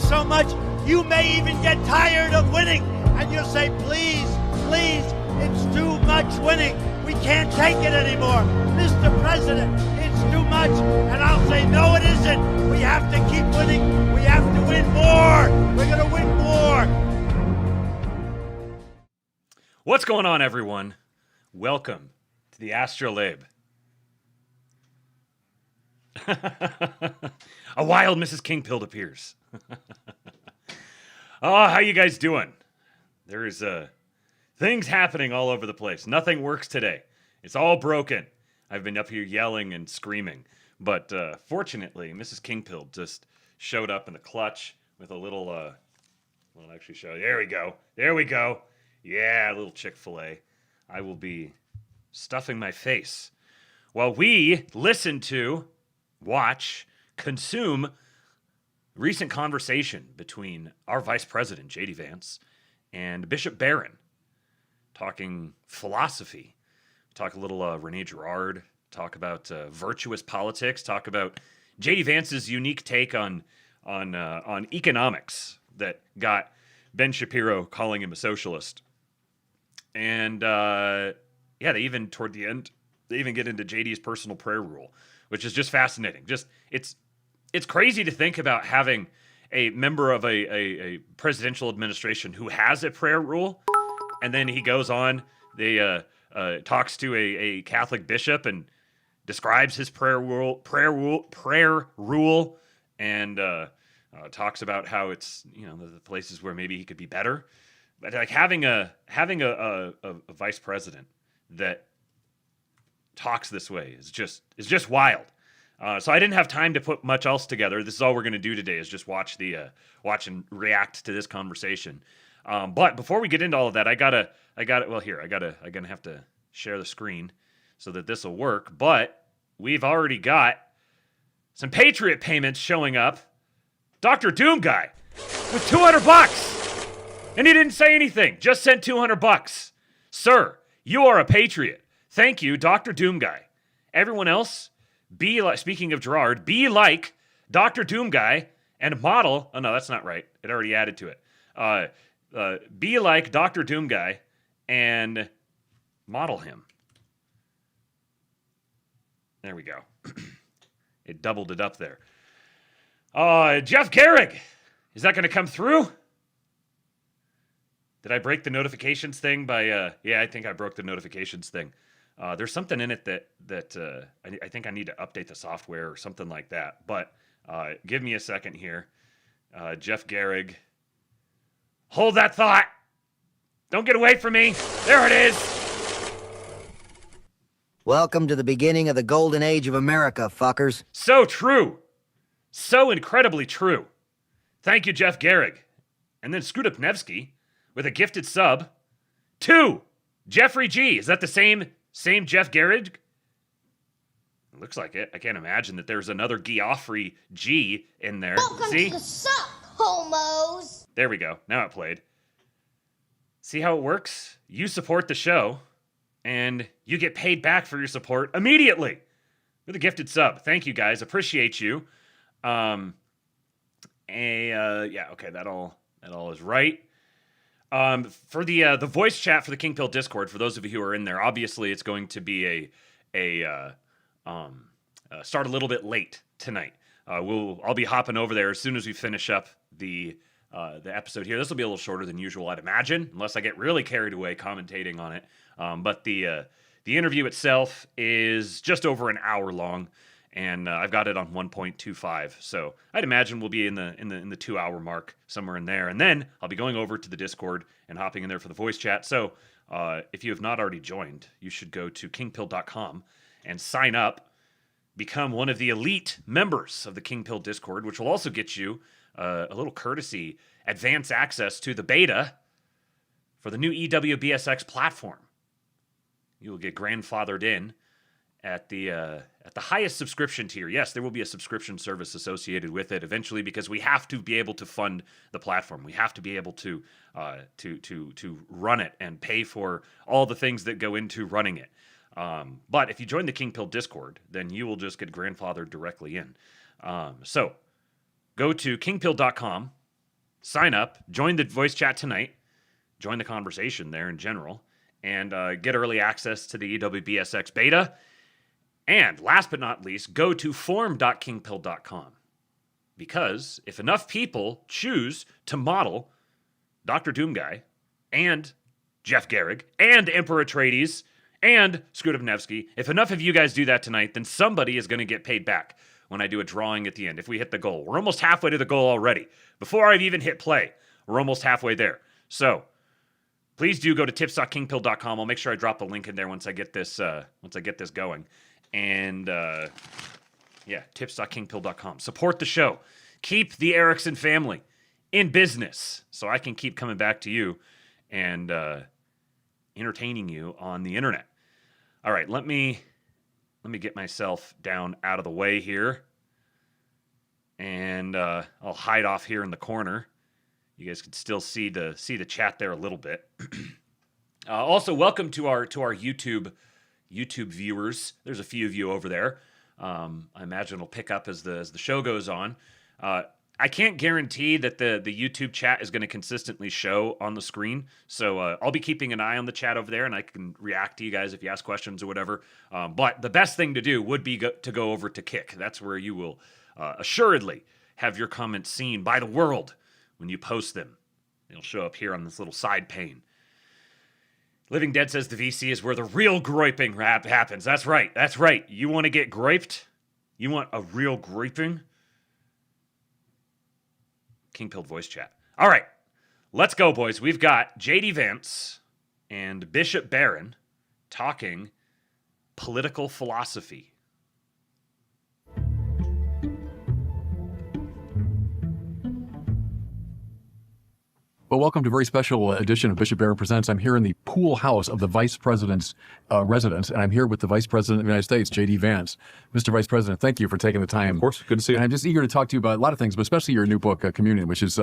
so much, you may even get tired of winning. And you'll say, please, please, it's too much winning. We can't take it anymore. Mr. President, it's too much. And I'll say, no, it isn't. We have to keep winning. We have to win more. We're going to win more. What's going on, everyone? Welcome to the Astrolabe. A wild Mrs. Kingpilled appears. Oh, how you guys doing? There's things happening all over the place. Nothing works today. It's all broken. I've been up here yelling and screaming. But fortunately, Mrs. Kingpilled just showed up in the clutch with a little, well, I'll actually show you. There we go. There we go. Yeah, a little Chick-fil-A. I will be stuffing my face while we listen to, watch, consume recent conversation between our Vice President, J.D. Vance, and Bishop Barron, talking philosophy. Talk a little Rene Girard, talk about virtuous politics, talk about J.D. Vance's unique take on economics that got Ben Shapiro calling him a socialist. And yeah, they even, toward the end, they even get into JD's personal prayer rule, which is just fascinating. Just it's crazy to think about having a member of a presidential administration who has a prayer rule, and then he goes on, they talks to a Catholic bishop and describes his prayer rule, and talks about how it's, you know, the places where maybe he could be better. But like having a vice president that talks this way is just wild. So I didn't have time to put much else together. This is all we're going to do today is just watch and react to this conversation. But before we get into all of that, I'm gonna have to share the screen so that this will work. But we've already got some Patriot payments showing up. Dr. Doom Guy with $200. And he didn't say anything, just sent $200. Sir, you are a patriot. Thank you, Dr. Doom Guy. Everyone else, be like, speaking of Girard, be like Dr. Doom Guy and model. Oh, no, that's not right. It already added to it. Be like Dr. Doom Guy and model him. There we go. It doubled it up there. Jeff Garrig, is that going to come through? Did I break the notifications thing by, yeah, I think I broke the notifications thing. There's something in it that I think I need to update the software or something like that. But give me a second here. Jeff Garrig. Hold that thought. Don't get away from me. There it is. Welcome to the beginning of the golden age of America, fuckers. So true. So incredibly true. Thank you, Jeff Garrig. And then Screwed Nevsky with a gifted sub. 2, Jeffrey G. Is that the same Jeff Garrig? It looks like it. I can't imagine that there's another Geoffrey G in there. Welcome See? to the suck, homos. There we go. Now it played. See how it works? You support the show, and you get paid back for your support immediately with a gifted sub. Thank you, guys. Appreciate you. Yeah, okay, that all is right. For the voice chat for the Kingpill Discord, for those of you who are in there, obviously it's going to be start a little bit late tonight. I'll be hopping over there as soon as we finish up the episode here. This will be a little shorter than usual, I'd imagine, unless I get really carried away commentating on it. But the interview itself is just over an hour long, and I've got it on 1.25. So I'd imagine we'll be in the 2-hour mark, somewhere in there. And then I'll be going over to the Discord and hopping in there for the voice chat. So if you have not already joined, you should go to kingpill.com and sign up, become one of the elite members of the Kingpill Discord, which will also get you a little courtesy advance access to the beta for the new EWBSX platform. You will get grandfathered in at the highest subscription tier. Yes, there will be a subscription service associated with it eventually, because we have to be able to fund the platform. We have to be able to run it and pay for all the things that go into running it. But if you join the Kingpill Discord, then you will just get grandfathered directly in. So go to kingpill.com, sign up, join the voice chat tonight, join the conversation there in general, and get early access to the EWBSX beta. And last but not least, go to forum.kingpill.com. Because if enough people choose to model Dr. Doomguy and Jeff Garrig and Emperor Atreides and Scooter Nevsky, if enough of you guys do that tonight, then somebody is going to get paid back when I do a drawing at the end, if we hit the goal. We're almost halfway to the goal already. Before I've even hit play, we're almost halfway there. So please do go to tips.kingpill.com. I'll make sure I drop the link in there once I get this going. And yeah, tips.kingpill.com. Support the show. Keep the Erickson family in business so I can keep coming back to you and entertaining you on the internet. All right, let me get myself down out of the way here. And I'll hide off here in the corner. You guys can still see the chat there a little bit. Also, welcome to our YouTube viewers. There's a few of you over there. I imagine it'll pick up as the show goes on. I can't guarantee that the YouTube chat is going to consistently show on the screen. So I'll be keeping an eye on the chat over there, and I can react to you guys if you ask questions or whatever. But the best thing to do would be to go over to Kick. That's where you will assuredly have your comments seen by the world when you post them. They'll show up here on this little side pane. Living Dead says the VC is where the real groiping rap happens. That's right. That's right. You want to get groiped? You want a real groiping? King Pilled voice chat. All right. Let's go, boys. We've got JD Vance and Bishop Barron talking political philosophy. Well, welcome to a very special edition of Bishop Barron Presents. I'm here in the pool house of the Vice President's residence, and I'm here with the Vice President of the United States, J.D. Vance. Mr. Vice President, thank you for taking the time. Of course. Good to see you. And I'm just eager to talk to you about a lot of things, but especially your new book, Communion, which is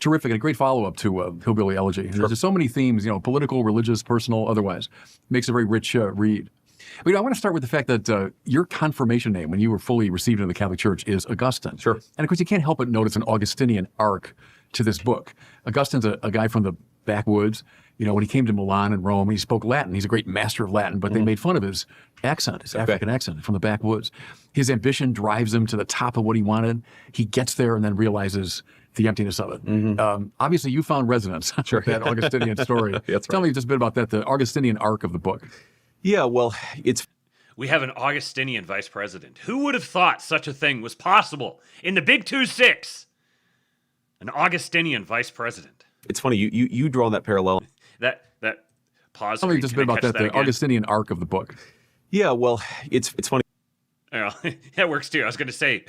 terrific and a great follow-up to Hillbilly Elegy. Sure. There's just so many themes, political, religious, personal, otherwise. Makes a very rich read. But I want to start with the fact that your confirmation name, when you were fully received into the Catholic Church, is Augustine. Sure. And of course, you can't help but notice an Augustinian arc to this book. Augustine's a guy from the backwoods. When he came to Milan and Rome, he spoke Latin. He's a great master of Latin, but they made fun of his accent, his African accent from the backwoods. His ambition drives him to the top of what he wanted. He gets there and then realizes the emptiness of it. Mm-hmm. Obviously, you found resonance with that Augustinian story. Tell me just a bit about that, the Augustinian arc of the book. Yeah, well, We have an Augustinian vice president. Who would have thought such a thing was possible in the Big 2-6? An Augustinian vice president. It's funny, you draw that parallel. That pause. Tell me just a bit about that, the Augustinian arc of the book. Yeah, well, it's funny. Well, that works too. I was going to say,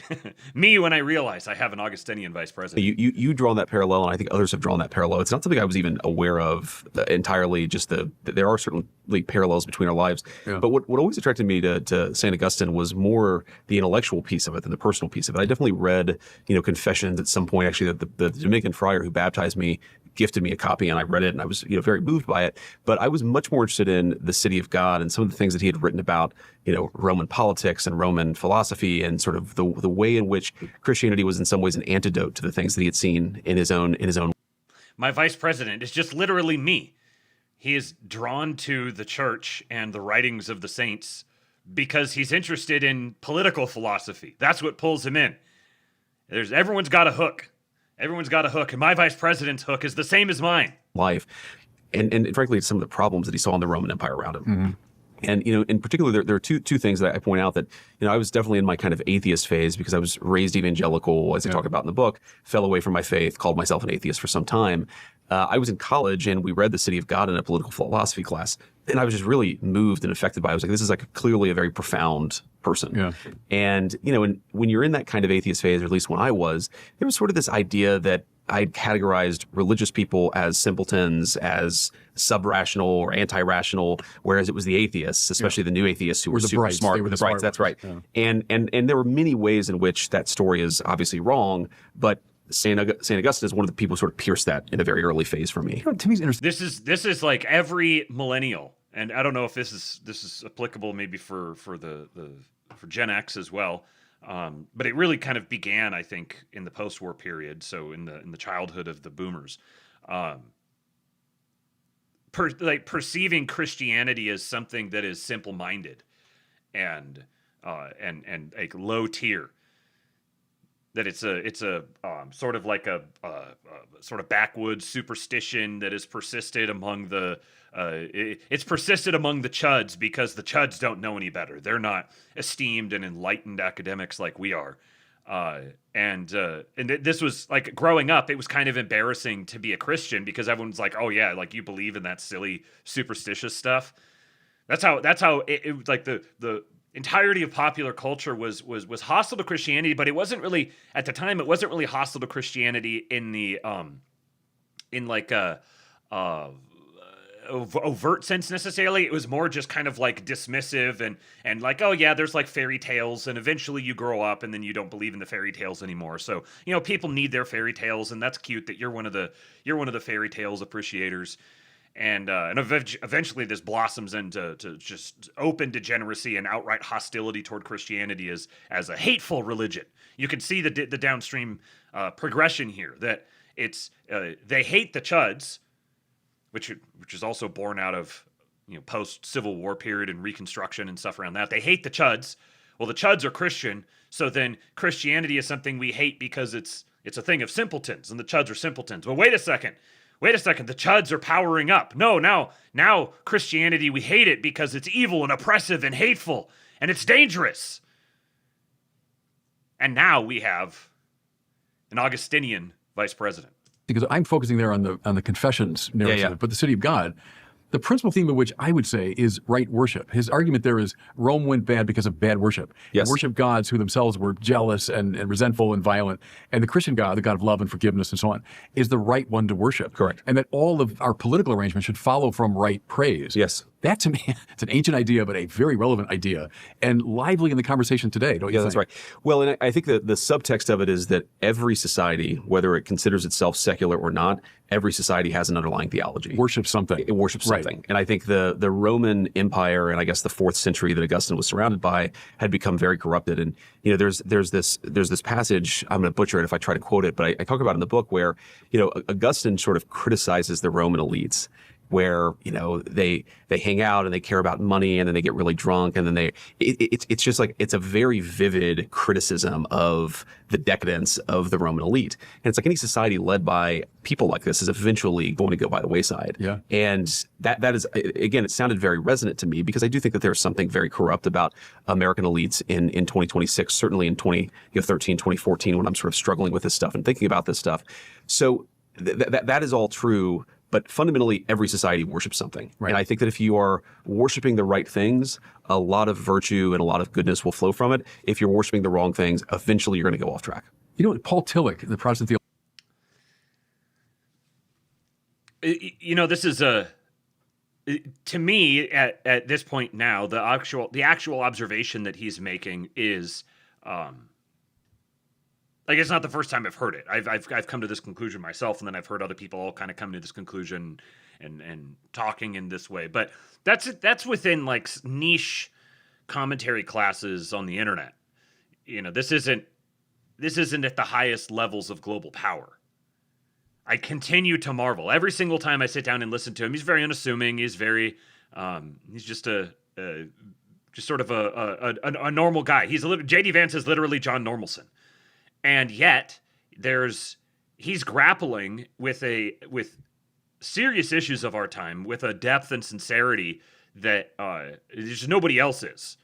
me when I realized I have an Augustinian vice president. You draw that parallel, and I think others have drawn that parallel. It's not something I was even aware of entirely. Just there are certainly parallels between our lives. Yeah. But what always attracted me to Saint Augustine was more the intellectual piece of it than the personal piece of it. I definitely read Confessions at some point. Actually, the Dominican friar who baptized me gifted me a copy, and I read it, and I was very moved by it. But I was much more interested in the city of God and some of the things that he had written about Roman politics and Roman philosophy, and sort of the way in which Christianity was in some ways an antidote to the things that he had seen in his own. My vice president is just literally me. He is drawn to the church and the writings of the saints because he's interested in political philosophy. That's what pulls him in. Everyone's got a hook. Everyone's got a hook, and my vice president's hook is the same as mine. Life, and frankly, some of the problems that he saw in the Roman Empire around him. Mm-hmm. And in particular, there are two things that I point out that I was definitely in my kind of atheist phase because I was raised evangelical, as I talk about in the book. Fell away from my faith, called myself an atheist for some time. I was in college, and we read The City of God in a political philosophy class, and I was just really moved and affected by it. I was like, this is clearly a very profound person. Yeah. And when you're in that kind of atheist phase, or at least when I was, there was sort of this idea that I categorized religious people as simpletons, as sub-rational or anti-rational, whereas it was the atheists, especially the new atheists, who were super brights. smart. They were the brights, that's right. Yeah. And there were many ways in which that story is obviously wrong, but Saint Augustine is one of the people who sort of pierced that in a very early phase for me. To me, it's interesting. This is like every millennial, and I don't know if this is applicable maybe for Gen X as well. But it really kind of began, I think, in the post-war period. So in the childhood of the boomers, perceiving Christianity as something that is simple-minded and like low tier. That it's a sort of like a sort of backwoods superstition that has persisted among it's persisted among the chuds because the chuds don't know any better. They're not esteemed and enlightened academics like we are. And this was like growing up, it was kind of embarrassing to be a Christian because everyone's like, oh yeah, like you believe in that silly superstitious stuff. That's how it was like the entirety of popular culture was hostile to Christianity, but it wasn't really at the time. It wasn't really hostile to Christianity in the in like a overt sense necessarily. It was more just kind of like dismissive and like, oh yeah, there's like fairy tales, and eventually you grow up and then you don't believe in the fairy tales anymore. So people need their fairy tales, and that's cute that you're one of the fairy tales appreciators. And eventually this blossoms into just open degeneracy and outright hostility toward Christianity as a hateful religion. You can see the downstream progression here, that it's they hate the chuds, which is also born out of post-Civil War period and Reconstruction and stuff around that. They hate the chuds. Well, the chuds are Christian, so then Christianity is something we hate because it's a thing of simpletons, and the chuds are simpletons. Well, wait a second, the chuds are powering up. No, now Christianity, we hate it because it's evil and oppressive and hateful, and it's dangerous. And now we have an Augustinian vice president. Because I'm focusing there on the Confessions narrative, but the City of God, the principal theme of which I would say is right worship. His argument there is Rome went bad because of bad worship. Yes. Worship gods who themselves were jealous and resentful and violent. And the Christian God, the God of love and forgiveness and so on, is the right one to worship. Correct. And that all of our political arrangements should follow from right praise. Yes. That to me, it's an ancient idea, but a very relevant idea, and lively in the conversation today, don't you think? Yeah, that's right. Well, and I think that the subtext of it is that every society, whether it considers itself secular or not, every society has an underlying theology. Worships something. It worships something. Right. And I think the Roman Empire, and I guess the 4th century that Augustine was surrounded by, had become very corrupted. And there's this passage, I'm going to butcher it if I try to quote it, but I talk about it in the book where Augustine sort of criticizes the Roman elites, where they hang out and they care about money, and then they get really drunk, and then it's just like, it's a very vivid criticism of the decadence of the Roman elite. And it's like any society led by people like this is eventually going to go by the wayside. Yeah. And that is, again, it sounded very resonant to me because I do think that there's something very corrupt about American elites in 2026, certainly in 2013, 2014, when I'm sort of struggling with this stuff and thinking about this stuff. So that is all true. But fundamentally, every society worships something. Right. And I think that if you are worshiping the right things, a lot of virtue and a lot of goodness will flow from it. If you're worshiping the wrong things, eventually you're going to go off track. Paul Tillich, the Protestant theologian. This is to me at this point now, the actual observation that he's making is like, it's not the first time I've heard it. I've come to this conclusion myself, and then I've heard other people all kind of come to this conclusion and talking in this way. But that's within like niche commentary classes on the internet. This isn't at the highest levels of global power. I continue to marvel every single time I sit down and listen to him. He's very unassuming. He's very he's just sort of a normal guy. J.D. Vance is literally John Normalson. And yet, he's grappling with serious issues of our time with a depth and sincerity that there's nobody else is.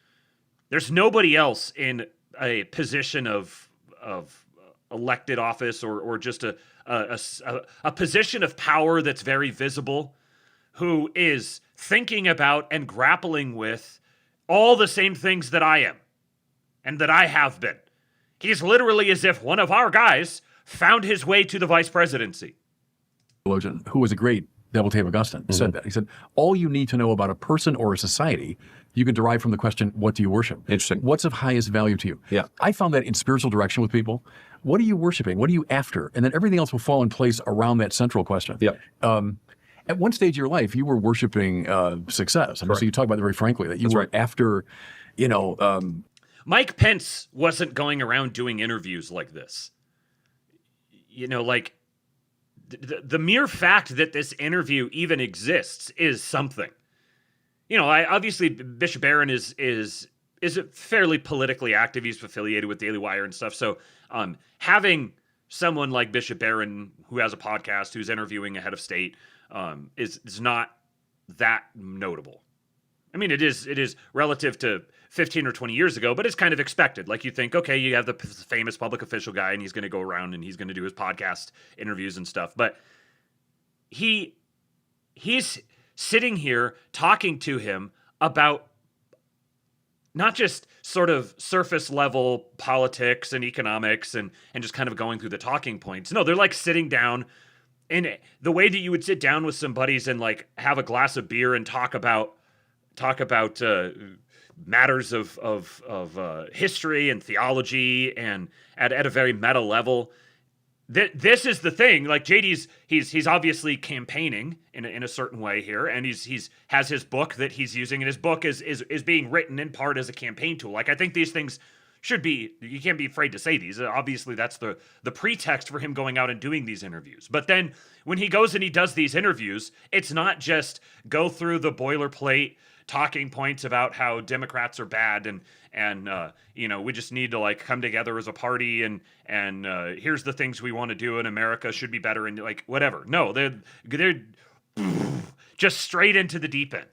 There's nobody else in a position of elected office or just a position of power that's very visible, who is thinking about and grappling with all the same things that I am and that I have been. He's literally as if one of our guys found his way to the vice presidency. Theologian, who was a great devotee of Augustine, said that. He said, all you need to know about a person or a society, you can derive from the question, what do you worship? Interesting. What's of highest value to you? Yeah. I found that in spiritual direction with people. What are you worshiping? What are you after? And then everything else will fall in place around that central question. Yeah. At one stage of your life, you were worshiping success. So you talk about it very frankly, that you were after, Mike Pence wasn't going around doing interviews like this. You know, like the mere fact that this interview even exists is something. You know, obviously Bishop Barron is fairly politically active. He's affiliated with Daily Wire and stuff. So having someone like Bishop Barron, who has a podcast, who's interviewing a head of state, is not that notable. I mean, it is relative to 15 or 20 years ago, but it's kind of expected. Like, you think, okay, you have the famous public official guy, and he's going to go around and he's going to do his podcast interviews and stuff. But he's sitting here talking to him about not just sort of surface level politics and economics and just kind of going through the talking points. No, they're like sitting down in the way that you would sit down with some buddies and like have a glass of beer and talk about matters of history and theology and at a very meta level. This is the thing. Like, JD's he's obviously campaigning in a certain way here, and he's has his book that he's using, and his book is being written in part as a campaign tool. Like, I think these things should be, you can't be afraid to say these. Obviously, that's the pretext for him going out and doing these interviews. But then when he goes and he does these interviews, it's not just go through the boilerplate talking points about how Democrats are bad and you know, we just need to like come together as a party and here's the things we want to do and America should be better and like whatever. No, they're just straight into the deep end.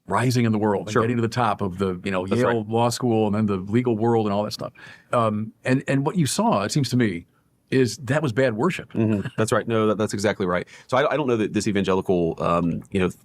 Rising in the world and getting to the top of the, you know, Yale Law School and then the legal world and all that stuff. And what you saw, it seems to me, is that was bad worship. Mm-hmm. That's right. No, that's exactly right. So I don't know that this evangelical,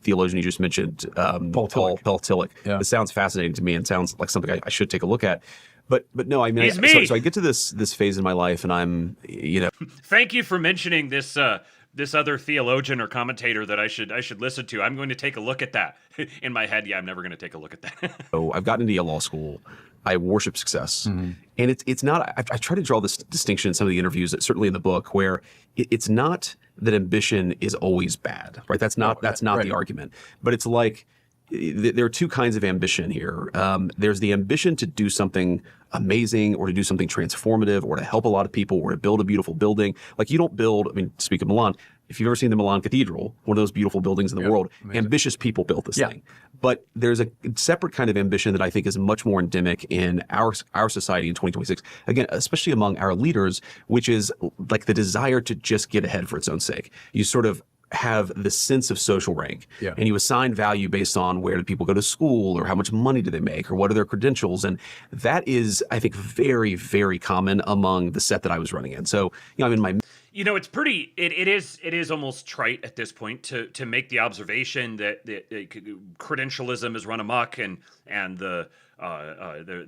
theologian you just mentioned, Paul Tillich. Yeah. This sounds fascinating to me and sounds like something I should take a look at. But no, I mean, so I get to this phase in my life, and I'm, you know. Thank you for mentioning this other theologian or commentator that I should listen to. I'm going to take a look at that. In my head, I'm never going to take a look at that. So I've gotten into Yale Law School. I worship success. Mm-hmm. And it's not, I try to draw this distinction in some of the interviews, certainly in the book, where it's not that ambition is always bad, right? That's not the argument. But it's like, there are two kinds of ambition here. There's the ambition to do something amazing or to do something transformative or to help a lot of people or to build a beautiful building. Like, you don't build, I mean, speak of Milan, if you've ever seen the Milan Cathedral, one of those beautiful buildings in the world, amazing. Ambitious people built this thing. But there's a separate kind of ambition that I think is much more endemic in our society in 2026, again, especially among our leaders, which is like the desire to just get ahead for its own sake. You sort of have the sense of social rank, and you assign value based on where do people go to school or how much money do they make or what are their credentials. And that is, I think, very, very common among the set that I was running in. So, you know, I'm in my... You know, it's pretty. It is almost trite at this point to make the observation that credentialism is run amok and the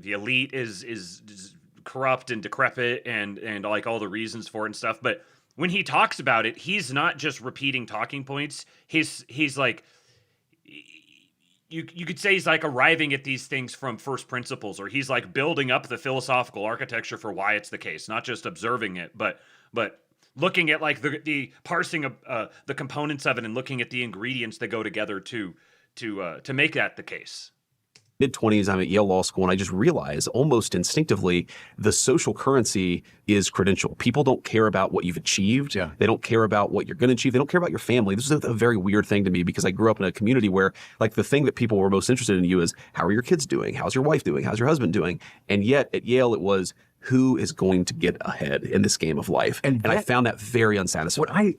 elite is corrupt and decrepit and like all the reasons for it and stuff. But when he talks about it, he's not just repeating talking points. He's like, you could say he's like arriving at these things from first principles, or he's like building up the philosophical architecture for why it's the case, not just observing it, but looking at like the parsing of the components of it and looking at the ingredients that go together to make that the case. Mid-20s, I'm at Yale Law School, and I just realize almost instinctively the social currency is credential. People don't care about what you've achieved. Yeah. They don't care about what you're going to achieve. They don't care about your family. This is a very weird thing to me because I grew up in a community where like the thing that people were most interested in you is how are your kids doing? How's your wife doing? How's your husband doing? And yet at Yale it was who is going to get ahead in this game of life. And I found that very unsatisfying.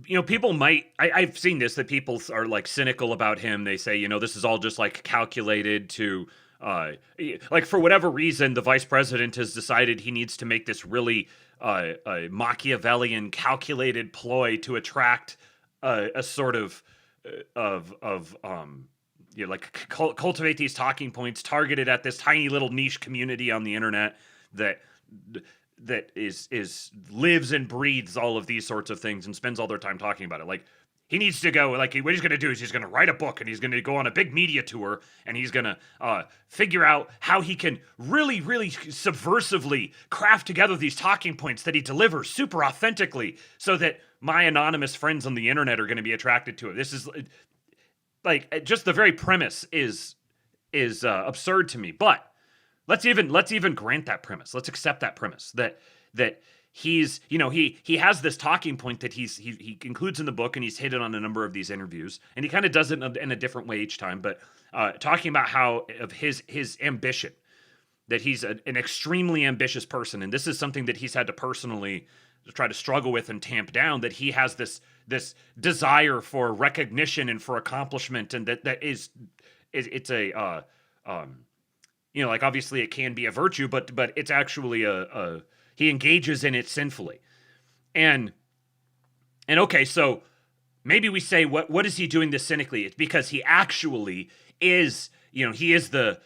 You know, people might, I've seen this, that people are like cynical about him. They say, you know, this is all just like calculated to, like for whatever reason, the vice president has decided he needs to make this really Machiavellian calculated ploy to attract a sort of you know, like cultivate these talking points targeted at this tiny little niche community on the internet that is lives and breathes all of these sorts of things and spends all their time talking about it. Like, he needs to go, like, what he's going to do is he's going to write a book and he's going to go on a big media tour and he's going to figure out how he can really, really subversively craft together these talking points that he delivers super authentically so that my anonymous friends on the internet are going to be attracted to it. This is like, just the very premise is absurd to me. But let's even grant that premise. Let's accept that premise that he's, he has this talking point that he includes in the book, and he's hit it on a number of these interviews, and he kind of does it in a different way each time, but talking about how of his ambition, that he's an extremely ambitious person, and this is something that he's had to personally try to struggle with and tamp down, that he has this desire for recognition and for accomplishment, and it's a like, obviously it can be a virtue, but it's actually he engages in it sinfully. And okay, so maybe we say, what is he doing this cynically? It's because he actually is, he is the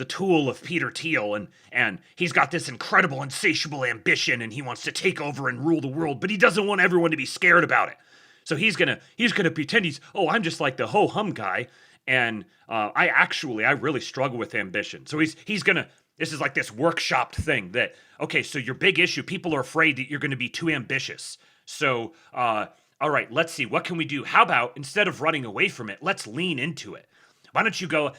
tool of Peter Thiel, and he's got this incredible, insatiable ambition, and he wants to take over and rule the world, but he doesn't want everyone to be scared about it. So he's gonna pretend I'm just like the ho-hum guy, and I really struggle with ambition. So he's gonna, this is like this workshopped thing that, okay, so your big issue, people are afraid that you're gonna be too ambitious. So, all right, let's see, what can we do? How about, instead of running away from it, let's lean into it. Why don't you go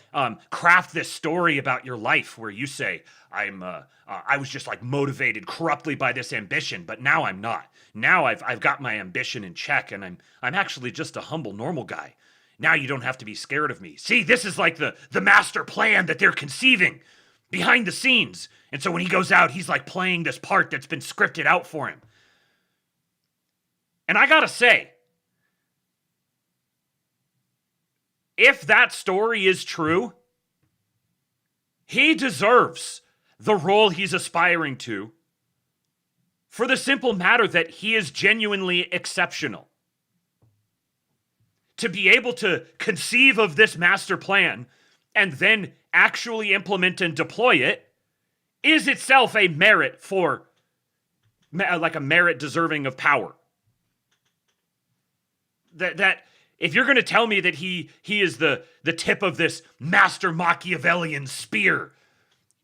craft this story about your life where you say, I was just like motivated corruptly by this ambition, but now I'm not. Now I've got my ambition in check, and I'm actually just a humble, normal guy. Now you don't have to be scared of me. See, this is like the master plan that they're conceiving behind the scenes. And so when he goes out, he's like playing this part that's been scripted out for him. And I gotta say, if that story is true, he deserves the role he's aspiring to, for the simple matter that he is genuinely exceptional. To be able to conceive of this master plan and then actually implement and deploy it is itself a merit like a merit deserving of power. That if you're going to tell me that he is the tip of this master Machiavellian spear,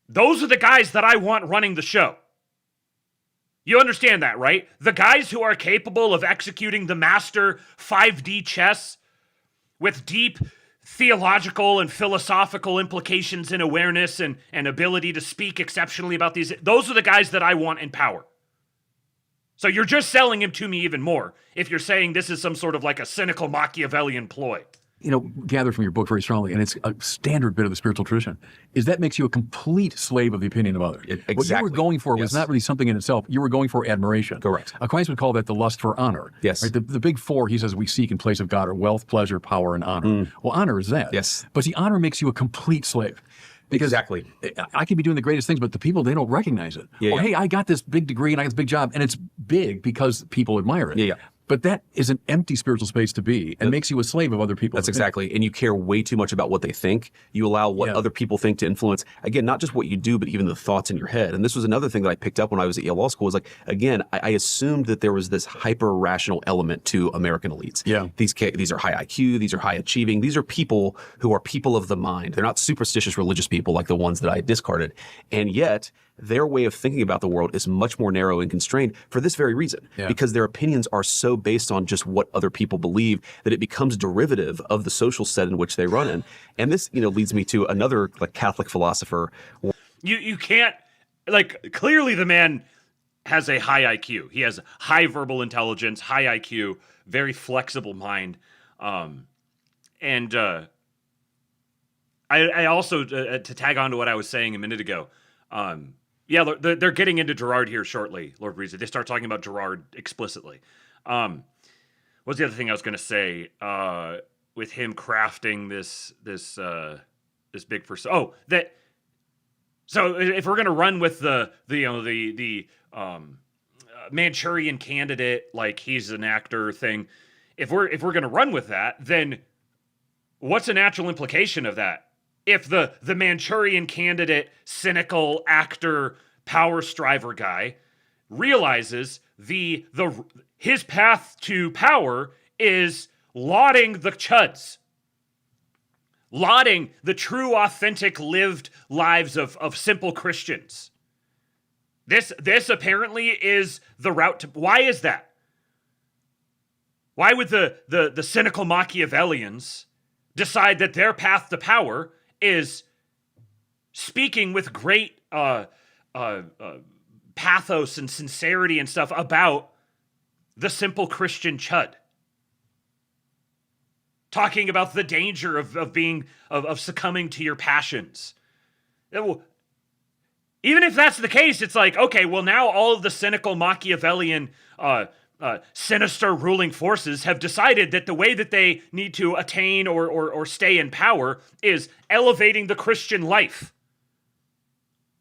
those are the guys that I want running the show. You understand that, right? The guys who are capable of executing the master 5D chess with deep theological and philosophical implications and awareness and ability to speak exceptionally about these, those are the guys that I want in power. So you're just selling him to me even more if you're saying this is some sort of like a cynical Machiavellian ploy. Gathered from your book very strongly, and it's a standard bit of the spiritual tradition, is that makes you a complete slave of the opinion of others. Exactly. What you were going for was not really something in itself. You were going for admiration. Correct. Aquinas would call that the lust for honor. Yes. Right? The big four, he says, we seek in place of God are wealth, pleasure, power, and honor. Well, honor is that. Yes. But the honor makes you a complete slave. Because exactly. I could be doing the greatest things, but the people, they don't recognize it. Hey, I got this big degree and I got this big job, and it's big because people admire it. But that is an empty spiritual space to be, and makes you a slave of other people. That's exactly. And you care way too much about what they think. You allow what other people think to influence, again, not just what you do, but even the thoughts in your head. And this was another thing that I picked up when I was at Yale Law School, was like, again, I assumed that there was this hyper-rational element to American elites. These are high IQ, these are high achieving, these are people who are people of the mind. They're not superstitious religious people like the ones that I discarded. And yet, their way of thinking about the world is much more narrow and constrained for this very reason, because their opinions are so based on just what other people believe that it becomes derivative of the social set in which they run in. And this, leads me to another Catholic philosopher. You can't, clearly the man has a high IQ. He has high verbal intelligence, high IQ, very flexible mind. I also, to tag on to what I was saying a minute ago, they're getting into Girard here shortly, Lord Breezy. They start talking about Girard explicitly. What's the other thing I was going to say? With him crafting this big person. So if we're going to run with the Manchurian Candidate, like he's an actor thing, if we're going to run with that, then what's a natural implication of that? If the Manchurian Candidate, cynical actor, power striver guy realizes his path to power is lauding the chuds, lauding the true, authentic, lived lives of simple Christians. This apparently is the route to. Why is that? Why would the cynical Machiavellians decide that their path to power is speaking with great pathos and sincerity and stuff about the simple Christian chud. Talking about the danger of succumbing to your passions. Even if that's the case, it's like, okay, well now all of the cynical Machiavellian sinister ruling forces have decided that the way that they need to attain or stay in power is elevating the Christian life.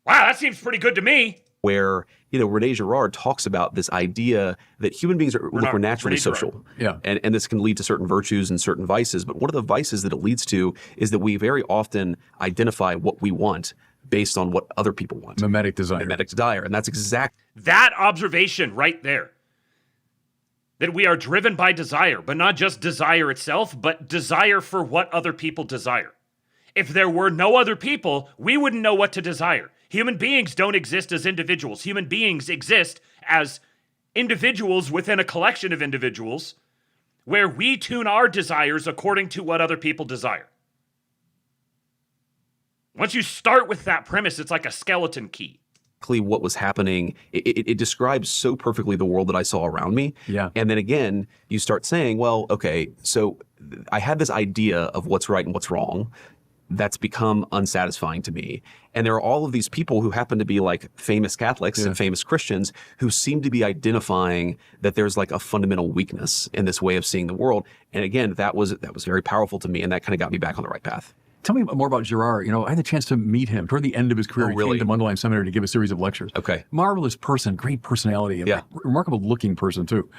Wow, that seems pretty good to me. Where, Rene Girard talks about this idea that human beings we're naturally social. Yeah. And this can lead to certain virtues and certain vices. But one of the vices that it leads to is that we very often identify what we want based on what other people want. Mimetic desire. Mimetic desire. And that's that observation right there. That we are driven by desire, but not just desire itself, but desire for what other people desire. If there were no other people, we wouldn't know what to desire. Human beings don't exist as individuals. Human beings exist as individuals within a collection of individuals where we tune our desires according to what other people desire. Once you start with that premise, it's like a skeleton key. what was happening. It describes so perfectly the world that I saw around me. Yeah. And then again, you start saying, well, okay, so I had this idea of what's right and what's wrong. That's become unsatisfying to me. And there are all of these people who happen to be like famous Catholics and famous Christians who seem to be identifying that there's like a fundamental weakness in this way of seeing the world. And again, that was very powerful to me, and that kind of got me back on the right path. Tell me more about Girard. You know, I had the chance to meet him toward the end of his career. Oh, really? He came to Mundelein Seminary to give a series of lectures. Okay. Marvelous person, great personality, and Yeah. remarkable looking person too.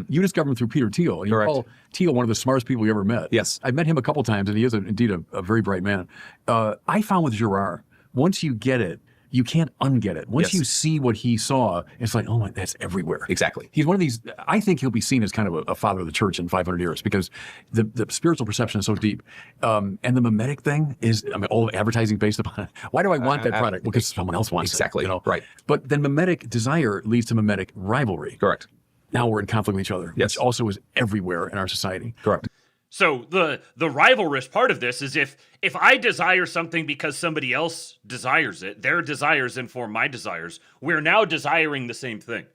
You discovered him through Peter Thiel. You Correct. call Thiel one of the smartest people you ever met. Yes. I've met him a couple times, and he is indeed a very bright man. I found with Girard, once you get it, you can't unget it. Once Yes. you see what he saw, it's like, oh my, that's everywhere. Exactly. He's one of these, I think he'll be seen as kind of a father of the church in 500 years because the spiritual perception is so deep. And the mimetic thing is, I mean, all the advertising based upon it. Why do I want that product? Because someone else wants Exactly. it. You know? Right. But then mimetic desire leads to mimetic rivalry. Correct. Now we're in conflict with each other, Yes. which also is everywhere in our society. Correct. So the rivalrous part of this is if I desire something because somebody else desires it, their desires inform my desires, we're now desiring the same thing.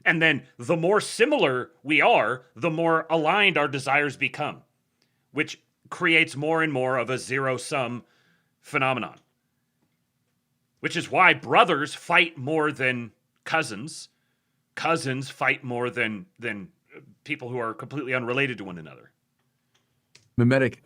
And then the more similar we are, the more aligned our desires become, which creates more and more of a zero-sum phenomenon. Which is why brothers fight more than cousins. Cousins fight more than people who are completely unrelated to one another. Mimetic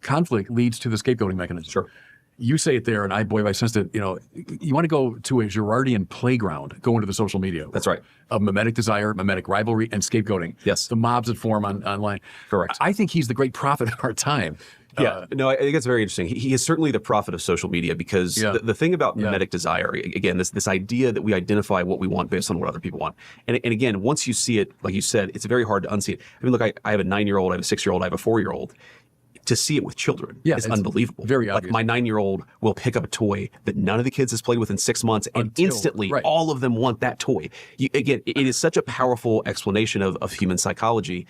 conflict leads to the scapegoating mechanism. Sure. You say it there, and I sensed it. You know, you want to go to a Girardian playground, go into the social media. That's right. Of mimetic desire, mimetic rivalry, and scapegoating. Yes. The mobs that form online. Correct. I think he's the great prophet of our time. Yeah, no, I think it's very interesting. He is certainly the prophet of social media because the thing about mimetic desire, again, this idea that we identify what we want based on what other people want. And again, once you see it, like you said, it's very hard to unsee it. I mean, look, I have a 9-year-old, I have a 6-year-old, I have a 4-year-old. To see it with children is it's unbelievable. very obvious. Like my 9-year-old will pick up a toy that none of the kids has played with in 6 months, and instantly all of them want that toy. Again, it is such a powerful explanation of human psychology.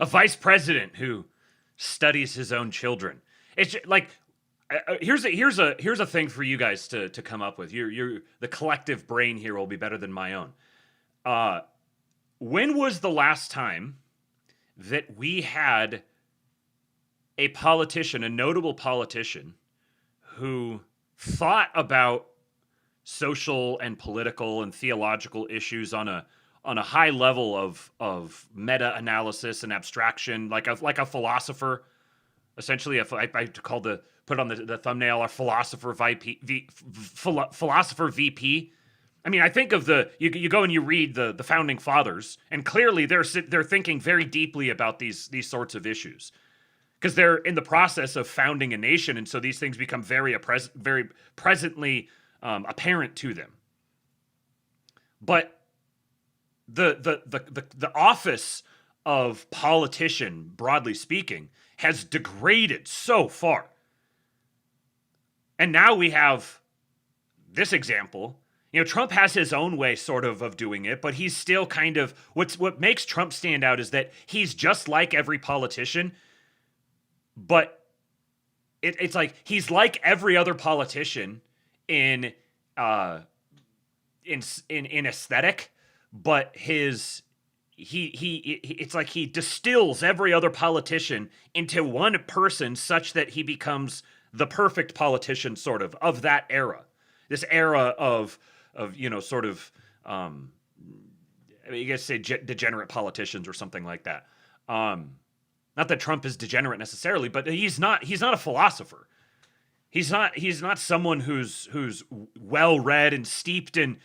A vice president who studies his own children. It's like here's a thing for you guys to come up with. You're the collective brain here will be better than my own. When was the last time that we had a politician, a notable politician, who thought about social and political and theological issues on a high level of meta-analysis and abstraction, like a philosopher, essentially? I put on the thumbnail, our philosopher philosopher VP. I mean, I think of you go and you read the founding fathers, and clearly they're thinking very deeply about these sorts of issues. Because they're in the process of founding a nation, and so these things become very presently apparent to them. But the office of politician, broadly speaking, has degraded so far. And now we have this example. You know, Trump has his own way sort of doing it, but he's still kind of what makes Trump stand out is that he's just like every politician. But it's like he's like every other politician in aesthetic, but it's like he distills every other politician into one person such that he becomes the perfect politician of that era. This era of sort of you guys say degenerate politicians or something like that. Not that Trump is degenerate necessarily, but he's not a philosopher. He's not someone who's well read and steeped in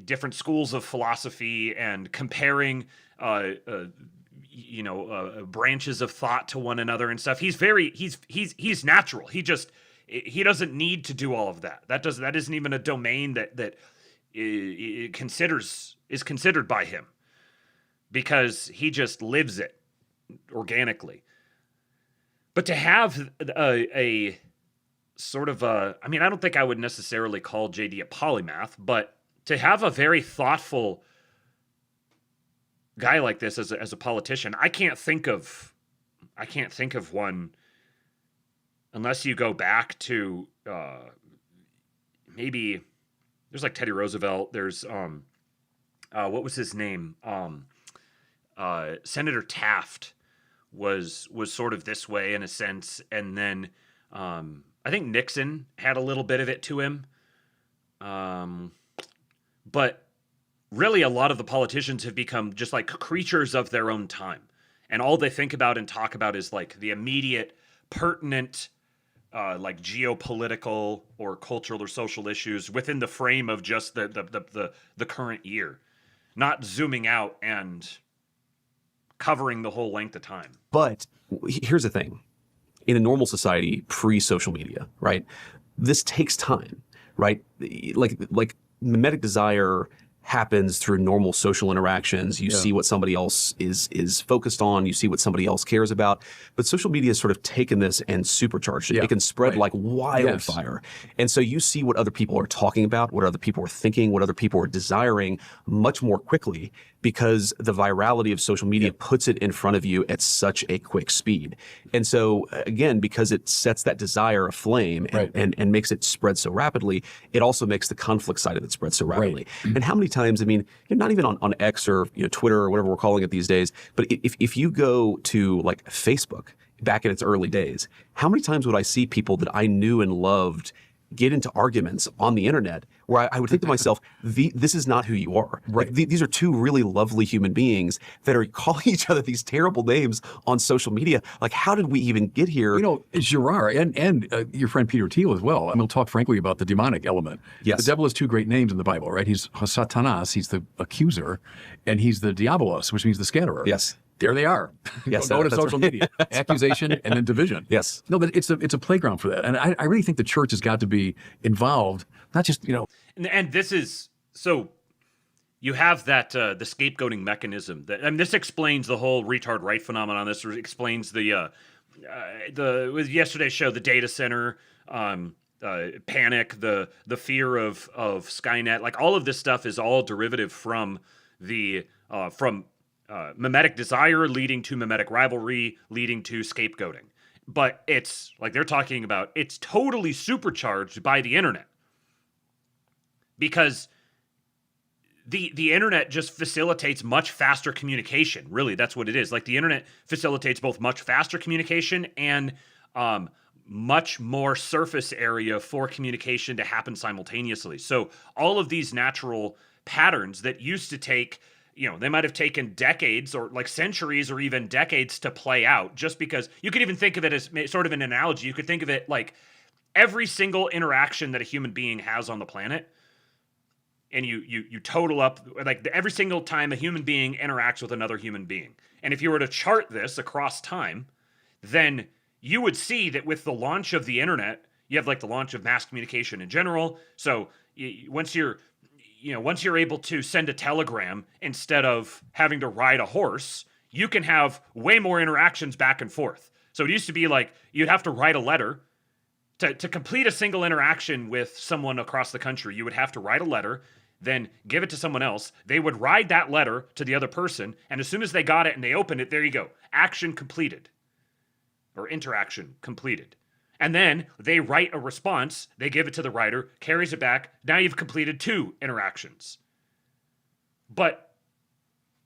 different schools of philosophy and comparing branches of thought to one another and stuff. He's natural. He doesn't need to do all of that. That isn't even a domain that is considered by him, because he just lives it organically. But to have a sort of I don't think I would necessarily call JD a polymath, but to have a very thoughtful guy like this as a politician, I can't think of one unless you go back to maybe there's like Teddy Roosevelt. There's what was his name? Senator Taft was sort of this way in a sense, and then I think Nixon had a little bit of it to him. But really, a lot of the politicians have become just like creatures of their own time, and all they think about and talk about is like the immediate, pertinent, like geopolitical or cultural or social issues within the frame of just the current year, not zooming out and covering the whole length of time. But here's the thing. In a normal society, pre-social media, right, this takes time, right? Like mimetic desire happens through normal social interactions. You see what somebody else is focused on. You see what somebody else cares about. But social media has sort of taken this and supercharged it. It can spread like wildfire. And so you see what other people are talking about, what other people are thinking, what other people are desiring much more quickly, because the virality of social media puts it in front of you at such a quick speed. And so, again, because it sets that desire aflame and makes it spread so rapidly, it also makes the conflict side of it spread so rapidly. And how many times, I mean, not even on X or Twitter or whatever we're calling it these days, but if you go to like Facebook back in its early days, how many times would I see people that I knew and loved get into arguments on the internet where I would think to myself, this is not who you are. Like, these are two really lovely human beings that are calling each other these terrible names on social media. Like, how did we even get here? Girard and your friend Peter Thiel as well. I mean, we'll talk frankly about the demonic element. Yes. The devil has two great names in the Bible, right? He's Satanas, he's the accuser, and he's the Diabolos, which means the scatterer. Yes. There they are. Yes, go to social media. Accusation and then division. Yes. No, but it's a playground for that. And I really think the church has got to be involved, not just, And this is, so you have that, the scapegoating mechanism. This explains the whole retard right phenomenon. This explains with yesterday's show, the data center, panic, the fear of Skynet. Like, all of this stuff is all derivative from mimetic desire leading to mimetic rivalry, leading to scapegoating. But it's like they're talking about, it's totally supercharged by the internet. Because the internet just facilitates much faster communication. Really, that's what it is. Like, the internet facilitates both much faster communication and much more surface area for communication to happen simultaneously. So all of these natural patterns that used to take, they might have taken decades or like centuries or even decades to play out, just because you could even think of it as sort of an analogy. You could think of it like every single interaction that a human being has on the planet, and you total up like every single time a human being interacts with another human being. And if you were to chart this across time, then you would see that with the launch of the internet, you have like the launch of mass communication in general. So once you're able to send a telegram instead of having to ride a horse, you can have way more interactions back and forth. So it used to be like you'd have to write a letter to complete a single interaction with someone across the country. You would have to write a letter, then give it to someone else. They would ride that letter to the other person, and as soon as they got it and they opened it, there you go. Action completed. or interaction completed. And then they write a response, they give it to the writer, carries it back. Now you've completed 2 interactions. But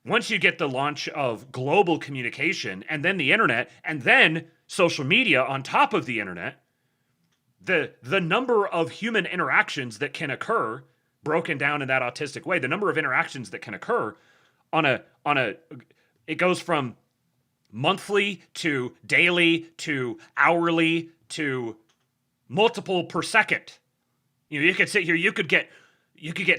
once you get the launch of global communication and then the internet and then social media on top of the internet, the number of human interactions that can occur, broken down in that autistic way, the number of interactions that can occur it goes from monthly to daily to hourly to multiple per second. You could sit here, you could get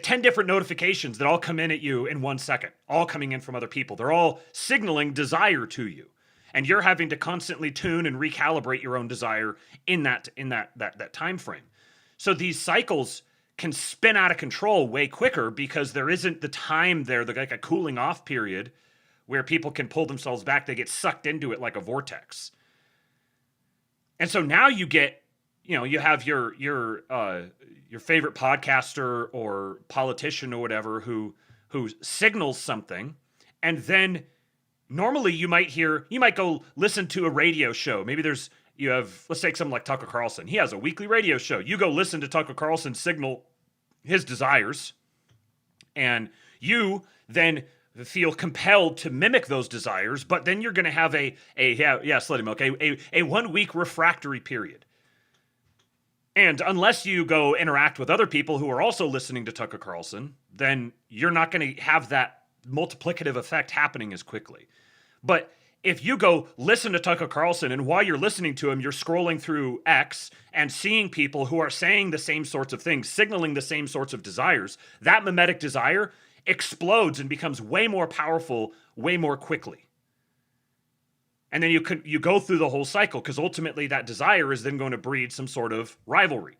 10 different notifications that all come in at you in 1 second, all coming in from other people. They're all signaling desire to you. And you're having to constantly tune and recalibrate your own desire in that time frame. So these cycles can spin out of control way quicker because there isn't the time there, like a cooling off period where people can pull themselves back. They get sucked into it like a vortex. And so now you get, you have your favorite podcaster or politician or whatever who signals something, and then normally you might go listen to a radio show. Maybe let's take someone like Tucker Carlson. He has a weekly radio show. You go listen to Tucker Carlson signal his desires, and you then feel compelled to mimic those desires, but then you're going to have a 1 week refractory period. And unless you go interact with other people who are also listening to Tucker Carlson, then you're not going to have that multiplicative effect happening as quickly. But if you go listen to Tucker Carlson, and while you're listening to him, you're scrolling through X and seeing people who are saying the same sorts of things, signaling the same sorts of desires, that mimetic desire explodes and becomes way more powerful, way more quickly. And then you go through the whole cycle, because ultimately that desire is then going to breed some sort of rivalry.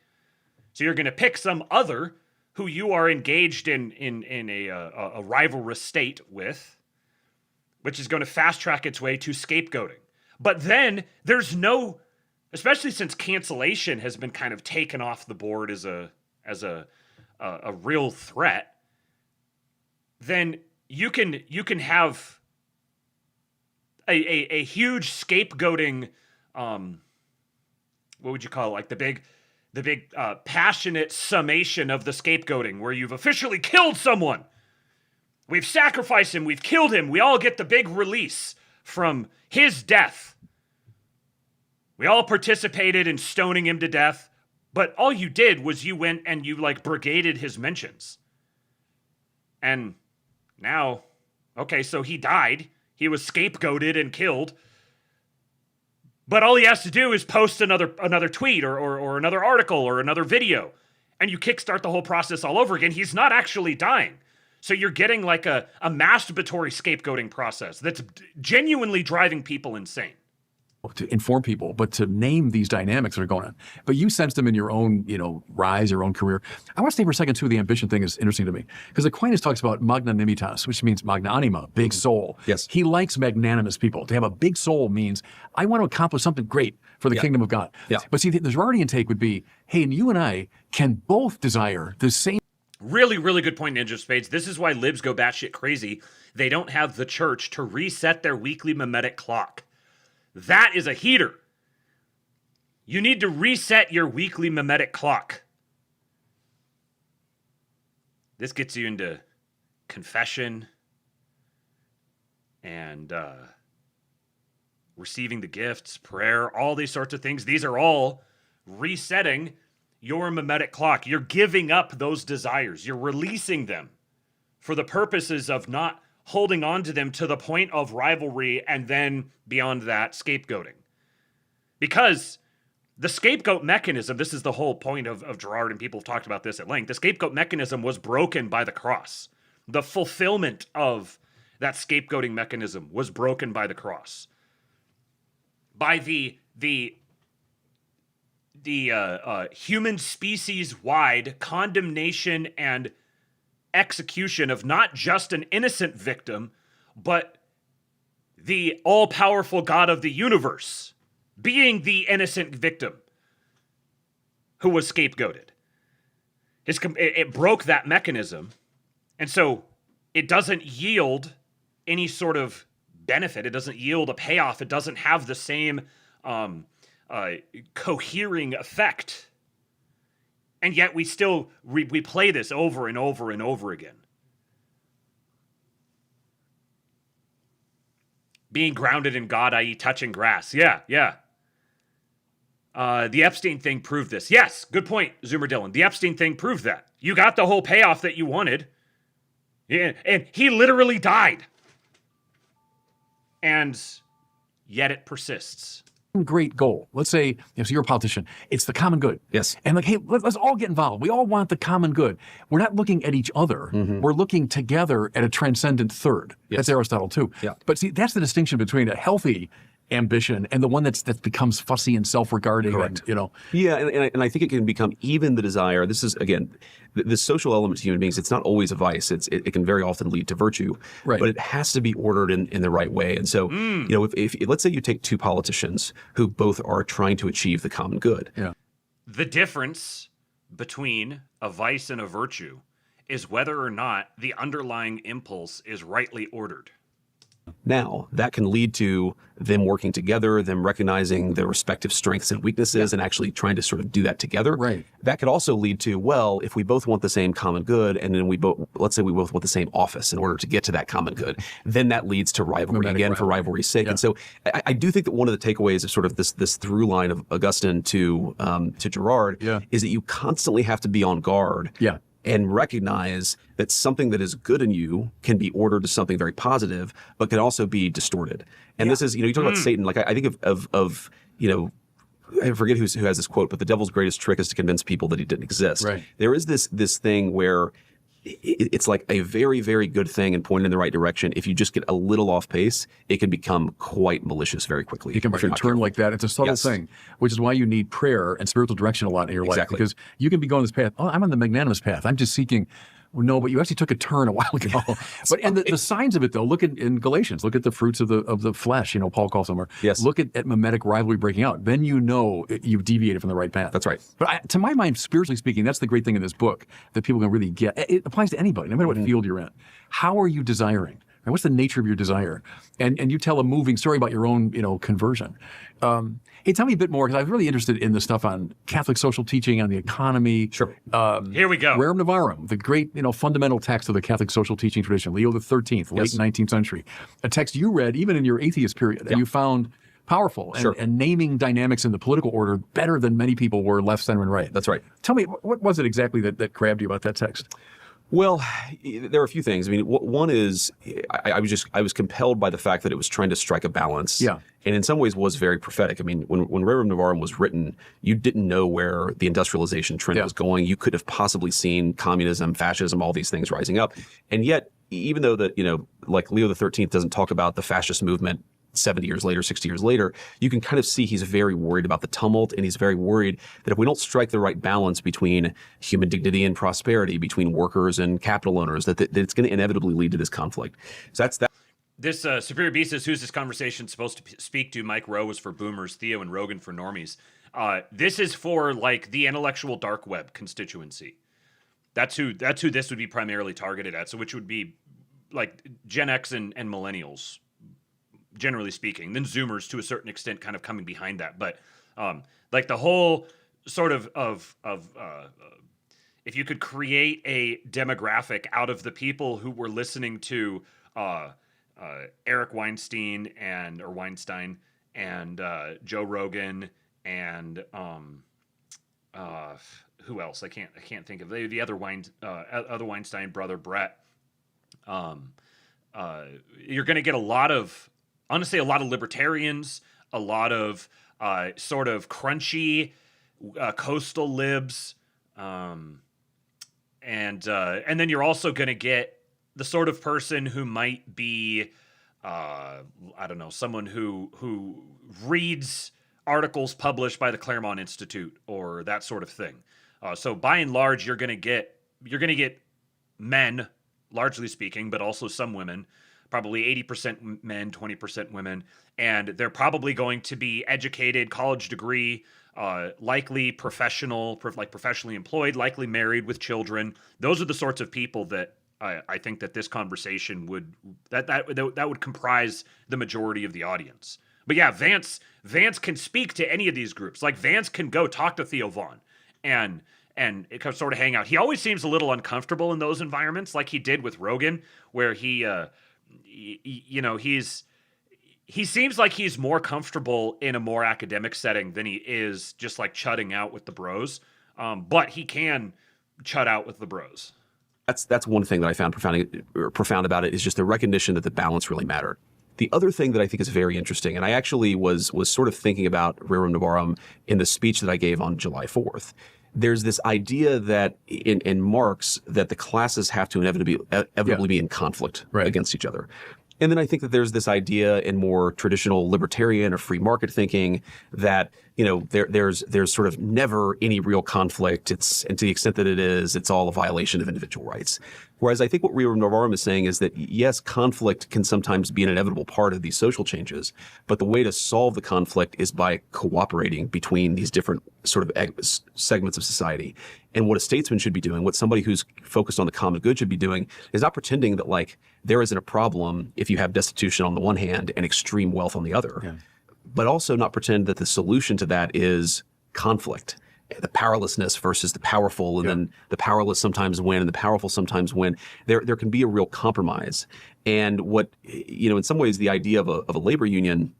So you're going to pick some other who you are engaged in a rivalrous state with, which is going to fast track its way to scapegoating. But then there's no, especially since cancellation has been kind of taken off the board as a real threat, then you can have a huge scapegoating, what would you call it? Like the big passionate summation of the scapegoating, where you've officially killed someone. We've sacrificed him. We've killed him. We all get the big release from his death. We all participated in stoning him to death, but all you did was you went and you brigaded his mentions. And now, okay, so he died. He was scapegoated and killed. But all he has to do is post another tweet or another article or another video, and you kickstart the whole process all over again. He's not actually dying. So you're getting like a masturbatory scapegoating process that's genuinely driving people insane. To inform people, but to name these dynamics that are going on. But you sense them in your own, rise, your own career. I want to stay for a second too. The ambition thing is interesting to me, because Aquinas talks about magnanimitas, which means magnanima, big soul. Yes. He likes magnanimous people. To have a big soul means I want to accomplish something great for the kingdom of God. Yeah. But see, the Girardian take would be, hey, and you and I can both desire the same. Really, really good point, Ninja Spades. This is why libs go batshit crazy. They don't have the church to reset their weekly mimetic clock. That is a heater. You need to reset your weekly mimetic clock. This gets you into confession and receiving the gifts, prayer, all these sorts of things. These are all resetting your mimetic clock. You're giving up those desires. You're releasing them for the purposes of not holding on to them to the point of rivalry and then beyond that, scapegoating. Because the scapegoat mechanism, this is the whole point of Girard, and people have talked about this at length, the scapegoat mechanism was broken by the cross. The fulfillment of that scapegoating mechanism was broken by the cross. By the human species-wide condemnation and execution of not just an innocent victim, but the all-powerful God of the universe being the innocent victim who was scapegoated. It broke that mechanism, and so it doesn't yield any sort of benefit. It doesn't yield a payoff. It doesn't have the same cohering effect. And yet we still we play this over and over and over again. Being grounded in God, i.e. touching grass. Yeah. The Epstein thing proved this. Yes, good point, Zoomer Dylan. The Epstein thing proved that. You got the whole payoff that you wanted. Yeah, and he literally died. And yet it persists. Great goal. Let's say, so you're a politician. It's the common good. Yes. And like, hey, let's all get involved. We all want the common good. We're not looking at each other. We're looking together at a transcendent third. Yes. That's Aristotle too. Yeah. But see, that's the distinction between a healthy ambition and the one that becomes fussy and self-regarding. Correct. And, you know. Yeah, and I think it can become even the desire. This is, again, the social element to human beings. It's not always a vice. It can very often lead to virtue. Right. But it has to be ordered in the right way. And so, you know, if let's say you take two politicians who both are trying to achieve the common good. Yeah. The difference between a vice and a virtue is whether or not the underlying impulse is rightly ordered. Now, that can lead to them working together, them recognizing their respective strengths and weaknesses and actually trying to sort of do that together. Right. That could also lead to, well, if we both want the same common good and then let's say we both want the same office in order to get to that common good, then that leads to rivalry Mimetic again for rivalry. rivalry's sake. Yeah. And so I do think that one of the takeaways of sort of this through line of Augustine to Girard is that you constantly have to be on guard. Yeah. And recognize that something that is good in you can be ordered to something very positive, but can also be distorted. And this is, you know, you talk about Satan. Like I think of you know, I forget who has this quote, but the devil's greatest trick is to convince people that he didn't exist. Right. There is this thing where it's like a very, very good thing and pointed in the right direction. If you just get a little off pace, it can become quite malicious very quickly. You can if you're not turn careful. like that. It's a subtle Yes. thing, which is why you need prayer and spiritual direction a lot in your Exactly. life. Because you can be going this path. Oh, I'm on the magnanimous path. I'm just seeking. Well, no, but you actually took a turn a while ago. And the signs of it, though, look in Galatians. Look at the fruits of the flesh. You know, Paul calls them. Or Yes. look at mimetic rivalry breaking out. Then you know you've deviated from the right path. That's right. But to my mind, spiritually speaking, that's the great thing in this book that people can really get. It applies to anybody, no matter what field you're in. How are you desiring? Right? What's the nature of your desire? And you tell a moving story about your own, conversion. Hey, tell me a bit more, because I was really interested in the stuff on Catholic social teaching, on the economy. Sure. Here we go. Rerum Novarum, the great, fundamental text of the Catholic social teaching tradition, Leo XIII, late Yes. 19th century. A text you read even in your atheist period, and you found powerful and, Sure. and naming dynamics in the political order better than many people were left, center, and right. That's right. Tell me, what was it exactly that grabbed you about that text? Well, there are a few things. I mean, one is I was compelled by the fact that it was trying to strike a balance. Yeah. And in some ways was very prophetic. I mean, when Rerum Novarum was written, you didn't know where the industrialization trend was going. You could have possibly seen communism, fascism, all these things rising up. And yet, even though that, like Leo XIII doesn't talk about the fascist movement 70 years later, 60 years later, you can kind of see he's very worried about the tumult, and he's very worried that if we don't strike the right balance between human dignity and prosperity, between workers and capital owners, that it's going to inevitably lead to this conflict. So that's that. This Superior Beast says, who's this conversation supposed to speak to? Mike Rowe was for boomers, Theo and Rogan for normies. This is for like the intellectual dark web constituency. That's who this would be primarily targeted at. So which would be like Gen X and millennials, generally speaking, then Zoomers to a certain extent kind of coming behind that. But like the whole sort of if you could create a demographic out of the people who were listening to Eric Weinstein and Joe Rogan and who else? I can't think of the other Weinstein brother, Brett. You're going to get a lot of libertarians, a lot of sort of crunchy coastal libs, and then you're also going to get the sort of person who might be, I don't know, someone who reads articles published by the Claremont Institute or that sort of thing. So by and large, you're going to get men, largely speaking, but also some women. Probably 80% men, 20% women, and they're probably going to be educated, college degree, likely professional, like professionally employed, likely married with children. Those are the sorts of people that I think that this conversation would comprise the majority of the audience. But yeah, Vance can speak to any of these groups. Like Vance can go talk to Theo Vaughn and it can sort of hang out. He always seems a little uncomfortable in those environments, like he did with Rogan, where he seems like he's more comfortable in a more academic setting than he is just like chutting out with the bros. But he can chut out with the bros. That's one thing that I found profound about it, is just the recognition that the balance really mattered. The other thing that I think is very interesting, and I actually was sort of thinking about Rerum Novarum in the speech that I gave on July 4th. There's this idea that in Marx that the classes have to inevitably be in conflict against each other. And then I think that there's this idea in more traditional libertarian or free market thinking that, there's sort of never any real conflict. And to the extent that it is, it's all a violation of individual rights. Whereas I think what Rerum Novarum is saying is that, yes, conflict can sometimes be an inevitable part of these social changes, but the way to solve the conflict is by cooperating between these different sort of segments of society. And what a statesman should be doing, what somebody who's focused on the common good should be doing, is not pretending that like there isn't a problem if you have destitution on the one hand and extreme wealth on the other, but also not pretend that the solution to that is conflict. The powerlessness versus the powerful, and then the powerless sometimes win and the powerful sometimes win. There can be a real compromise. And what, in some ways, the idea of a labor union,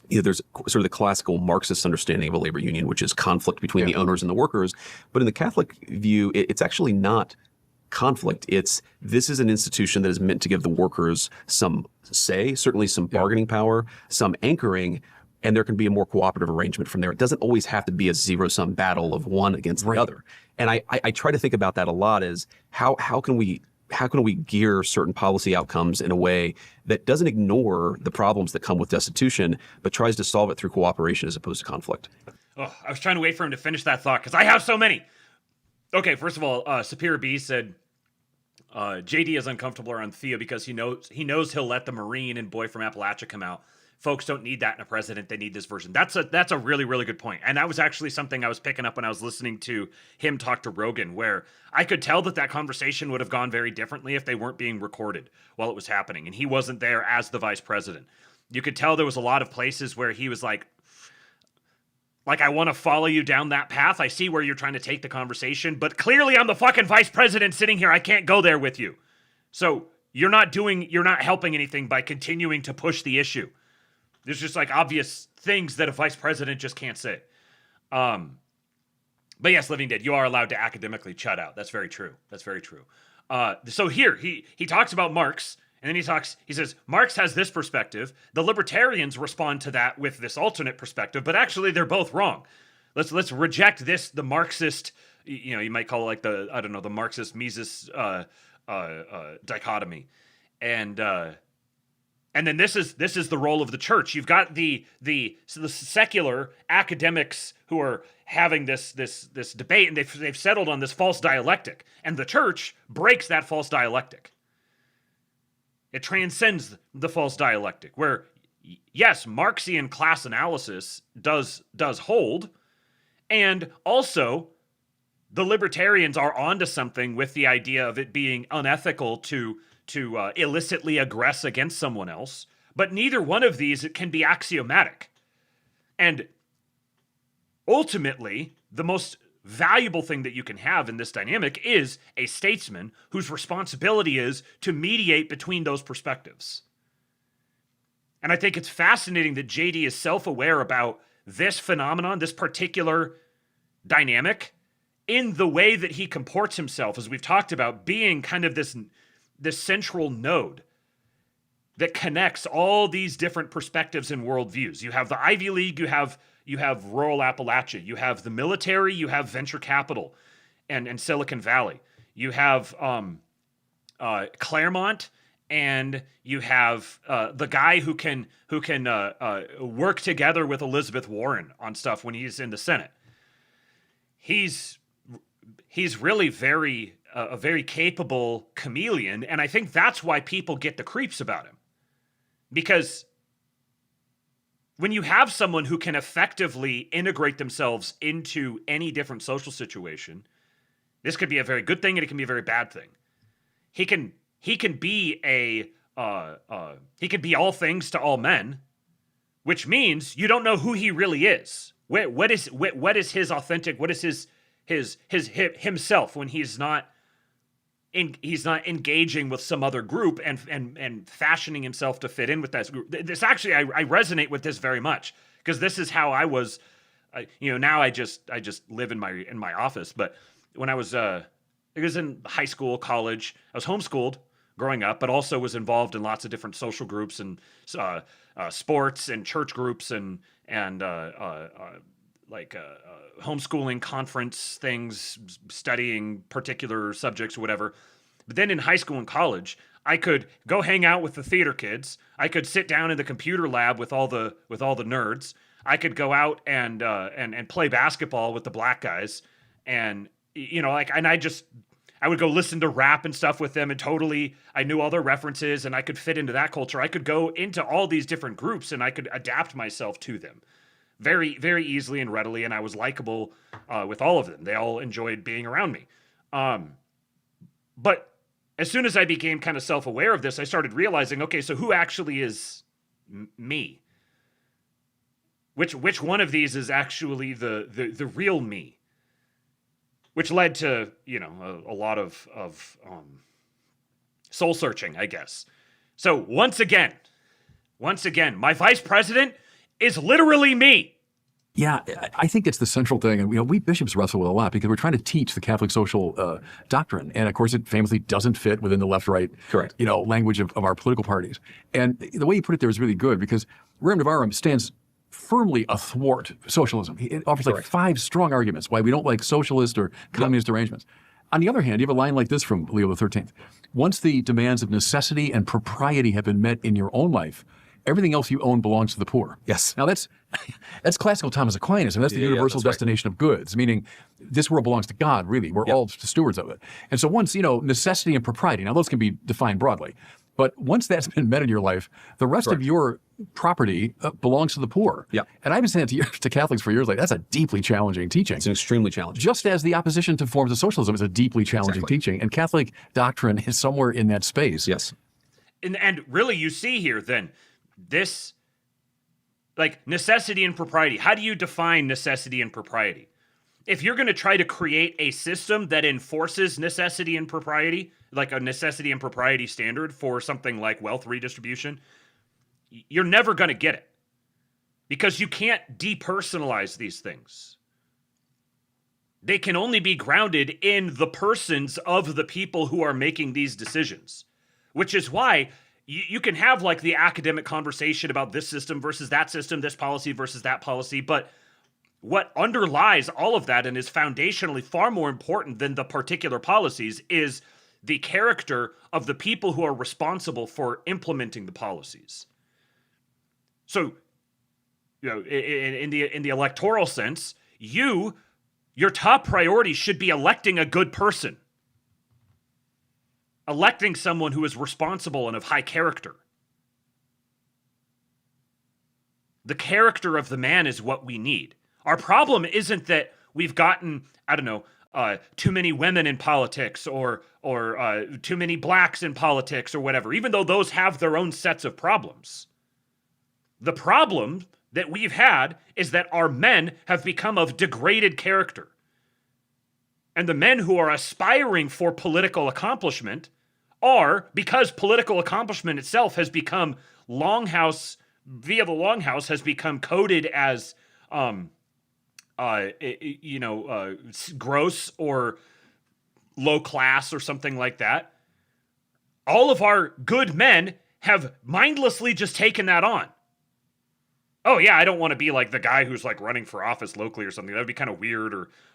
there's sort of the classical Marxist understanding of a labor union, which is conflict between the owners and the workers. But in the Catholic view, it's actually not conflict. This is an institution that is meant to give the workers some say, certainly some bargaining power, some anchoring, and there can be a more cooperative arrangement from there. It doesn't always have to be a zero-sum battle of one against the other. And I try to think about that a lot, as how can we gear certain policy outcomes in a way that doesn't ignore the problems that come with destitution, but tries to solve it through cooperation as opposed to conflict. Oh, I was trying to wait for him to finish that thought because I have so many. Okay, first of all, Superior B said JD is uncomfortable around Theo because he knows he'll let the Marine and boy from Appalachia come out. Folks don't need that in a president. They need this version. That's a really, really good point. And that was actually something I was picking up when I was listening to him talk to Rogan, where I could tell that conversation would have gone very differently if they weren't being recorded while it was happening. And he wasn't there as the vice president. You could tell there was a lot of places where he was like, I want to follow you down that path. I see where you're trying to take the conversation, but clearly I'm the fucking vice president sitting here. I can't go there with you. So you're not helping anything by continuing to push the issue. There's just like obvious things that a vice president just can't say. But yes, Living Dead, you are allowed to academically chut out. That's very true. So here he talks about Marx, and then he says, Marx has this perspective. The libertarians respond to that with this alternate perspective, but actually they're both wrong. Let's reject the Marxist, you might call it like the Marxist Mises dichotomy. And then this is the role of the church. You've got the secular academics who are having this debate, and they've settled on this false dialectic, and the church breaks that false dialectic. It transcends the false dialectic, where yes, Marxian class analysis does hold, and also the libertarians are onto something with the idea of it being unethical to illicitly aggress against someone else, but neither one of these can be axiomatic. And ultimately, the most valuable thing that you can have in this dynamic is a statesman whose responsibility is to mediate between those perspectives. And I think it's fascinating that JD is self-aware about this phenomenon, this particular dynamic, in the way that he comports himself, as we've talked about, being kind of this central node that connects all these different perspectives and worldviews. You have the Ivy League, you have rural Appalachia, you have the military, you have venture capital and Silicon Valley. You have Claremont, and you have the guy who can work together with Elizabeth Warren on stuff when he's in the Senate. He's really a very capable chameleon, and I think that's why people get the creeps about him. Because when you have someone who can effectively integrate themselves into any different social situation, this could be a very good thing and it can be a very bad thing. He can be all things to all men, which means you don't know who he really is. What is his authentic? What is his himself when he's not engaging with some other group and fashioning himself to fit in with that group. This actually, I resonate with this very much because this is how I was. Now I just live in my office, but when I was in high school, college, I was homeschooled growing up, but also was involved in lots of different social groups and sports and church groups and homeschooling conference things, studying particular subjects or whatever. But then in high school and college, I could go hang out with the theater kids. I could sit down in the computer lab with all the nerds. I could go out and play basketball with the black guys, and I would go listen to rap and stuff with them, and totally I knew all their references, and I could fit into that culture. I could go into all these different groups, and I could adapt myself to them very, very easily and readily, and I was likable with all of them. They all enjoyed being around me. But as soon as I became kind of self-aware of this, I started realizing, okay, so who actually is me? Which one of these is actually the real me? Which led to, a lot of soul searching, I guess. So once again, my vice president is literally me. Yeah, I think it's the central thing. And we bishops wrestle with a lot because we're trying to teach the Catholic social doctrine. And of course, it famously doesn't fit within the left-right language of our political parties. And the way you put it there is really good because Rerum Novarum stands firmly athwart socialism. It offers like 5 strong arguments why we don't like socialist or communist arrangements. On the other hand, you have a line like this from Leo XIII. Once the demands of necessity and propriety have been met in your own life, everything else you own belongs to the poor. Yes. Now that's classical Thomas Aquinas, and that's the universal destination of goods, meaning this world belongs to God, really. We're all stewards of it. And so once, necessity and propriety, now those can be defined broadly, but once that's been met in your life, the rest of your property belongs to the poor. Yeah. And I've been saying it to Catholics for years, like that's a deeply challenging teaching. It's an extremely challenging. Just as the opposition to forms of socialism is a deeply challenging teaching, and Catholic doctrine is somewhere in that space. Yes. And really, you see here then, this, like, necessity and propriety. How do you define necessity and propriety? If you're going to try to create a system that enforces necessity and propriety, like a necessity and propriety standard for something like wealth redistribution, you're never going to get it because you can't depersonalize these things. They can only be grounded in the persons of the people who are making these decisions, which is why you can have like the academic conversation about this system versus that system, this policy versus that policy, but what underlies all of that and is foundationally far more important than the particular policies is the character of the people who are responsible for implementing the policies. So, in the electoral sense, your top priority should be electing a good person. Electing someone who is responsible and of high character. The character of the man is what we need. Our problem isn't that we've gotten, too many women in politics or too many blacks in politics or whatever, even though those have their own sets of problems. The problem that we've had is that our men have become of degraded character. And the men who are aspiring for political accomplishment are, because political accomplishment itself has become via the Longhouse has become coded as, gross or low class or something like that. All of our good men have mindlessly just taken that on. Oh yeah, I don't want to be like the guy who's like running for office locally or something. That would be kind of weird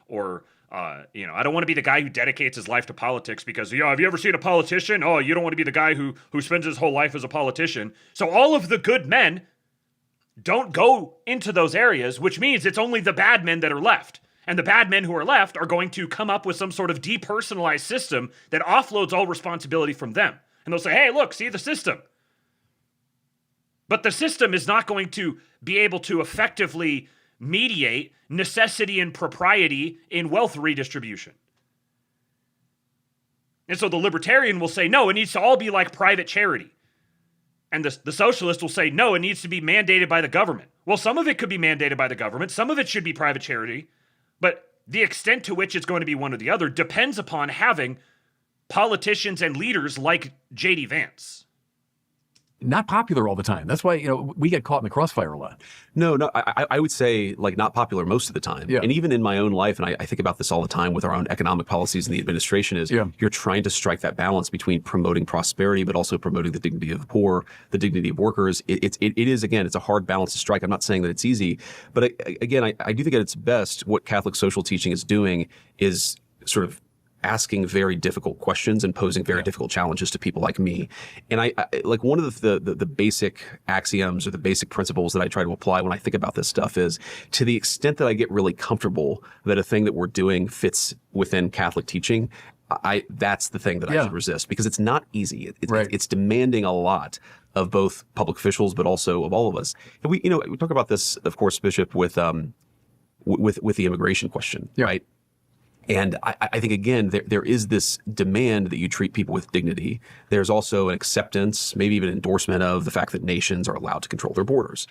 or I don't want to be the guy who dedicates his life to politics because, have you ever seen a politician? Oh, you don't want to be the guy who spends his whole life as a politician. So all of the good men don't go into those areas, which means it's only the bad men that are left. And the bad men who are left are going to come up with some sort of depersonalized system that offloads all responsibility from them. And they'll say, hey, look, see the system. But the system is not going to be able to effectively mediate necessity and propriety in wealth redistribution. And so the libertarian will say, no, it needs to all be like private charity. And the socialist will say, no, it needs to be mandated by the government. Well, some of it could be mandated by the government. Some of it should be private charity. But the extent to which it's going to be one or the other depends upon having politicians and leaders like J.D. Vance. Not popular all the time. That's why, we get caught in the crossfire a lot. No, I would say like not popular most of the time. Yeah. And even in my own life, and I think about this all the time with our own economic policies and the administration is you're trying to strike that balance between promoting prosperity, but also promoting the dignity of the poor, the dignity of workers. It is, again, it's a hard balance to strike. I'm not saying that it's easy, but again, I do think at its best, what Catholic social teaching is doing is sort of asking very difficult questions and posing very difficult challenges to people like me. And I like one of the basic axioms or the basic principles that I try to apply when I think about this stuff is, to the extent that I get really comfortable that a thing that we're doing fits within Catholic teaching, that's the thing that I should resist, because it's not easy. It's demanding a lot of both public officials, but also of all of us. And we talk about this, of course, Bishop, with the immigration question, right? And I think, again, there is this demand that you treat people with dignity. There's also an acceptance, maybe even endorsement of the fact that nations are allowed to control their borders.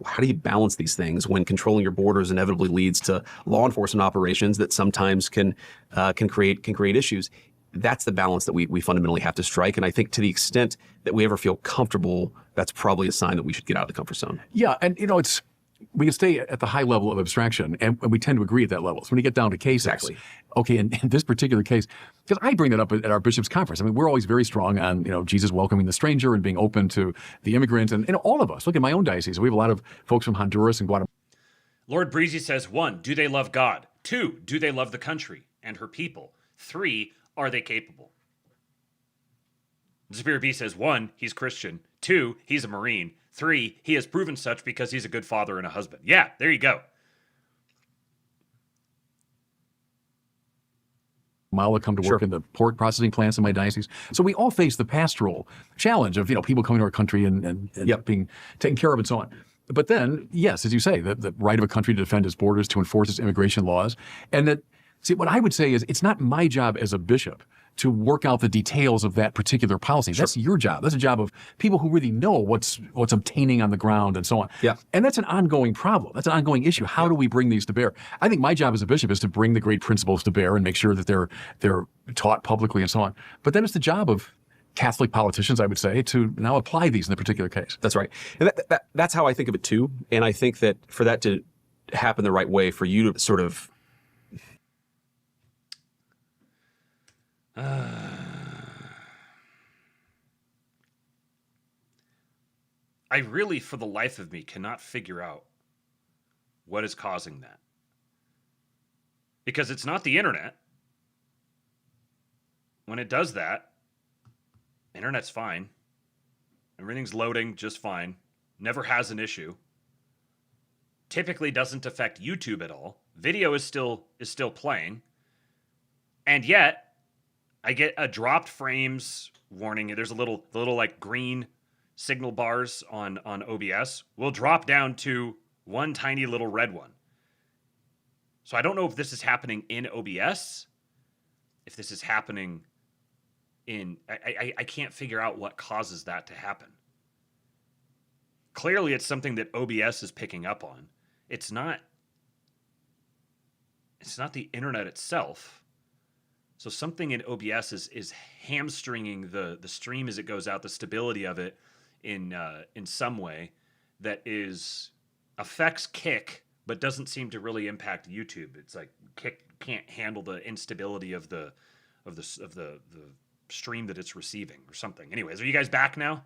How do you balance these things when controlling your borders inevitably leads to law enforcement operations that sometimes can create issues? That's the balance that we fundamentally have to strike. And I think to the extent that we ever feel comfortable, that's probably a sign that we should get out of the comfort zone. Yeah, and we can stay at the high level of abstraction, and we tend to agree at that level. So when you get down to cases, okay, in this particular case, because I bring that up at our bishop's conference. I mean, we're always very strong on, Jesus welcoming the stranger and being open to the immigrant, and all of us. Look at my own diocese. We have a lot of folks from Honduras and Guatemala. Lord Breezy says, 1, do they love God? 2, do they love the country and her people? 3, are they capable? Superior B says, 1, he's Christian. 2, he's a Marine. 3, he has proven such because he's a good father and a husband. Yeah, there you go. Mala come to work in the pork processing plants in my diocese. So we all face the pastoral challenge of, people coming to our country and being taken care of and so on. But then, yes, as you say, the right of a country to defend its borders, to enforce its immigration laws. And what I would say is, it's not my job as a bishop to work out the details of that particular policy. That's your job. That's a job of people who really know what's obtaining on the ground and so on. Yeah. And that's an ongoing problem. That's an ongoing issue. How do we bring these to bear? I think my job as a bishop is to bring the great principles to bear and make sure that they're taught publicly and so on. But then it's the job of Catholic politicians, I would say, to now apply these in a particular case. That's right. And that's how I think of it too. And I think that for that to happen the right way, for you to sort of I really, for the life of me, cannot figure out what is causing that. Because it's not the internet. When it does that, internet's fine. Everything's loading just fine. Never has an issue. Typically doesn't affect YouTube at all. Video is still playing. And yet, I get a dropped frames warning. There's a little like green signal bars on OBS will drop down to one tiny little red one. So I don't know if this is happening in OBS, if this is happening in... I can't figure out what causes that to happen. Clearly, it's something that OBS is picking up on. It's not the internet itself. So something in OBS is hamstringing the stream as it goes out, the stability of it in some way that affects Kick, but doesn't seem to really impact YouTube. It's like Kick can't handle the instability of the stream that it's receiving or something. Anyways, are you guys back now?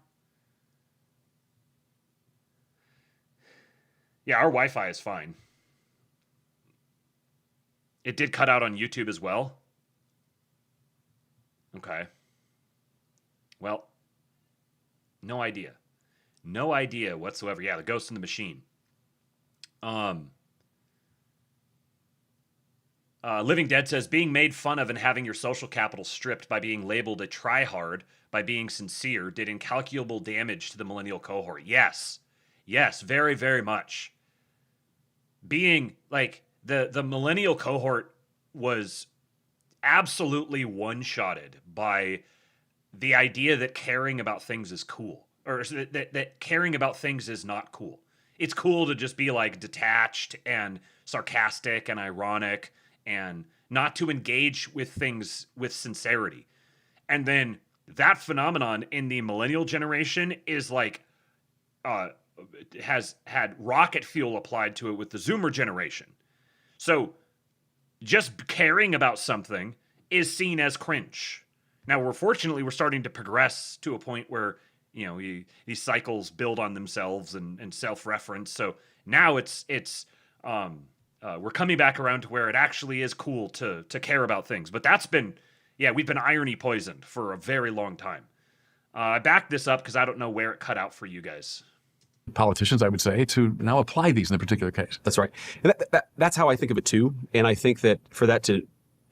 Yeah, our Wi-Fi is fine. It did cut out on YouTube as well. Okay. Well, no idea. No idea whatsoever. Yeah, the ghost in the machine. Living Dead says, being made fun of and having your social capital stripped by being labeled a tryhard by being sincere did incalculable damage to the millennial cohort. Yes. Yes, very, very much. Being, like, the millennial cohort was absolutely one-shotted by the idea that caring about things is cool. or that caring about things is not cool. It's cool to just be like detached and sarcastic and ironic and not to engage with things with sincerity. And then that phenomenon in the millennial generation is like, has had rocket fuel applied to it with the Zoomer generation. So just caring about something is seen as cringe. Now, we're starting to progress to a point where, you know, these cycles build on themselves and self-reference. So now we're coming back around to where it actually is cool to care about things. But we've been irony poisoned for a very long time. I backed this up because I don't know where it cut out for you guys. Politicians, I would say, to now apply these in a particular case. That's right. And that's how I think of it too. And I think that for that to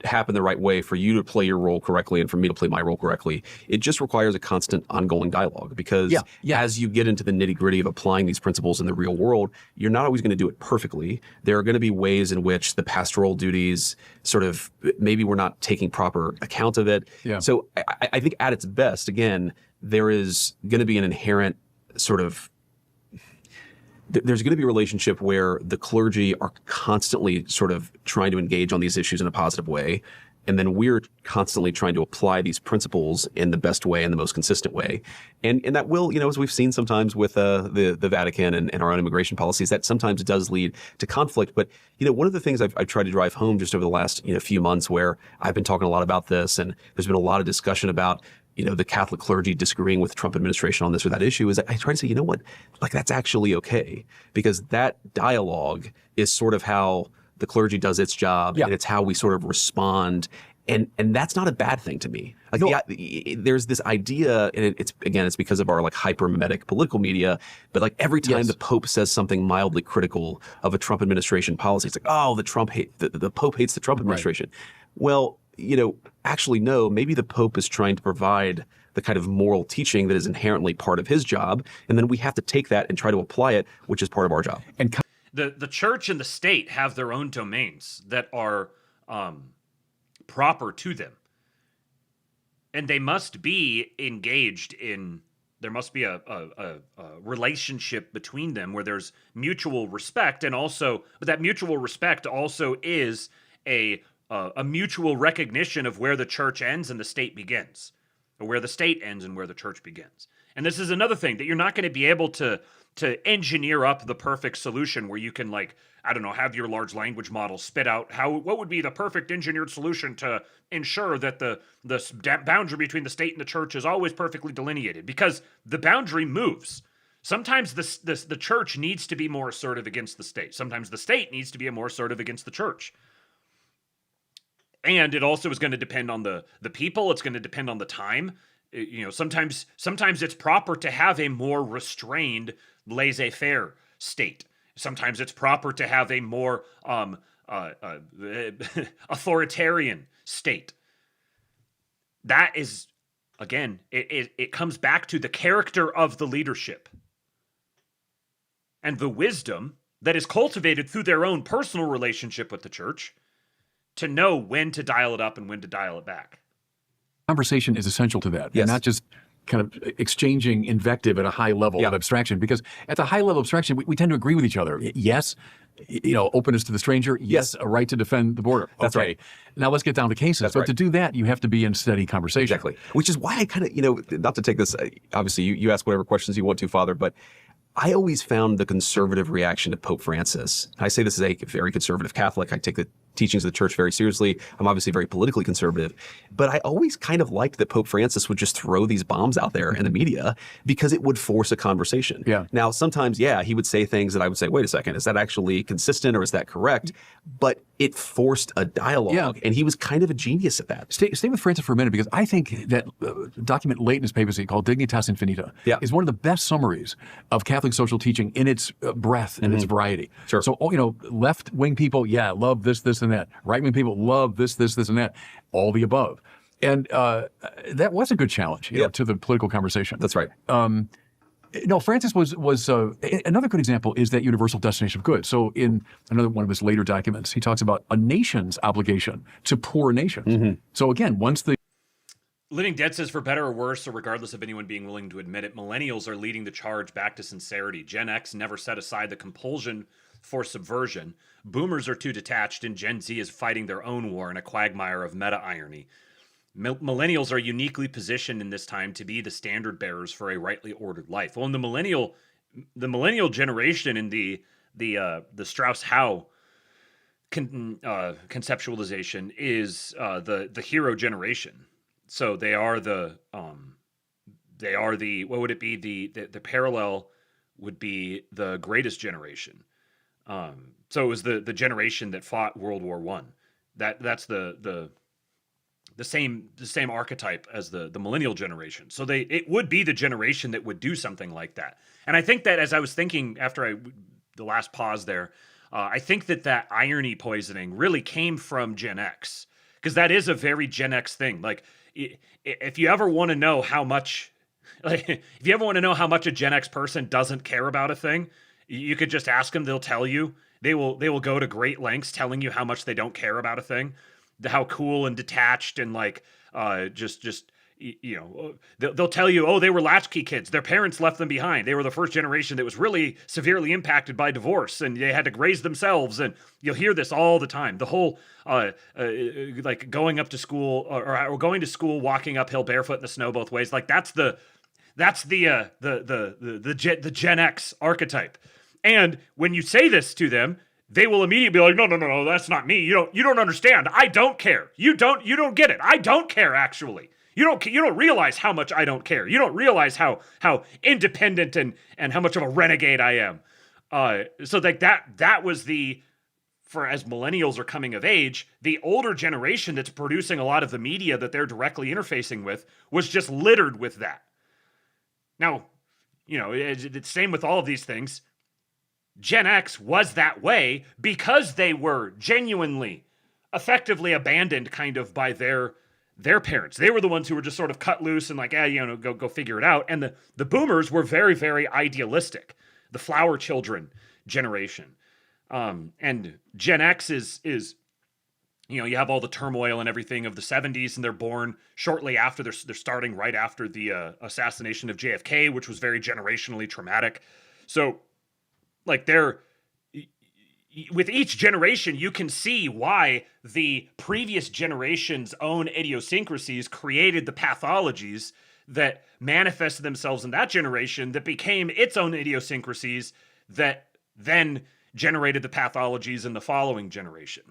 happen the right way, for you to play your role correctly and for me to play my role correctly, it just requires a constant ongoing dialogue, because as you get into the nitty-gritty of applying these principles in the real world, you're not always going to do it perfectly. There are going to be ways in which the pastoral duties sort of, maybe we're not taking proper account of it. Yeah. So I think at its best, again, there is going to be an inherent sort of, there's going to be a relationship where the clergy are constantly sort of trying to engage on these issues in a positive way. And then we're constantly trying to apply these principles in the best way and the most consistent way. And that will, as we've seen sometimes with the Vatican and our own immigration policies, that sometimes does lead to conflict. But, one of the things I've tried to drive home just over the last, few months, where I've been talking a lot about this, and there's been a lot of discussion about, the Catholic clergy disagreeing with the Trump administration on this or that issue, is I try to say, that's actually okay, because that dialogue is sort of how the clergy does its job, and it's how we sort of respond. And that's not a bad thing to me. There's this idea, and it's because of our hyper-mimetic political media, but every time the Pope says something mildly critical of a Trump administration policy, it's like, oh, the Pope hates the Trump administration. Right. Well, actually, no, maybe the Pope is trying to provide the kind of moral teaching that is inherently part of his job. And then we have to take that and try to apply it, which is part of our job. And the church and the state have their own domains that are proper to them. And they must be engaged in, there must be a relationship between them where there's mutual respect, and also, but that mutual respect also is a mutual recognition of where the church ends and the state begins, or where the state ends and where the church begins. And this is another thing, that you're not going to be able to engineer up the perfect solution where you can, have your large language model spit out what would be the perfect engineered solution to ensure that the boundary between the state and the church is always perfectly delineated, because the boundary moves. Sometimes the church needs to be more assertive against the state. Sometimes the state needs to be more assertive against the church. And it also is going to depend on the people. It's going to depend on the time. Sometimes it's proper to have a more restrained, laissez-faire state. Sometimes it's proper to have a more authoritarian state. That is, again, it comes back to the character of the leadership and the wisdom that is cultivated through their own personal relationship with the church, to know when to dial it up and when to dial it back. Conversation is essential to that. Yes. And not just kind of exchanging invective at a high level of abstraction, because at the high level of abstraction, we tend to agree with each other. Yes, openness to the stranger. Yes, a right to defend the border. That's right. Now let's get down to cases. That's but right. To do that, you have to be in steady conversation. Exactly. Which is why I kind of, not to take this, obviously you ask whatever questions you want to, Father, but I always found the conservative reaction to Pope Francis. I say this as a very conservative Catholic. I take the teachings of the church very seriously. I'm obviously very politically conservative, but I always kind of liked that Pope Francis would just throw these bombs out there in the media, because it would force a conversation. Yeah. Now, sometimes, he would say things that I would say, wait a second, is that actually consistent or is that correct? But it forced a dialogue, and he was kind of a genius at that. Stay with Francis for a minute, because I think that document late in his papacy called Dignitas Infinita is one of the best summaries of Catholic social teaching in its breadth and its variety. Sure. So, left-wing people, love this, and that. Right-wing people love this, and that. All the above. And that was a good challenge to the political conversation. That's right. Francis was another good example is that universal destination of good. So in another one of his later documents, he talks about a nation's obligation to poor nations. So again, once the Living Dead says, for better or worse, or regardless of anyone being willing to admit it, millennials are leading the charge back to sincerity. Gen X never set aside the compulsion for subversion. Boomers are too detached, and Gen Z is fighting their own war in a quagmire of meta-irony. Millennials are uniquely positioned in this time to be the standard bearers for a rightly ordered life. Well, in the millennial generation in the Strauss-Howe conceptualization is the hero generation. So they are the what would it be? The parallel would be the greatest generation. So it was the generation that fought World War I. That's the same archetype as the millennial generation. So it would be the generation that would do something like that. And I think that as I was thinking after the last pause there, I think that irony poisoning really came from Gen X, because that is a very Gen X thing. Like, if you ever want to know how much, if you ever want to know how much a Gen X person doesn't care about a thing, you could just ask them. They'll tell you. They will go to great lengths telling you how much they don't care about a thing, how cool and detached and like they'll tell you, oh, they were latchkey kids. Their parents left them behind. They were the first generation that was really severely impacted by divorce, and they had to raise themselves. And you'll hear this all the time. The whole like going up to school or going to school, walking uphill barefoot in the snow both ways. Like that's the Gen X archetype. And when you say this to them, they will immediately be like, no, that's not me. You don't understand. I don't care. You don't get it. I don't care, actually. You don't realize how much I don't care. You don't realize how independent and how much of a renegade I am. So like that was as millennials are coming of age, the older generation that's producing a lot of the media that they're directly interfacing with was just littered with that. Now, it's the same with all of these things. Gen X was that way because they were genuinely, effectively abandoned kind of by their parents. They were the ones who were just sort of cut loose and like, go figure it out. And the boomers were very, very idealistic, the flower children generation. And Gen X is you have all the turmoil and everything of the 70s, and they're born shortly after, they're starting right after the assassination of JFK, which was very generationally traumatic. So like with each generation, you can see why the previous generation's own idiosyncrasies created the pathologies that manifested themselves in that generation that became its own idiosyncrasies that then generated the pathologies in the following generation.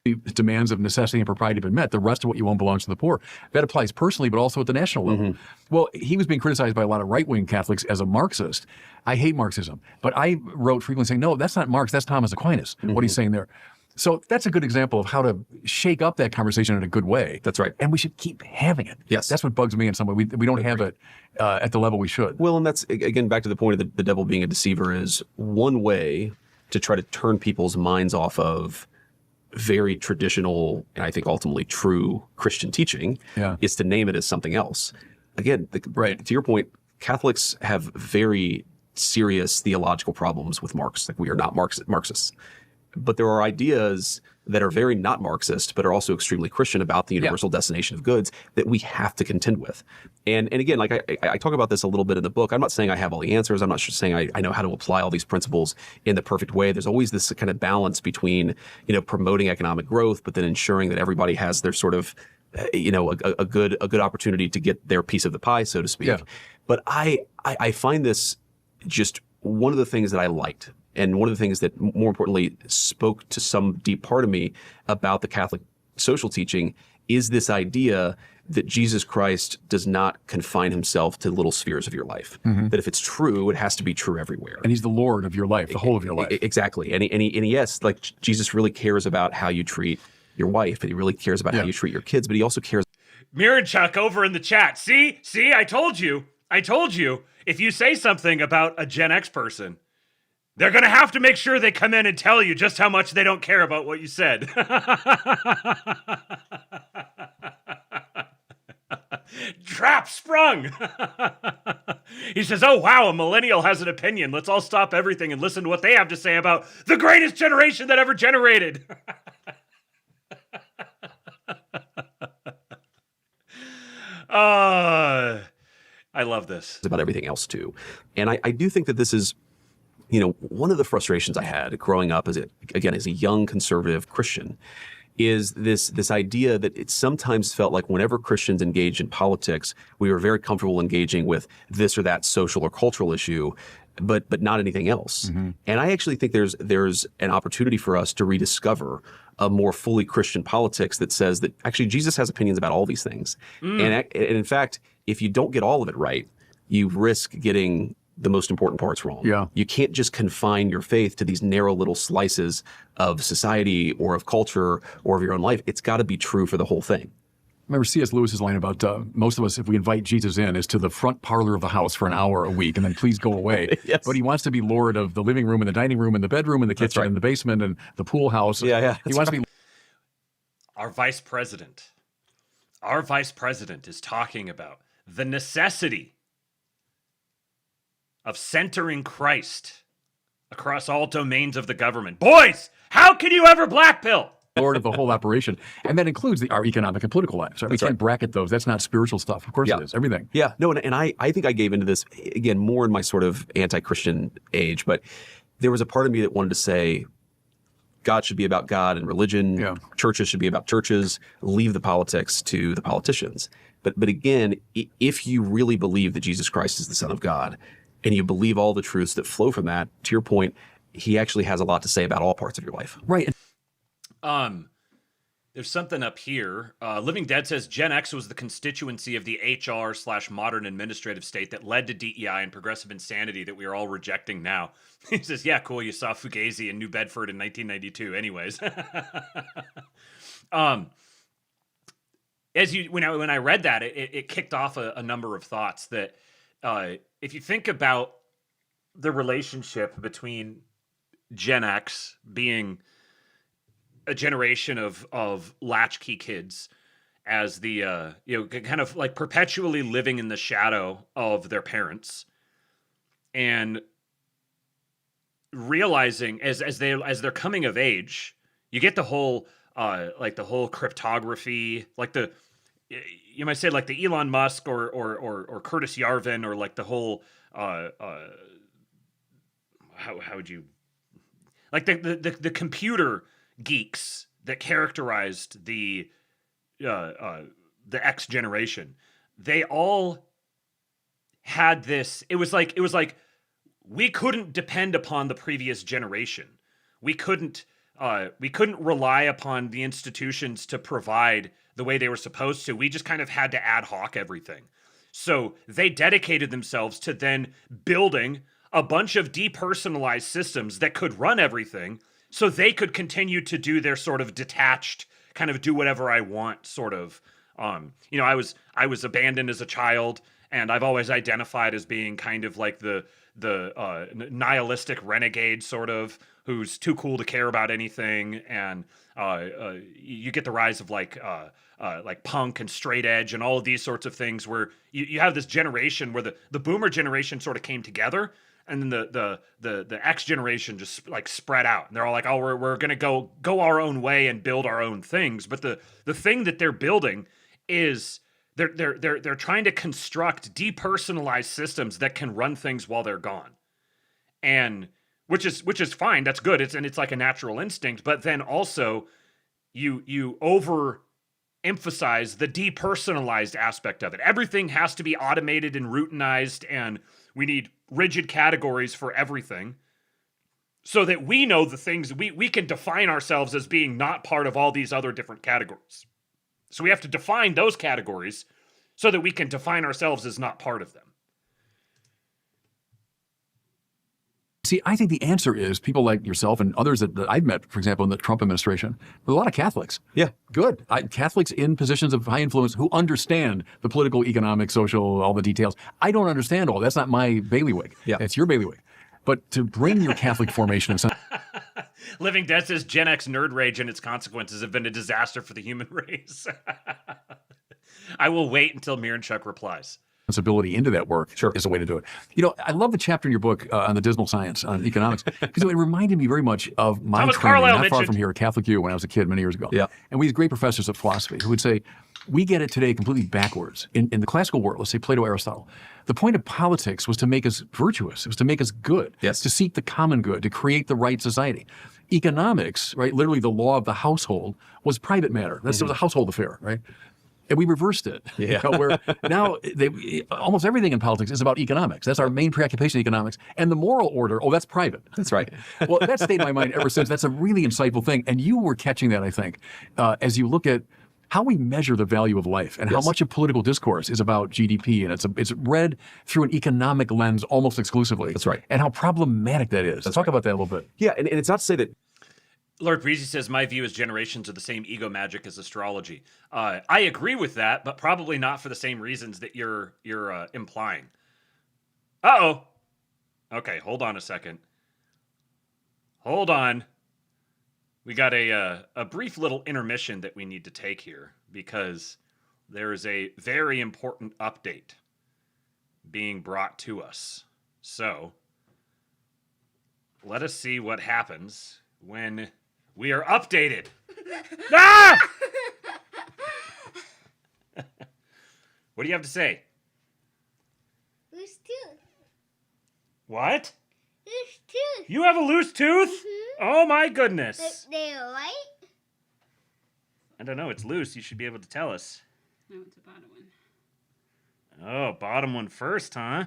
The demands of necessity and propriety have been met. The rest of what you own belongs to the poor. That applies personally, but also at the national level. Mm-hmm. Well, he was being criticized by a lot of right-wing Catholics as a Marxist. I hate Marxism, but I wrote frequently saying, no, that's not Marx, that's Thomas Aquinas, what he's saying there. So that's a good example of how to shake up that conversation in a good way. That's right. And we should keep having it. Yes. That's what bugs me in some way. We don't have it at the level we should. Well, and that's, again, back to the point of the devil being a deceiver is one way to try to turn people's minds off of very traditional and I think ultimately true Christian teaching is to name it as something else. Again, to your point, Catholics have very serious theological problems with Marx. Like we are not Marxists. But there are ideas that are very not Marxist, but are also extremely Christian about the universal destination of goods that we have to contend with. And again, like I talk about this a little bit in the book. I'm not saying I have all the answers. I'm not saying I know how to apply all these principles in the perfect way. There's always this kind of balance between, promoting economic growth, but then ensuring that everybody has their sort of, a good opportunity to get their piece of the pie, so to speak. Yeah. But I find this just one of the things that I liked. And one of the things that, more importantly, spoke to some deep part of me about the Catholic social teaching is this idea that Jesus Christ does not confine himself to little spheres of your life. Mm-hmm. That if it's true, it has to be true everywhere. And he's the Lord of your life, the whole of your life. Exactly. And yes, like Jesus really cares about how you treat your wife, and he really cares about how you treat your kids, but he also cares. Miranchuk over in the chat. See, I told you. If you say something about a Gen X person, they're going to have to make sure they come in and tell you just how much they don't care about what you said. Trap sprung. He says, oh, wow, a millennial has an opinion. Let's all stop everything and listen to what they have to say about the greatest generation that ever generated. I love this. About everything else too. And I do think that this is, you know, one of the frustrations I had growing up as a young conservative Christian is this idea that it sometimes felt like whenever Christians engaged in politics, we were very comfortable engaging with this or that social or cultural issue, but not anything else. Mm-hmm. And I actually think there's an opportunity for us to rediscover a more fully Christian politics that says that actually Jesus has opinions about all these things. And in fact, if you don't get all of it right, you risk getting the most important parts wrong. Yeah. You can't just confine your faith to these narrow little slices of society or of culture or of your own life. It's got to be true for the whole thing. Remember C.S. Lewis's line about most of us, if we invite Jesus in, is to the front parlor of the house for an hour a week, and then please go away. Yes. But he wants to be Lord of the living room and the dining room and the bedroom and the kitchen and the basement and the pool house. Yeah. He wants to be. Our vice president is talking about the necessity of centering Christ across all domains of the government. Boys, how can you ever blackpill? Lord of the whole operation. And that includes our economic and political lives. Right? We can't bracket those. That's not spiritual stuff. Of course it is. Everything. Yeah. No, and I think I gave into this, again, more in my sort of anti-Christian age, but there was a part of me that wanted to say God should be about God and religion. Yeah. Churches should be about churches. Leave the politics to the politicians. But again, if you really believe that Jesus Christ is the Son of God and you believe all the truths that flow from that, to your point, he actually has a lot to say about all parts of your life. Right. There's something up here. Living Dead says Gen X was the constituency of the HR/modern administrative state that led to DEI and progressive insanity that we are all rejecting now. He says, yeah, cool. You saw Fugazi in New Bedford in 1992 anyways. When I read that, it kicked off a number of thoughts that if you think about the relationship between Gen X being a generation of latchkey kids as the kind of like perpetually living in the shadow of their parents and realizing as they're coming of age, you get the whole cryptography, like you might say like the Elon Musk or Curtis Yarvin, or like the whole how would you like the computer geeks that characterized the X generation. They all had this. It was like we couldn't depend upon the previous generation. We couldn't rely upon the institutions to provide the way they were supposed to. We just kind of had to ad hoc everything. So they dedicated themselves to then building a bunch of depersonalized systems that could run everything, so they could continue to do their sort of detached, kind of do whatever I want sort of. I was abandoned as a child, and I've always identified as being kind of like the nihilistic renegade sort of, who's too cool to care about anything. And you get the rise of like punk and straight edge and all of these sorts of things, where you have this generation where the boomer generation sort of came together. And then the X generation just like spread out, and they're all like, "Oh, we're gonna go our own way and build our own things." But the thing that they're building is they're trying to construct depersonalized systems that can run things while they're gone, and which is fine. That's good. It's like a natural instinct. But then also you overemphasize the depersonalized aspect of it. Everything has to be automated and routinized, and we need rigid categories for everything, so that we know the things we can define ourselves as being not part of all these other different categories. So we have to define those categories so that we can define ourselves as not part of them. See, I think the answer is people like yourself and others that I've met, for example, in the Trump administration, with a lot of Catholics. Yeah. Good. Catholics in positions of high influence who understand the political, economic, social, all the details. I don't understand all. That's not my bailiwick. Yeah. It's your bailiwick. But to bring your Catholic formation and something. Living Dead says Gen X nerd rage and its consequences have been a disaster for the human race. I will wait until Miranchuk replies. Responsibility into that work is the way to do it. I love the chapter in your book on the dismal science on economics, because it reminded me very much of my Thomas training Carlyle not far from here at Catholic U when I was a kid many years ago. Yeah. And we had great professors of philosophy who would say, We get it today completely backwards. In the classical world, let's say Plato, Aristotle, the point of politics was to make us virtuous. It was to make us good, Yes. to seek the common good, to create the right society. Economics, right, literally the law of the household, was private matter. It was a household affair, right? And we reversed it. Yeah. Where now almost everything in politics is about economics. That's our main preoccupation, economics. And the moral order, that's private. That's right. Well, that's stayed in my mind ever since. That's a really insightful thing. And you were catching that, I think, as you look at how we measure the value of life and how much of political discourse is about GDP. And it's read through an economic lens almost exclusively. That's right. And how problematic that is. Let's talk about that a little bit. Yeah, and it's not to say that Lord Breezy says, my view is generations are the same ego magic as astrology. I agree with that, but probably not for the same reasons that you're implying. Uh-oh. Okay, hold on a second. Hold on. We got a brief little intermission that we need to take here because there is a very important update being brought to us. So, let us see what happens when we are updated. Ah! What do you have to say? Loose tooth. What? Loose tooth. You have a loose tooth? Oh my goodness. They're right? I don't know, it's loose. You should be able to tell us. No, it's a bottom one. Oh, bottom one first, huh?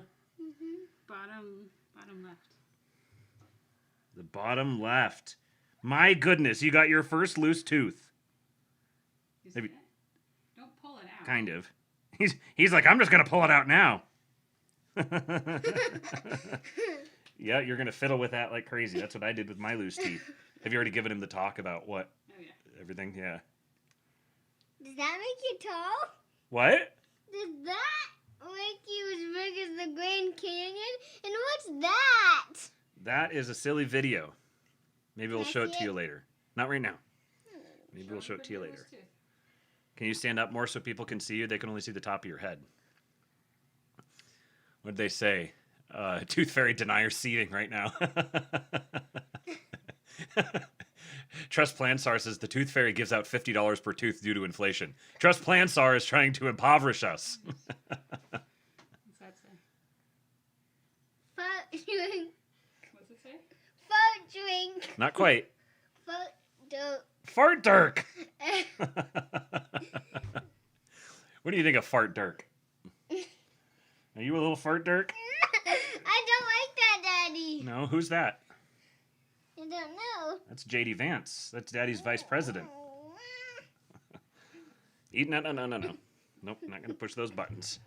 Bottom left. The bottom left. My goodness, you got your first loose tooth. You see Maybe- that? Don't pull it out. Kind of. He's like, I'm just gonna pull it out now. Yeah, you're gonna fiddle with that like crazy. That's what I did with my loose teeth. Have you already given him the talk about what? Oh yeah. Everything? Yeah. Does that make you tall? What? Does that make you as big as the Grand Canyon? And what's that? That is a silly video. Maybe we'll Can I show it see to you it? later. Not right now. Maybe we'll show it to you later. Can you stand up more so people can see you? They can only see the top of your head. What did they say? Tooth Fairy denier seething right now. Trust Plansar says the Tooth Fairy gives out $50 per tooth due to inflation. Trust Plansar is trying to impoverish us. What's that say? Fart drink. What's it say? Fart drink. Not quite. Fart dirt. Fart Dirk. What do you think of Fart Dirk? Are you a little Fart Dirk? I don't like that, Daddy. No, who's that? I don't know. That's JD Vance. That's Daddy's vice president. No. Nope, not gonna push those buttons.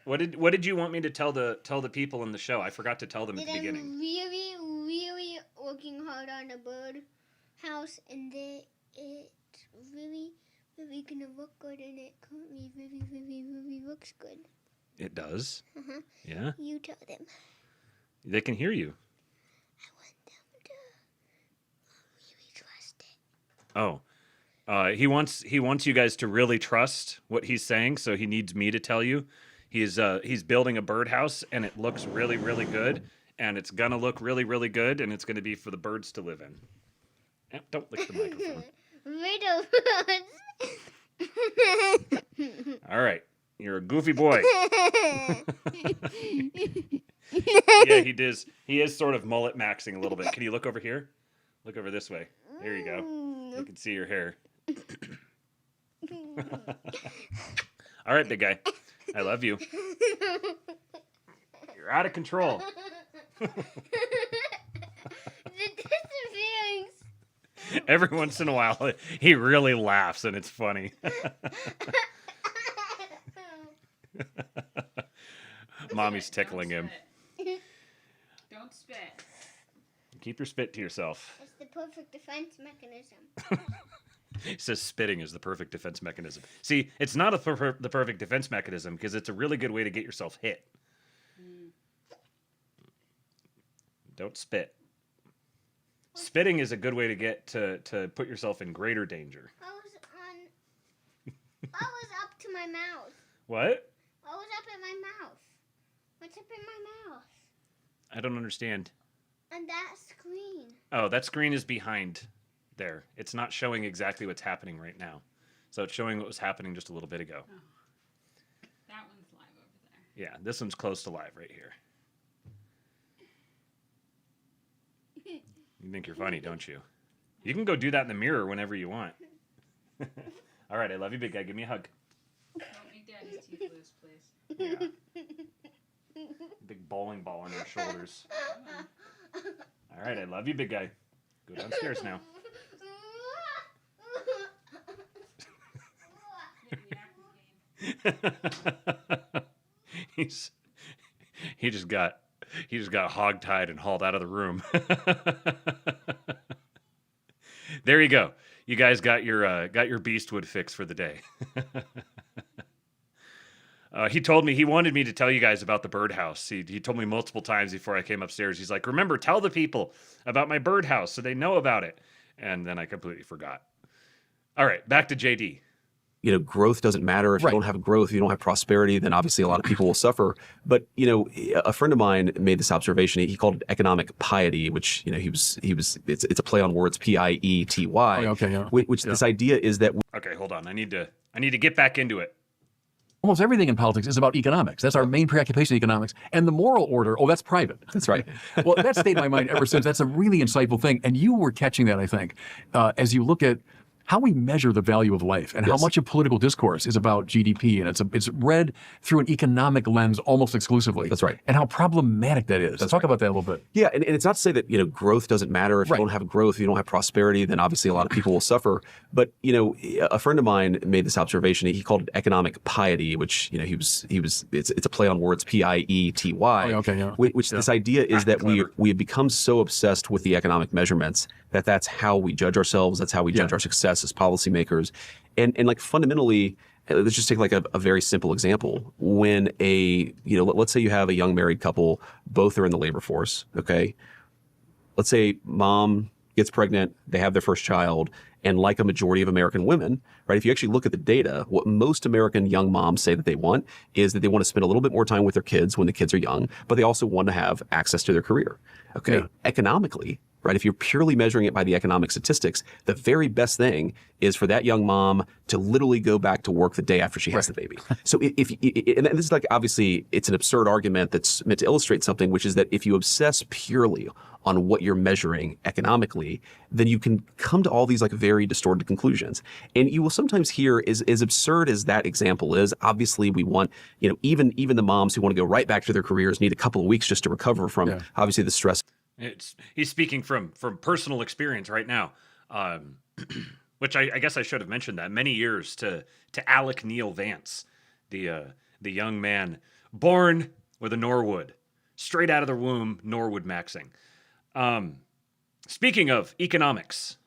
What did you want me to tell the people in the show? I forgot to tell them at the beginning. I'm really working hard on a bird house, and it's really gonna look good, and it currently really looks good. It does. Uh-huh. Yeah. You tell them. They can hear you. I want them to really trust it. Oh, he wants you guys to really trust what he's saying. So he needs me to tell you. He's building a birdhouse, and it looks really, really good, and it's gonna look really, really good, and it's gonna be for the birds to live in. Don't lick the microphone. Riddle All right, you're a goofy boy. Yeah, he does. He is sort of mullet maxing a little bit. Can you look over here? Look over this way. There you go. You can see your hair. All right, big guy. I love you. You're out of control. The disappearance. Every once in a while, he really laughs, and it's funny. Mommy's tickling him. Don't spit. Keep your spit to yourself. It's the perfect defense mechanism. He says spitting is the perfect defense mechanism. See, it's not the perfect defense mechanism because it's a really good way to get yourself hit. Don't spit. Spitting is a good way to get to put yourself in greater danger. I was up to my mouth. What? I was up in my mouth. What's up in my mouth? I don't understand. On that screen. Oh, that screen is behind there. It's not showing exactly what's happening right now. So it's showing what was happening just a little bit ago. That one's live over there. Yeah, this one's close to live right here. You think you're funny, don't you? You can go do that in the mirror whenever you want. All right, I love you, big guy. Give me a hug. Don't make Daddy's teeth loose, please. Yeah. Big bowling ball on your shoulders. All right, I love you, big guy. Go downstairs now. he just got hogtied and hauled out of the room. There you go. You guys got your Beastwood fix for the day. He told me, he wanted me to tell you guys about the birdhouse. He told me multiple times before I came upstairs. He's like, remember, tell the people about my birdhouse so they know about it. And then I completely forgot. All right, back to JD. You know, growth doesn't matter. If you don't have growth, if you don't have prosperity, then obviously a lot of people will suffer. But, you know, a friend of mine made this observation. He called it economic piety, which, you know, it's a play on words, Piety. Okay, yeah. Which this idea is that. Okay, hold on. I need to get back into it. Almost everything in politics is about economics. That's our main preoccupation, economics. And the moral order, that's private. That's right. Well, that's stayed in my mind ever since. That's a really insightful thing. And you were catching that, I think, as you look at how we measure the value of life and how much of political discourse is about GDP. And it's read through an economic lens almost exclusively. That's right. And how problematic that is. Let's talk about that a little bit. Yeah, and it's not to say that, you know, growth doesn't matter. If you don't have growth, if you don't have prosperity, then obviously a lot of people will suffer. But, you know, a friend of mine made this observation. He called it economic piety, which, you know, it's a play on words, Piety. Which this idea is that we have become so obsessed with the economic measurements that's how we judge ourselves. That's how we judge our success as policymakers. And like fundamentally, let's just take like a very simple example. When let's say you have a young married couple, both are in the labor force, okay? Let's say mom gets pregnant, they have their first child, and like a majority of American women, right? If you actually look at the data, what most American young moms say that they want is that they want to spend a little bit more time with their kids when the kids are young, but they also want to have access to their career, okay? Yeah. Economically, right? If you're purely measuring it by the economic statistics, the very best thing is for that young mom to literally go back to work the day after she has the baby. So and this is like, obviously, it's an absurd argument that's meant to illustrate something, which is that if you obsess purely on what you're measuring economically, then you can come to all these like very distorted conclusions. And you will sometimes hear, as absurd as that example is, obviously we want, you know, even the moms who want to go right back to their careers need a couple of weeks just to recover from obviously the stress. He's speaking from personal experience right now, which I guess I should have mentioned that. Many years to Alec Neil Vance, the young man born with a Norwood, straight out of the womb, Norwood maxing. Speaking of economics,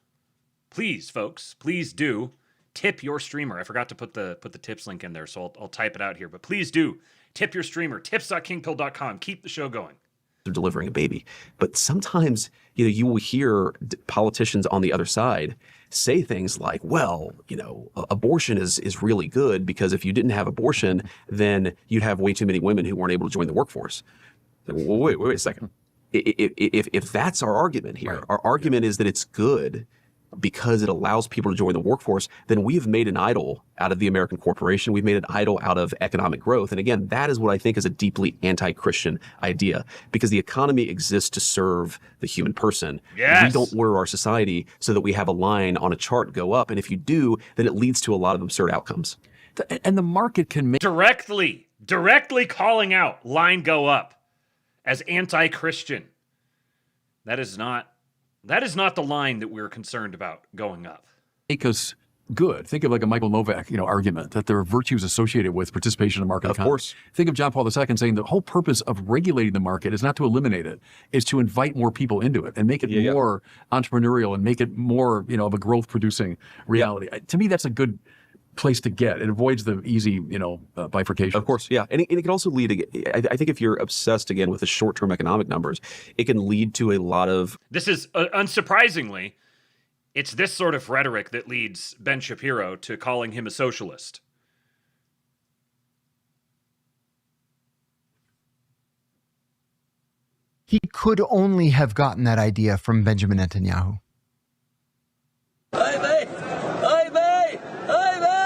please, folks, please do tip your streamer. I forgot to put the tips link in there, so I'll type it out here. But please do tip your streamer. Tips.kingpill.com. Keep the show going. They're delivering a baby. But sometimes, you know, you will hear politicians on the other side say things like, well, you know, abortion is really good because if you didn't have abortion, then you'd have way too many women who weren't able to join the workforce. Well, wait a second. If that's our argument here, our argument is that it's good because it allows people to join the workforce, then we have made an idol out of the American corporation. We've made an idol out of economic growth. And again, that is what I think is a deeply anti-Christian idea, because the economy exists to serve the human person. Yes. We don't order our society so that we have a line on a chart go up. And if you do, then it leads to a lot of absurd outcomes. And the market can make... Directly calling out line go up as anti-Christian. That is not the line that we're concerned about going up. Make us good. Think of like a Michael Novak, you know, argument that there are virtues associated with participation in market economy. Of course. Think of John Paul II saying the whole purpose of regulating the market is not to eliminate it, is to invite more people into it and make it more entrepreneurial and make it more, you know, of a growth-producing reality. To me, that's a good place to get. It avoids the easy, you know, bifurcation. Of course, yeah. And it can also lead, I think if you're obsessed, again, with the short-term economic numbers, it can lead to a lot of... This is, unsurprisingly, it's this sort of rhetoric that leads Ben Shapiro to calling him a socialist. He could only have gotten that idea from Benjamin Netanyahu. Hey, mate! Hey, mate! Hey, mate!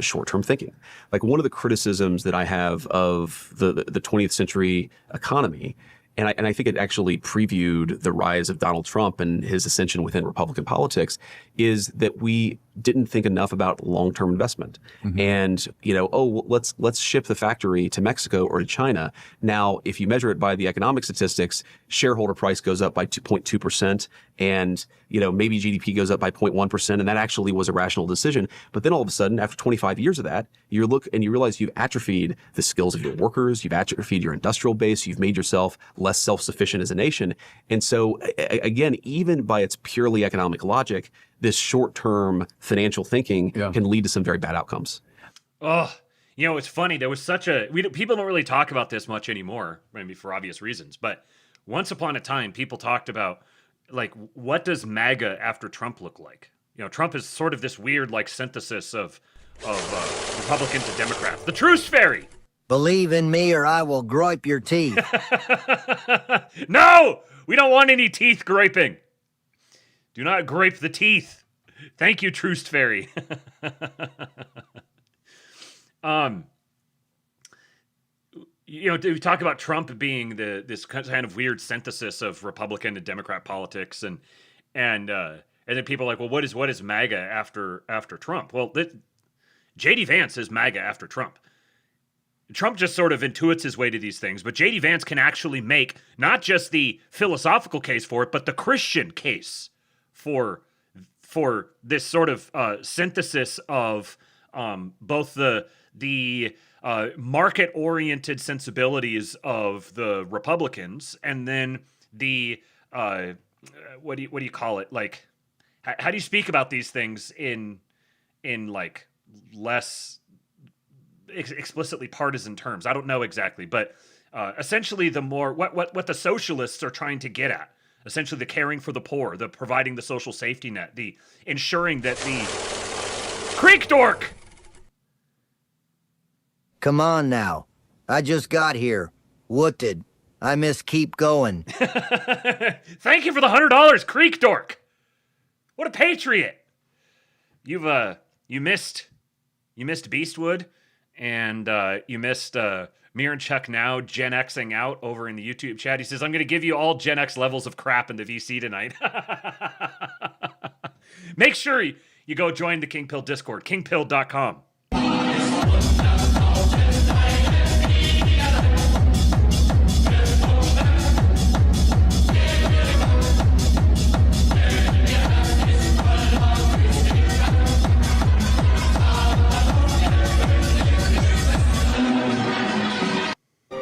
short-term thinking. Like one of the criticisms that I have of the 20th century economy, and I think it actually previewed the rise of Donald Trump and his ascension within Republican politics, is that we didn't think enough about long-term investment. And, let's ship the factory to Mexico or to China. Now, if you measure it by the economic statistics, shareholder price goes up by 2.2%, and, maybe GDP goes up by 0.1%, and that actually was a rational decision. But then all of a sudden, after 25 years of that, you look and you realize you've atrophied the skills of your workers, you've atrophied your industrial base, you've made yourself less self-sufficient as a nation. And so, again, even by its purely economic logic, this short-term financial thinking can lead to some very bad outcomes. Oh, it's funny. There was people don't really talk about this much anymore, maybe for obvious reasons. But once upon a time, people talked about, like, what does MAGA after Trump look like? Trump is sort of this weird, like, synthesis of Republicans and Democrats. The Truce Fairy. Believe in me or I will grope your teeth. No, we don't want any teeth griping. Do not grape the teeth. Thank you, Truce Fairy. We talk about Trump being this kind of weird synthesis of Republican and Democrat politics, and then people are like, well, what is MAGA after Trump? Well, J.D. Vance is MAGA after Trump. Trump just sort of intuits his way to these things, but J.D. Vance can actually make not just the philosophical case for it, but the Christian case for this sort of synthesis of both the market-oriented sensibilities of the Republicans, and then the what do you call it? Like, how do you speak about these things in like less explicitly partisan terms? I don't know exactly, but essentially the more what the socialists are trying to get at. Essentially, the caring for the poor, the providing the social safety net, the ensuring that the Creek Dork. Come on now. I just got here. Wooted. I must keep going. Thank you for the $100, Creek Dork. What a patriot. You missed Beastwood, and you missed Mir and Chuck now Gen Xing out over in the YouTube chat. He says, I'm going to give you all Gen X levels of crap in the VC tonight. Make sure you go join the King Pill Discord, kingpill.com.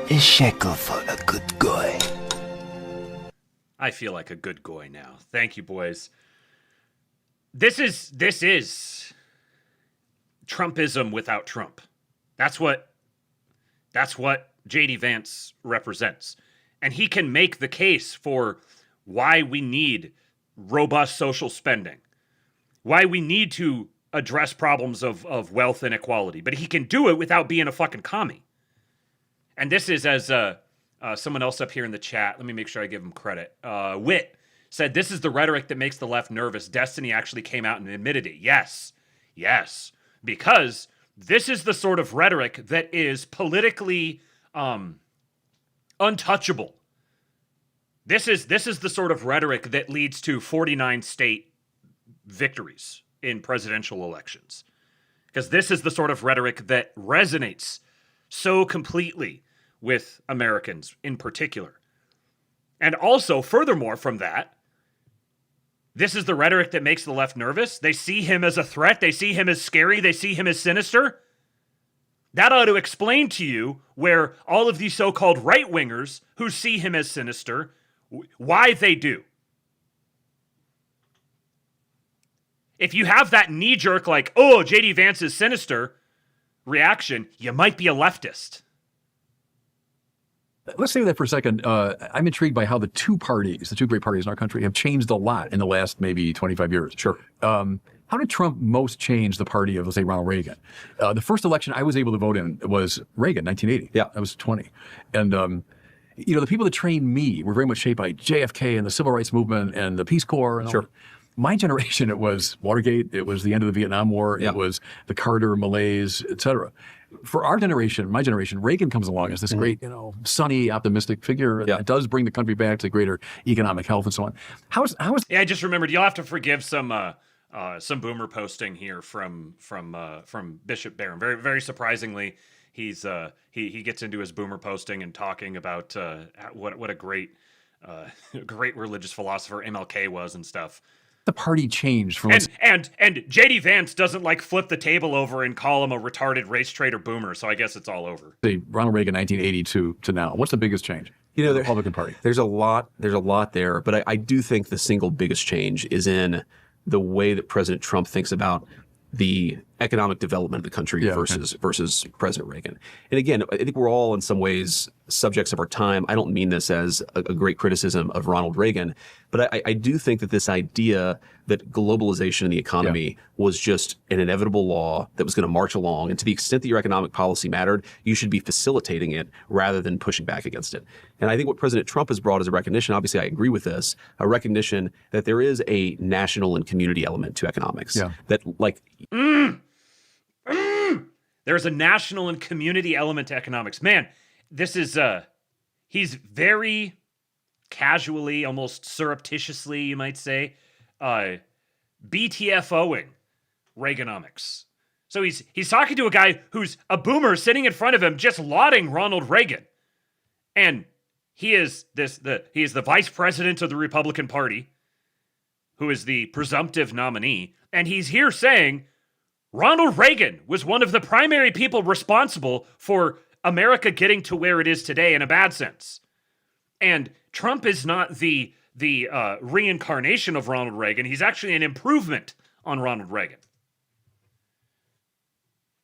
A shekel for a good guy. I feel like a good guy now. Thank you, boys. This is Trumpism without Trump. That's what J.D. Vance represents. And he can make the case for why we need robust social spending, why we need to address problems of wealth inequality. But he can do it without being a fucking commie. And this is as someone else up here in the chat, let me make sure I give him credit. Wit said, this is the rhetoric that makes the left nervous. Destiny actually came out and admitted it. Yes, because this is the sort of rhetoric that is politically untouchable. This is the sort of rhetoric that leads to 49 state victories in presidential elections. Because this is the sort of rhetoric that resonates so completely with Americans in particular. And also, furthermore from that, this is the rhetoric that makes the left nervous. They see him as a threat. They see him as scary. They see him as sinister. That ought to explain to you where all of these so-called right-wingers who see him as sinister, why they do. If you have that knee-jerk like, oh, J.D. Vance is sinister reaction, you might be a leftist. Let's say that for a second. I'm intrigued by how the two great parties in our country, have changed a lot in the last maybe 25 years. Sure. How did Trump most change the party of, let's say, Ronald Reagan? The first election I was able to vote in was Reagan, 1980. Yeah. I was 20. And, the people that trained me were very much shaped by JFK and the Civil Rights Movement and the Peace Corps. And sure. my generation, it was Watergate, it was the end of the Vietnam War, Yeah. it was the Carter malaise, et cetera. For our generation, my generation, Reagan comes along as this great, sunny, optimistic figure that does bring the country back to greater economic health and so on. How is Yeah, I just remembered. You'll have to forgive some boomer posting here from Bishop Barron. Very very surprisingly, he gets into his boomer posting and talking about what a great great religious philosopher MLK was and stuff. the party changed from And JD Vance doesn't like flip the table over and call him a retarded race traitor boomer, so I guess it's all over. say Ronald Reagan 1982 to now? What's the biggest change? You know, the Republican Party. There's a lot there, but I do think the single biggest change is in the way that President Trump thinks about the economic development of the country versus President Reagan. And again, I think we're all in some ways subjects of our time. I don't mean this as a great criticism of Ronald Reagan, but I do think that this idea that globalization in the economy was just an inevitable law that was going to march along, and to the extent that your economic policy mattered, you should be facilitating it rather than pushing back against it. And I think what President Trump has brought as a recognition, obviously I agree with this, a recognition that there is a national and community element to economics. Yeah. That like There's a national and community element to economics. Man, this is he's very casually, almost surreptitiously, you might say, BTFOing Reaganomics. So he's talking to a guy who's a boomer sitting in front of him just lauding Ronald Reagan. And he is the vice president of the Republican Party, who is the presumptive nominee, and he's here saying Ronald Reagan was one of the primary people responsible for America getting to where it is today in a bad sense. And Trump is not the reincarnation of Ronald Reagan. He's actually an improvement on Ronald Reagan.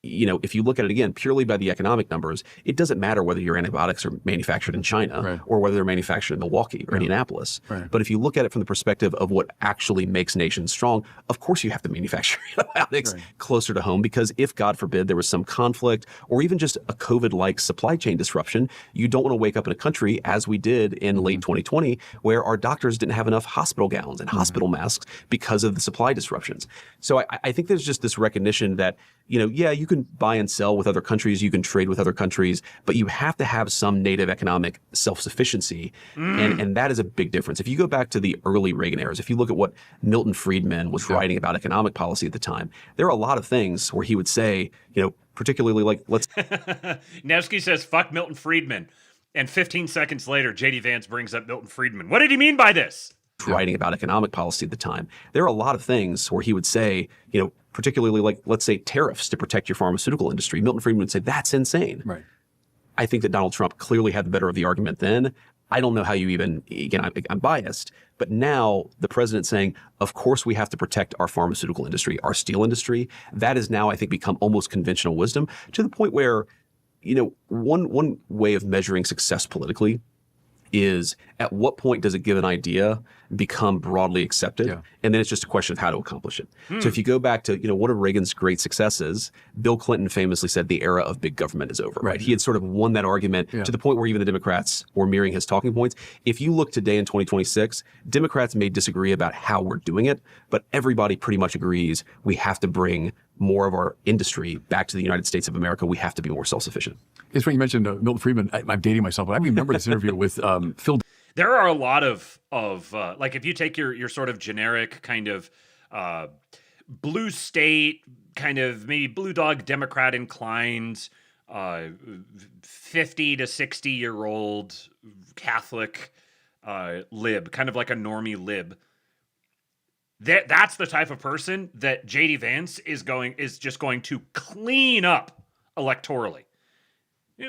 You know, if you look at it again purely by the economic numbers, it doesn't matter whether your antibiotics are manufactured in China or whether they're manufactured in Milwaukee or Indianapolis. Right. But if you look at it from the perspective of what actually makes nations strong, of course you have to manufacture antibiotics closer to home, because if, God forbid, there was some conflict or even just a COVID-like supply chain disruption, you don't want to wake up in a country, as we did in late 2020, where our doctors didn't have enough hospital gowns and hospital masks because of the supply disruptions. So I think there's just this recognition that, you know, yeah, you can buy and sell with other countries, you can trade with other countries, but you have to have some native economic self-sufficiency. And that is a big difference. If you go back to the early Reagan eras, if you look at what Milton Friedman was writing about economic policy at the time, there are a lot of things where he would say, you know, particularly like, let's... Nevsky says, fuck Milton Friedman. And 15 seconds later, J.D. Vance brings up Milton Friedman. What did he mean by this? Writing about economic policy at the time, there are a lot of things where he would say, you know, particularly like, let's say, tariffs to protect your pharmaceutical industry. Milton Friedman would say, that's insane. Right. I think that Donald Trump clearly had the better of the argument then. I don't know how you even, again, I'm biased, but now the president saying, of course we have to protect our pharmaceutical industry, our steel industry, that has now, I think, become almost conventional wisdom, to the point where, you know, one way of measuring success politically is at what point does a given idea become broadly accepted? Yeah. And then it's just a question of how to accomplish it. So if you go back to, you know, one of Reagan's great successes, Bill Clinton famously said the era of big government is over, right? He had sort of won that argument to the point where even the Democrats were mirroring his talking points. If you look today in 2026, Democrats may disagree about how we're doing it, but everybody pretty much agrees we have to bring more of our industry back to the United States of America. We have to be more self-sufficient. It's funny you mentioned Milton Friedman. I'm dating myself, but I remember this interview with Phil. There are a lot of like, if you take your sort of generic kind of blue state, kind of maybe blue dog Democrat inclined, 50 to 60-year-old Catholic lib, kind of like a normie lib. That's the type of person that J.D. Vance is just going to clean up electorally.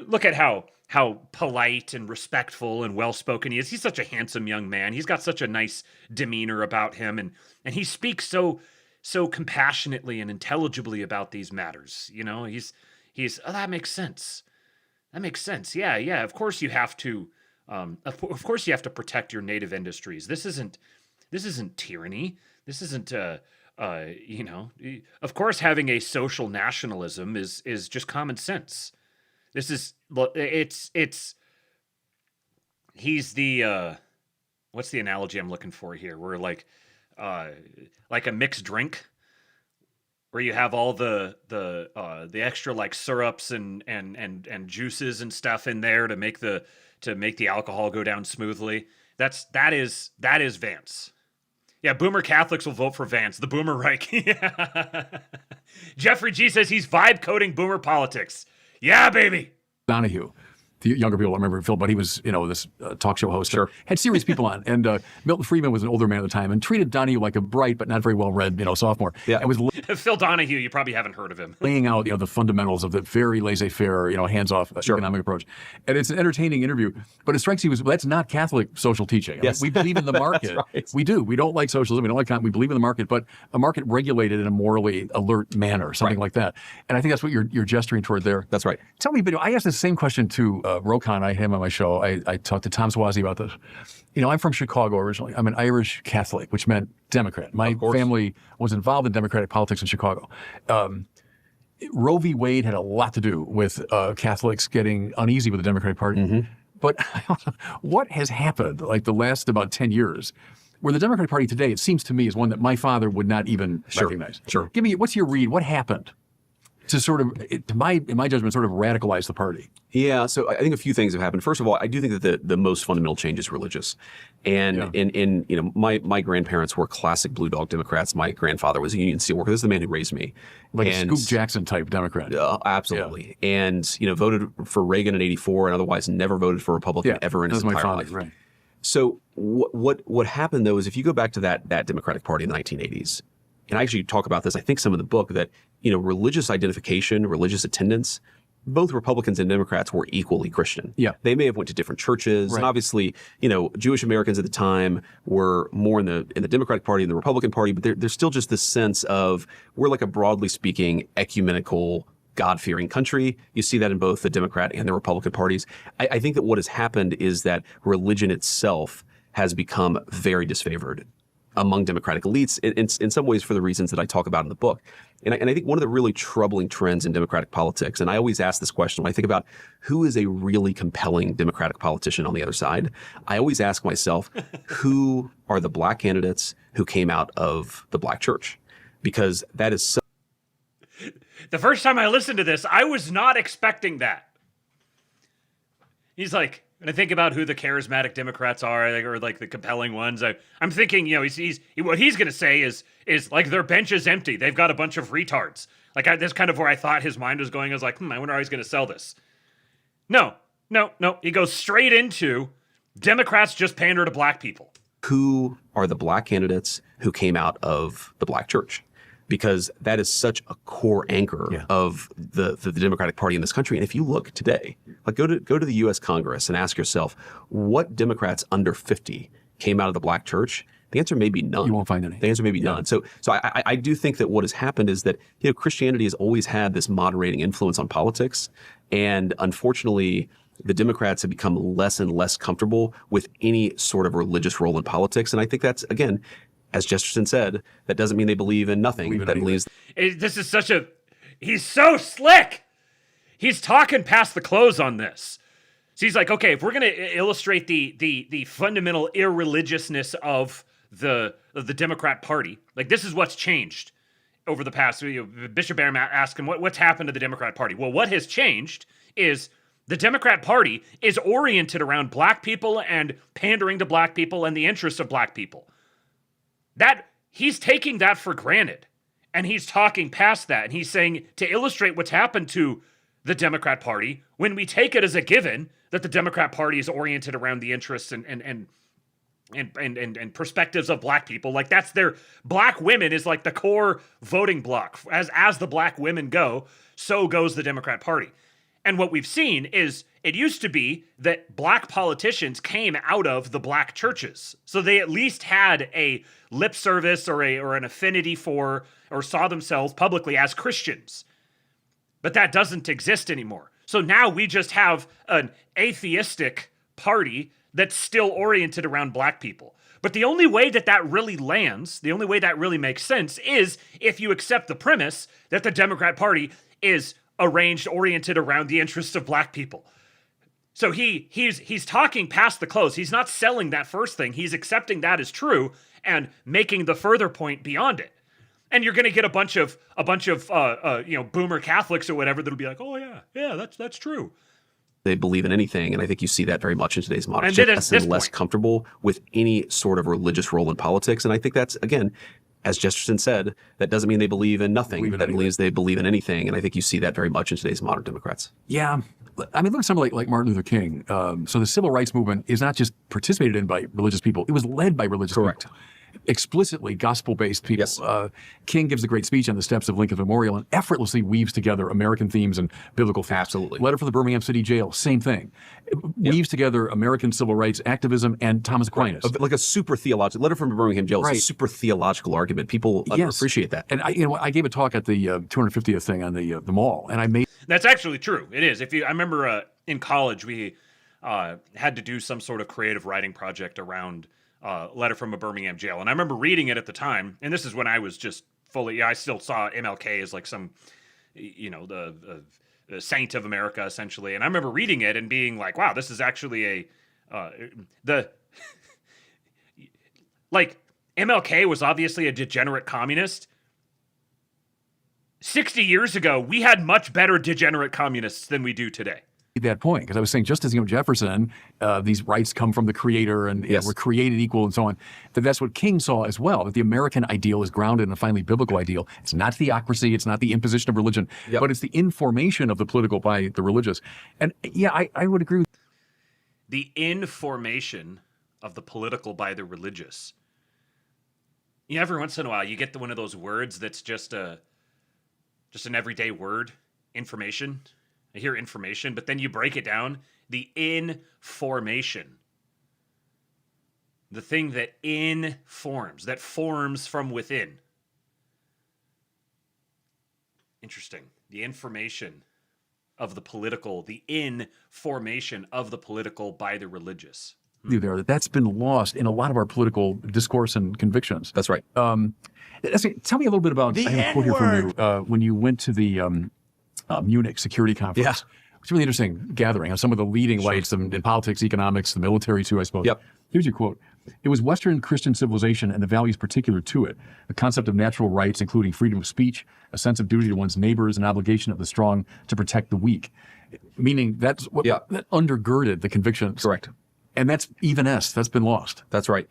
Look at how polite and respectful and well-spoken he is. He's such a handsome young man. He's got such a nice demeanor about him, and he speaks so compassionately and intelligibly about these matters. You know, he's oh, that makes sense. That makes sense. Yeah. Of course you have to of course you have to protect your native industries. This isn't tyranny. This isn't you know, of course having a social nationalism is just common sense. This is, he's the, what's the analogy I'm looking for here? Where like, like a mixed drink where you have all the extra like syrups and juices and stuff in there to make the alcohol go down smoothly. That is Vance. Yeah, Boomer Catholics will vote for Vance. The Boomer Reich. Yeah. Jeffrey G says he's vibe coding Boomer politics. Yeah, baby. Donahue. The younger people don't remember Phil, but he was, this talk show host. Sure. Had serious people on. And Milton Friedman was an older man at the time and treated Donahue like a bright but not very well-read, sophomore. Yeah. And was Phil Donahue, you probably haven't heard of him. laying out, the fundamentals of the very laissez-faire, hands-off economic approach. And it's an entertaining interview, but it strikes you as, that's not Catholic social teaching. I mean, Yes. we believe in the market. Right. We do. We don't like socialism. We don't like, we believe in the market, but a market regulated in a morally alert manner, something like that. And I think that's what you're gesturing toward there. That's right. Tell me, I asked the same question to Rokan. I had him on my show. I talked to Tom Swazi about this. I'm from Chicago originally. I'm an Irish Catholic, which meant Democrat. My family was involved in Democratic politics in Chicago. Roe v. Wade had a lot to do with Catholics getting uneasy with the Democratic Party. Mm-hmm. But what has happened, like the last about 10 years, where the Democratic Party today, it seems to me, is one that my father would not even recognize. Sure. Give me, what's your read? What happened to sort of, in my judgment, sort of radicalize the party? Yeah, so I think a few things have happened. First of all, I do think that the most fundamental change is religious. And my grandparents were classic Blue Dog Democrats. My grandfather was a Union Steelworker. This is the man who raised me. Like a Scoop Jackson type Democrat. Absolutely. Yeah. And, voted for Reagan in '84 and otherwise never voted for a Republican ever in his entire life. Right. So what happened, though, is if you go back to that Democratic Party in the 1980s, and I actually talk about this, I think, some of the book, that, religious identification, religious attendance, both Republicans and Democrats were equally Christian. Yeah. They may have went to different churches. Right. And obviously, Jewish Americans at the time were more in the Democratic Party than the Republican Party, but there's still just this sense of we're like a broadly speaking ecumenical God-fearing country. You see that in both the Democrat and the Republican parties. I think that what has happened is that religion itself has become very disfavored among Democratic elites in some ways for the reasons that I talk about in the book. And I think one of the really troubling trends in Democratic politics, and I always ask this question when I think about who is a really compelling Democratic politician on the other side, I always ask myself, who are the black candidates who came out of the black church? Because that is so. The first time I listened to this, I was not expecting that. He's like, when I think about who the charismatic Democrats are, or like the compelling ones, I'm thinking, what he's going to say is like their bench is empty. They've got a bunch of retards. Like that's kind of where I thought his mind was going. I was like, I wonder how he's going to sell this. No. He goes straight into Democrats just pander to black people. Who are the black candidates who came out of the black church? Because that is such a core anchor of the Democratic Party in this country. And if you look today, like go to the U.S. Congress and ask yourself, what Democrats under 50 came out of the black church? The answer may be none. You won't find any. The answer may be none. So I do think that what has happened is that Christianity has always had this moderating influence on politics, and unfortunately, the Democrats have become less and less comfortable with any sort of religious role in politics. And I think that's, again, as Jesterson said, that doesn't mean they believe in nothing. This is he's so slick. He's talking past the close on this. So he's like, okay, if we're going to illustrate the fundamental irreligiousness of the Democrat Party, like this is what's changed over the past. Bishop Barron asked him what's happened to the Democrat Party. Well, what has changed is the Democrat Party is oriented around black people and pandering to black people and the interests of black people. That he's taking that for granted, and he's talking past that, and he's saying to illustrate what's happened to the Democrat Party, when we take it as a given that the Democrat Party is oriented around the interests and perspectives of black people, like that's their black women is like the core voting bloc. As the black women go, so goes the Democrat Party. And what we've seen is it used to be that black politicians came out of the black churches. So they at least had a lip service or an affinity for, or saw themselves publicly as Christians. But that doesn't exist anymore. So now we just have an atheistic party that's still oriented around black people. But the only way that really lands, the only way that really makes sense is if you accept the premise that the Democrat Party is oriented around the interests of black people. So he's talking past the close. He's not selling that first thing. He's accepting that as true. and making the further point beyond it. And you're going to get a bunch of boomer Catholics or whatever that'll be like, oh yeah, that's true. They believe in anything, and I think you see that very much in today's modern. And then at Less this and less point- comfortable with any sort of religious role in politics, and I think that's, again, as Jesterson said, that doesn't mean they believe in nothing. That means they believe in anything, and I think you see that very much in today's modern Democrats. Yeah. I mean, look at somebody like Martin Luther King. So the civil rights movement is not just participated in by religious people. It was led by religious Correct. people. Explicitly gospel-based people. Yes. King gives a great speech on the steps of Lincoln Memorial and effortlessly weaves together American themes and biblical themes. Absolutely. Letter from the Birmingham City Jail, same thing. Weaves together American civil rights activism and Thomas Aquinas. Like a super theological letter from Birmingham Jail. Right. It's a super theological argument. People appreciate that. And I gave a talk at the 250th thing on the mall, and I made That's actually true. It is. I remember in college we had to do some sort of creative writing project around Letter from a Birmingham Jail, and I remember reading it at the time. And this is when I was just fully. I still saw MLK as like some, the saint of America essentially. And I remember reading it and being like, "Wow, this is actually like MLK was obviously a degenerate communist." 60 years ago, we had much better degenerate communists than we do today. that point because I was saying just as Jefferson, these rights come from the Creator and we're created equal and so on. That's what King saw as well. That the American ideal is grounded in a finally biblical ideal. It's not theocracy. It's not the imposition of religion, but it's the information of the political by the religious. And I would agree with the information of the political by the religious. Every once in a while you get one of those words that's just an everyday word, information. I hear information, but then you break it down. The information. The thing that informs, that forms from within. Interesting. The information of the political, the information of the political by the religious. you there. That's been lost in a lot of our political discourse and convictions. That's right. Tell me a little bit about The I have a quote here from you when you went to the Munich Security Conference. Yeah. It's a really interesting gathering of some of the leading lights in politics, economics, the military too, I suppose. Yep. Here's your quote. It was Western Christian civilization and the values particular to it, the concept of natural rights, including freedom of speech, a sense of duty to one's neighbors, an obligation of the strong to protect the weak. Meaning that's what that undergirded the convictions. Correct. And that's that's been lost. That's right.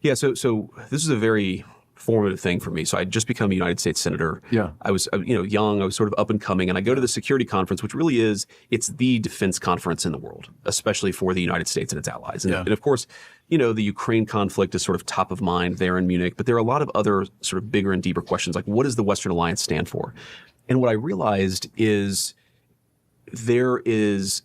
Yeah. So this is a very formative thing for me. So I'd just become a United States Senator. Yeah. I was, young. I was sort of up and coming, and I go to the security conference, which really it's the defense conference in the world, especially for the United States and its allies. And of course, the Ukraine conflict is sort of top of mind there in Munich, but there are a lot of other sort of bigger and deeper questions, like what does the Western Alliance stand for? And what I realized is there is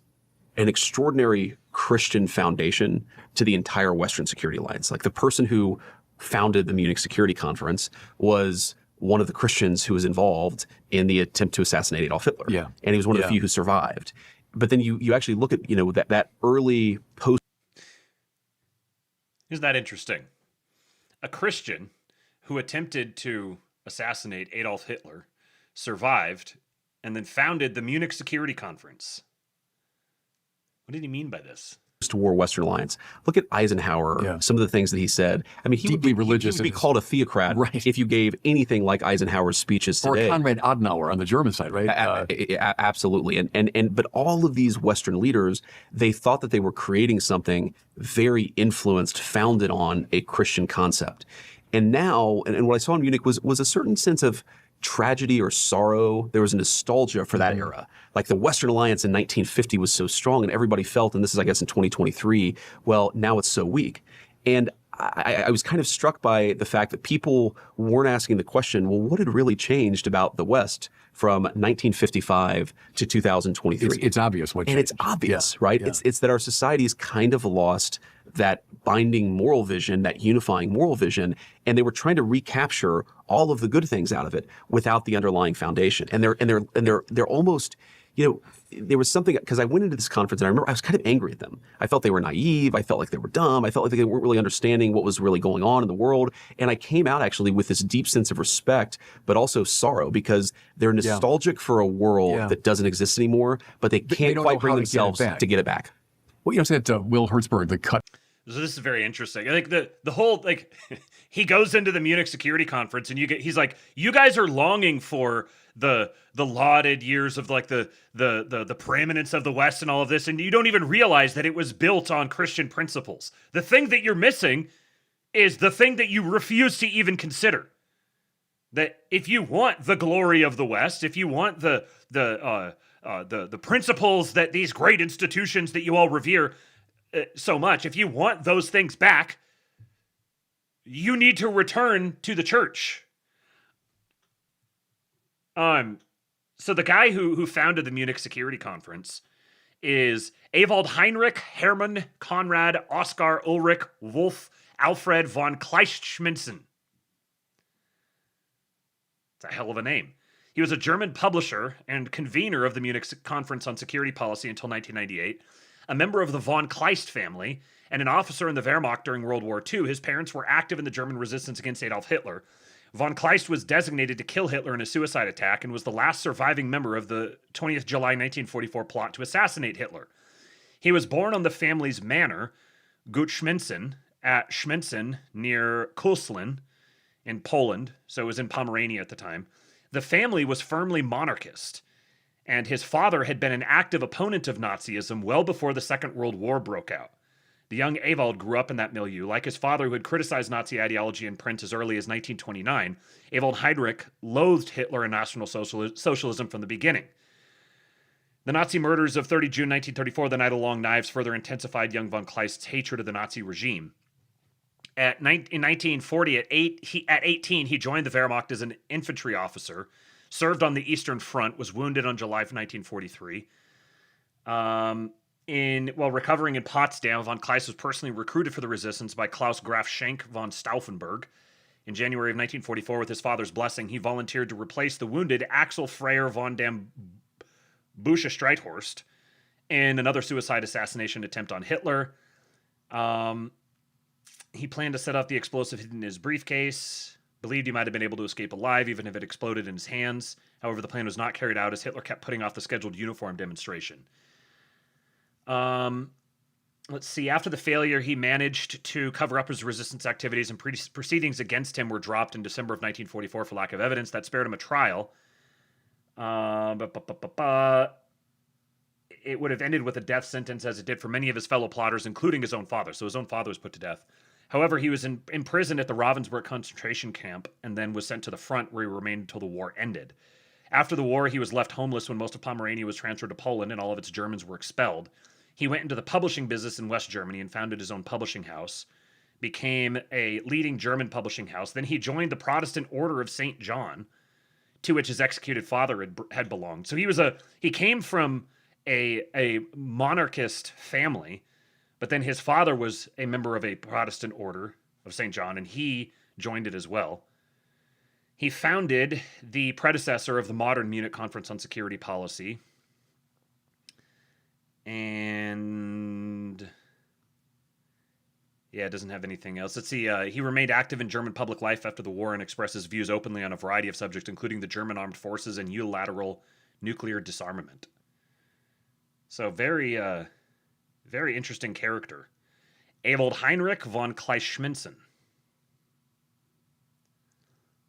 an extraordinary Christian foundation to the entire Western Security Alliance. Like the person who founded the Munich Security Conference was one of the Christians who was involved in the attempt to assassinate Adolf Hitler. Yeah. And he was one of the few who survived. But then you actually look at, that early post. Isn't that interesting? A Christian who attempted to assassinate Adolf Hitler survived and then founded the Munich Security Conference. What did he mean by this? War Western Alliance. Look at Eisenhower, some of the things that he said. I mean, he would be religious. He would be called a theocrat if you gave anything like Eisenhower's speeches today. Or Konrad Adenauer on the German side, right? Absolutely. But all of these Western leaders, they thought that they were creating something very influenced, founded on a Christian concept. And now, and what I saw in Munich was a certain sense of tragedy or sorrow. There was a nostalgia for that era. Like the Western Alliance in 1950 was so strong and everybody felt, and this is, I guess, in 2023, well, now it's so weak. And I was kind of struck by the fact that people weren't asking the question, well, what had really changed about the West from 1955 to 2023? It's obvious what changed. And it's obvious, right? Yeah. It's that our society's kind of lost that binding moral vision, that unifying moral vision, and they were trying to recapture all of the good things out of it without the underlying foundation. And they're almost, there was something, because I went into this conference and I remember I was kind of angry at them. I felt they were naive. I felt like they were dumb. I felt like they weren't really understanding what was really going on in the world. And I came out actually with this deep sense of respect, but also sorrow, because they're nostalgic for a world that doesn't exist anymore, but they can't quite bring themselves to get it back. Well, said Will Hertzberg, the cut. So this is very interesting. Like the whole like he goes into the Munich Security Conference and he's like, you guys are longing for the lauded years of like the preeminence of the West and all of this, and you don't even realize that it was built on Christian principles. The thing that you're missing is the thing that you refuse to even consider. That if you want the glory of the West, if you want the principles that these great institutions that you all revere so much, if you want those things back, you need to return to the church. So the guy who founded the Munich Security Conference is Ewald Heinrich Hermann Konrad Oskar Ulrich Wolf Alfred von Kleistschminzen. It's a hell of a name. He was a German publisher and convener of the Munich Conference on Security Policy until 1998, a member of the von Kleist family, and an officer in the Wehrmacht during World War II. His parents were active in the German resistance against Adolf Hitler. Von Kleist was designated to kill Hitler in a suicide attack and was the last surviving member of the 20th July 1944 plot to assassinate Hitler. He was born on the family's manor, Gut Schminzen, at Schminzen near Kuslin in Poland, so it was in Pomerania at the time. The family was firmly monarchist, and his father had been an active opponent of Nazism well before the Second World War broke out. The young Ewald grew up in that milieu. Like his father, who had criticized Nazi ideology in print as early as 1929, Ewald Heinrich loathed Hitler and National Socialism from the beginning. The Nazi murders of 30 June 1934, the Night of Long Knives, further intensified young von Kleist's hatred of the Nazi regime. In 1940, at 18, he joined the Wehrmacht as an infantry officer, served on the Eastern Front, was wounded on July of 1943. While recovering in Potsdam, von Kleist was personally recruited for the resistance by Klaus Graf Schenk von Stauffenberg. In January of 1944, with his father's blessing, he volunteered to replace the wounded Axel Freyer von dem Busche Streithorst in another suicide assassination attempt on Hitler. He planned to set off the explosive hidden in his briefcase, believed he might have been able to escape alive even if it exploded in his hands. However, the plan was not carried out as Hitler kept putting off the scheduled uniform demonstration. Let's see. After the failure, he managed to cover up his resistance activities, and proceedings against him were dropped in December of 1944 for lack of evidence. That spared him a trial. It would have ended with a death sentence, as it did for many of his fellow plotters, including his own father. So his own father was put to death. However, he was imprisoned at the Ravensbrück concentration camp and then was sent to the front, where he remained until the war ended. After the war, he was left homeless when most of Pomerania was transferred to Poland and all of its Germans were expelled. He went into the publishing business in West Germany and founded his own publishing house, became a leading German publishing house. Then he joined the Protestant Order of St. John, to which his executed father had belonged. So he came from a monarchist family, but then his father was a member of a Protestant Order of St. John, and he joined it as well. He founded the predecessor of the modern Munich Conference on Security Policy. And yeah, it doesn't have anything else. Let's see. He remained active in German public life after the war and expressed his views openly on a variety of subjects, including the German armed forces and unilateral nuclear disarmament. So very interesting character. Ewald Heinrich von Kleistschminzen.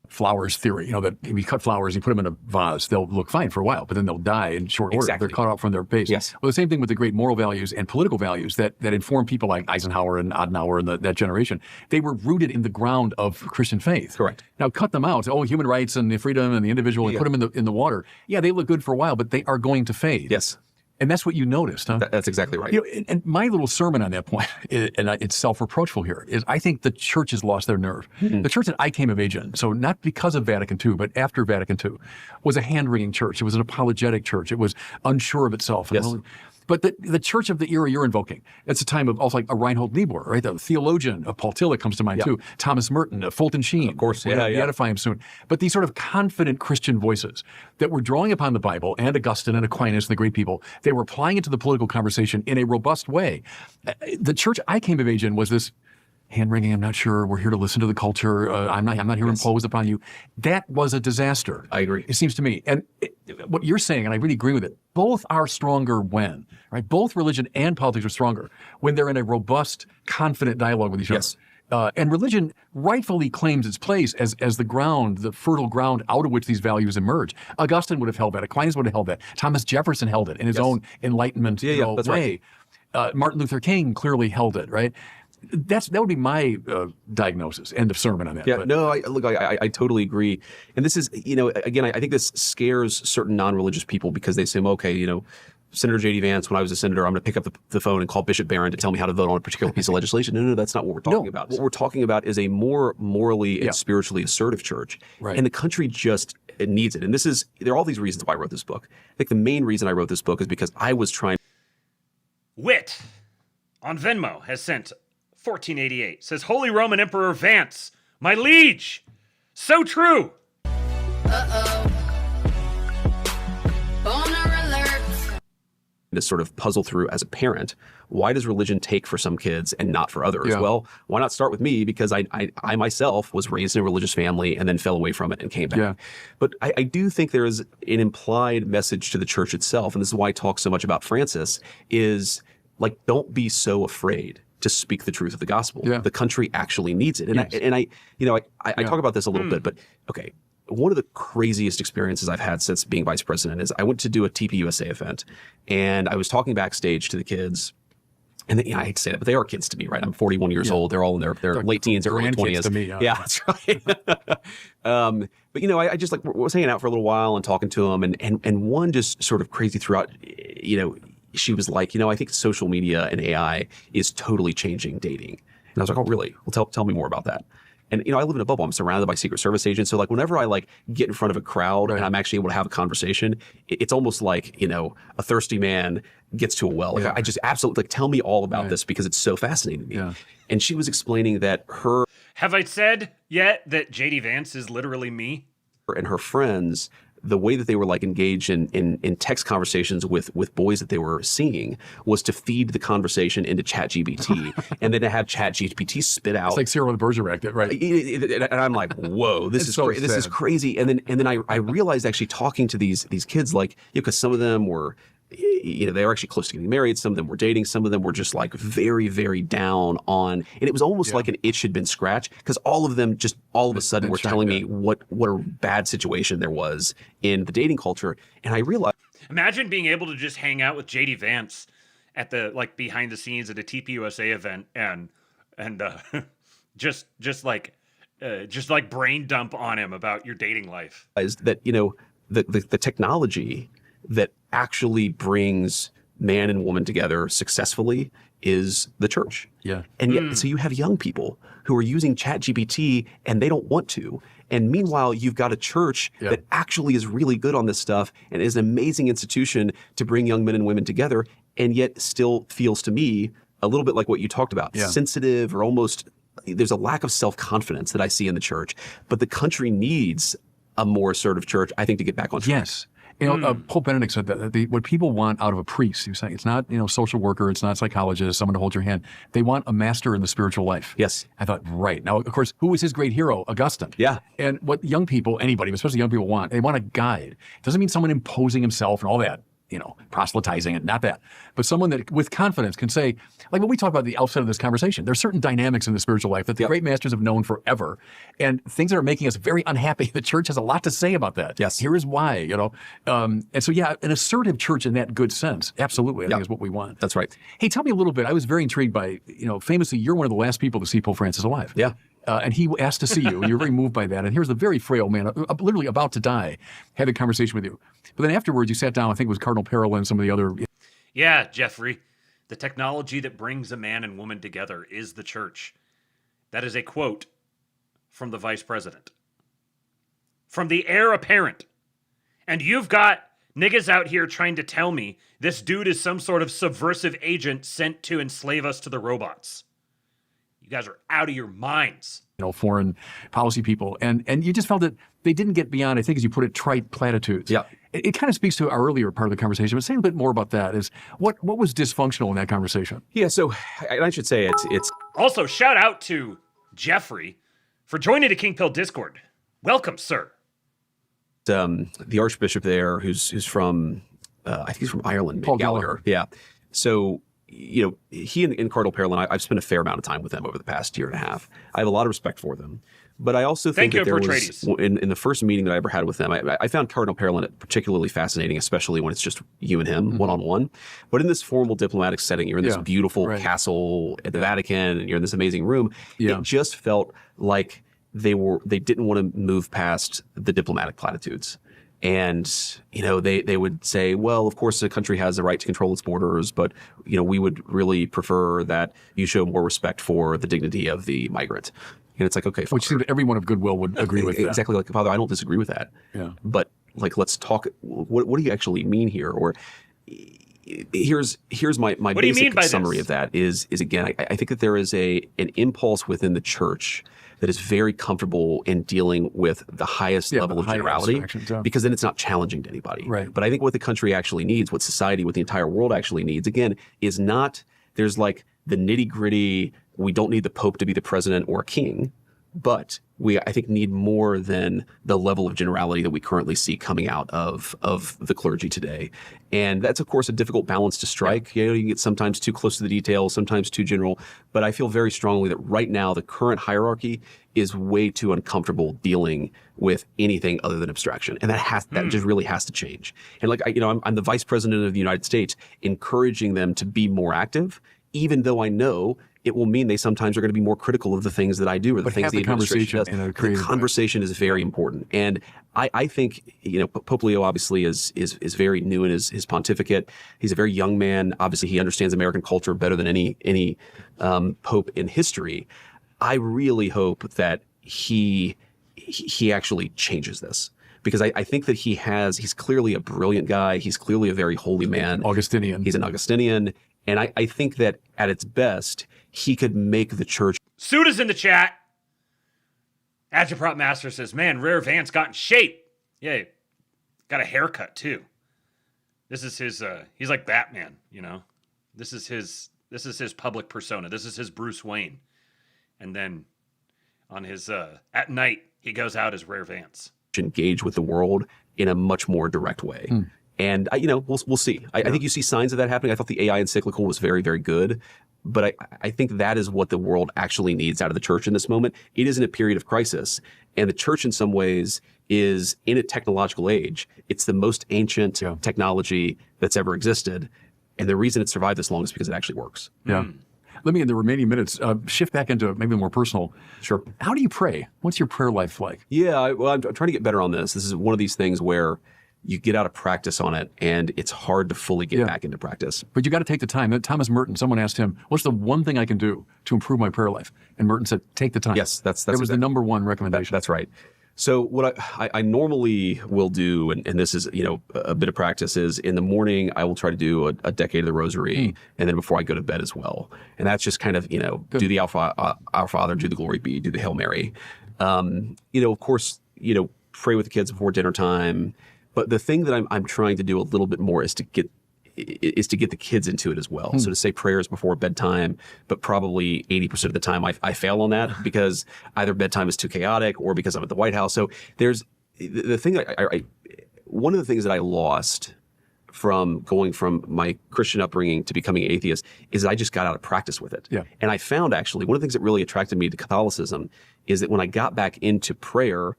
Flowers theory, that if you cut flowers, you put them in a vase, they'll look fine for a while, but then they'll die in short order. Exactly. They're cut off from their base. Yes. Well, the same thing with the great moral values and political values that inform people like Eisenhower and Adenauer and that generation. They were rooted in the ground of Christian faith. Correct. Now cut them out. Human rights and the freedom and the individual, and put them in the water. Yeah, they look good for a while, but they are going to fade. Yes. And that's what you noticed, huh? That's exactly right. And my little sermon on that point, and it's self-reproachful here, is I think the church has lost their nerve. Mm-hmm. The church that I came of age in, so not because of Vatican II, but after Vatican II, was a hand-wringing church. It was an apologetic church. It was unsure of itself. Yes. But the church of the era you're invoking, it's a time of also like a Reinhold Niebuhr, right? The theologian of Paul Tillich comes to mind too. Thomas Merton, Fulton Sheen. Of course, We're going to edify him soon. But these sort of confident Christian voices that were drawing upon the Bible and Augustine and Aquinas, the great people, they were applying it to the political conversation in a robust way. The church I came of age in was this hand-wringing, I'm not sure, we're here to listen to the culture, I'm not here to impose upon you. That was a disaster. I agree. It seems to me. And what you're saying, and I really agree with it, both are stronger when, right? Both religion and politics are stronger when they're in a robust, confident dialogue with each Yes. other. And religion rightfully claims its place as the ground, the fertile ground out of which these values emerge. Augustine would have held that. Aquinas would have held that. Thomas Jefferson held it in his own Enlightenment that's way. right. Martin Luther King clearly held it, right? That would be my diagnosis. End of sermon on that. Yeah, But- no, I totally agree. And this is, again, I think this scares certain non-religious people because they say, okay, Senator J.D. Vance, when I was a senator, I'm going to pick up the phone and call Bishop Barron to tell me how to vote on a particular piece of legislation. No, that's not what we're talking about. What we're talking about is a more morally and spiritually assertive church. Right. And the country just needs it. And there are all these reasons why I wrote this book. I think the main reason I wrote this book is because I was trying. Wit on Venmo has sent 1488. Says, Holy Roman Emperor Vance, my liege. So true. To sort of puzzle through as a parent, why does religion take for some kids and not for others? Yeah. Well, why not start with me? Because I myself was raised in a religious family and then fell away from it and came back. Yeah. But I do think there is an implied message to the church itself, and this is why I talk so much about Francis, is like, don't be so afraid to speak the truth of the gospel. Yeah. The country actually needs it. And Yes. I talk about this a little bit, but okay. One of the craziest experiences I've had since being vice president is I went to do a TPUSA event, and I was talking backstage to the kids. And I hate to say that, but they are kids to me, right? I'm 41 years old. They're all in their late teens or early grandkids 20s. to me, yeah, that's right. But I just was hanging out for a little while and talking to them, and one just sort of crazy throughout. She was like, I think social media and AI is totally changing dating. And I was like, oh, really? Well, tell me more about that. And, I live in a bubble. I'm surrounded by Secret Service agents. So, like, whenever I, get in front of a crowd and I'm actually able to have a conversation, it's almost like, a thirsty man gets to a well. Like, I just absolutely, tell me all about this because it's so fascinating to me. Yeah. And she was explaining that her Have I said yet that JD Vance is literally me? and her friends, the way that they were engaged in text conversations with boys that they were seeing was to feed the conversation into ChatGPT and then to have ChatGPT spit out. It's like Cyril the Bergerac, right? And I'm like, whoa, this is so this is sad. crazy. And then I realized actually talking to these kids, because some of them were, they were actually close to getting married. Some of them were dating. Some of them were just very, very down on, and it was almost like an itch had been scratched because all of them just all of a sudden were telling me what a bad situation there was in the dating culture. And I realized, Imagine being able to just hang out with JD Vance at the behind the scenes at a TPUSA event and just brain dump on him about your dating life. that the technology that actually brings man and woman together successfully is the church. Yeah. And yet, so you have young people who are using ChatGPT and they don't want to. And meanwhile, you've got a church that actually is really good on this stuff and is an amazing institution to bring young men and women together, and yet still feels to me a little bit like what you talked about, sensitive or almost, there's a lack of self-confidence that I see in the church. But the country needs a more assertive church, I think, to get back on track. Yes. Pope Benedict said that what people want out of a priest, he was saying, it's not, social worker, it's not psychologist, someone to hold your hand. They want a master in the spiritual life. Yes. I thought, right. Now, of course, who was his great hero? Augustine. Yeah. And what young people, anybody, but especially young people want, they want a guide. It doesn't mean someone imposing himself and all that, proselytizing it, not that. But someone that with confidence can say, like what we talk about at the outset of this conversation, there's certain dynamics in the spiritual life that the great masters have known forever, and things that are making us very unhappy. The church has a lot to say about that. Yes. Here is why, And so, an assertive church in that good sense, absolutely, I think is what we want. That's right. Hey, tell me a little bit. I was very intrigued by, famously, you're one of the last people to see Pope Francis alive. Yeah. And he asked to see you, and you're very moved by that. And here's the very frail man, literally about to die, had a conversation with you. But then afterwards, you sat down, I think it was Cardinal Parolin and some of the other. Yeah, Jeffrey. The technology that brings a man and woman together is the church. That is a quote from the vice president. From the heir apparent. And you've got niggas out here trying to tell me this dude is some sort of subversive agent sent to enslave us to the robots. You guys are out of your minds. Foreign policy people. And you just felt that they didn't get beyond, I think, as you put it, trite platitudes. Yeah. It kind of speaks to our earlier part of the conversation, but say a bit more about that. Is what was dysfunctional in that conversation? Yeah, so I should say it's Also, shout out to Jeffrey for joining the King Pill Discord. Welcome, sir. the Archbishop there, who's from, I think he's from Ireland, Paul Gallagher. Yeah. So, he and Cardinal Parolin, I've spent a fair amount of time with them over the past year and a half. I have a lot of respect for them. But I also think that there was, in the first meeting that I ever had with them, I found Cardinal Parolin particularly fascinating, especially when it's just you and him one-on-one. But in this formal diplomatic setting, you're in this beautiful castle at the Vatican, and you're in this amazing room. It just felt like they didn't want to move past the diplomatic platitudes. And, they would say, well, of course, the country has the right to control its borders, but, we would really prefer that you show more respect for the dignity of the migrant. And it's like, okay, Father. Which seemed everyone of goodwill would agree with that. Exactly. Like, Father, I don't disagree with that. Yeah. But, let's talk. What do you actually mean here? Or here's my basic summary of that is again, I think that there is an impulse within the church that is very comfortable in dealing with the highest level of generality, because then it's not challenging to anybody. Right. But I think what the country actually needs, what society, what the entire world actually needs, again, is not, there's like the nitty gritty, we don't need the Pope to be the president or a king, but we, I think, need more than the level of generality that we currently see coming out of the clergy today. And that's, of course, a difficult balance to strike. You get sometimes too close to the details, sometimes too general. But I feel very strongly that right now the current hierarchy is way too uncomfortable dealing with anything other than abstraction. And that just really has to change. And I'm the vice president of the United States, encouraging them to be more active, even though I know it will mean they sometimes are going to be more critical of the things that I do or the things the administration does. The conversation is very important. And I think, Pope Leo obviously is very new in his pontificate. He's a very young man. Obviously, he understands American culture better than any pope in history. I really hope that he actually changes this. Because I think that he's clearly a brilliant guy. He's clearly a very holy man. Augustinian. He's an Augustinian. And I think that at its best, he could make the church. Suda's in the chat. Agitprop Master says, man, Rare Vance got in shape. Yeah, got a haircut too. This is his, he's like Batman, This is his public persona. This is his Bruce Wayne. And then on his, at night, he goes out as Rare Vance. Engage with the world in a much more direct way. And, we'll see. I think you see signs of that happening. I thought the AI encyclical was very, very good. But I think that is what the world actually needs out of the church in this moment. It is in a period of crisis. And the church, in some ways, is in a technological age. It's the most ancient technology that's ever existed. And the reason it survived this long is because it actually works. Yeah. Let me, in the remaining minutes, shift back into maybe more personal. Sure. How do you pray? What's your prayer life like? Yeah, I'm trying to get better on this. This is one of these things where you get out of practice on it, and it's hard to fully get back into practice. But you got to take the time. Thomas Merton, someone asked him, what's the one thing I can do to improve my prayer life? And Merton said, take the time. Yes, that was the number one recommendation. That's right. So what I normally will do, and this is, a bit of practice, is in the morning, I will try to do a decade of the rosary, and then before I go to bed as well. And that's just kind of, do the Our Father, do the Glory Be, do the Hail Mary. Of course, pray with the kids before dinner time. But the thing that I'm trying to do a little bit more is to get the kids into it as well. So to say prayers before bedtime, but probably 80% of the time I fail on that because either bedtime is too chaotic or because I'm at the White House. So there's the thing one of the things that I lost from going from my Christian upbringing to becoming an atheist is that I just got out of practice with it. Yeah. And I found actually one of the things that really attracted me to Catholicism is that when I got back into prayer,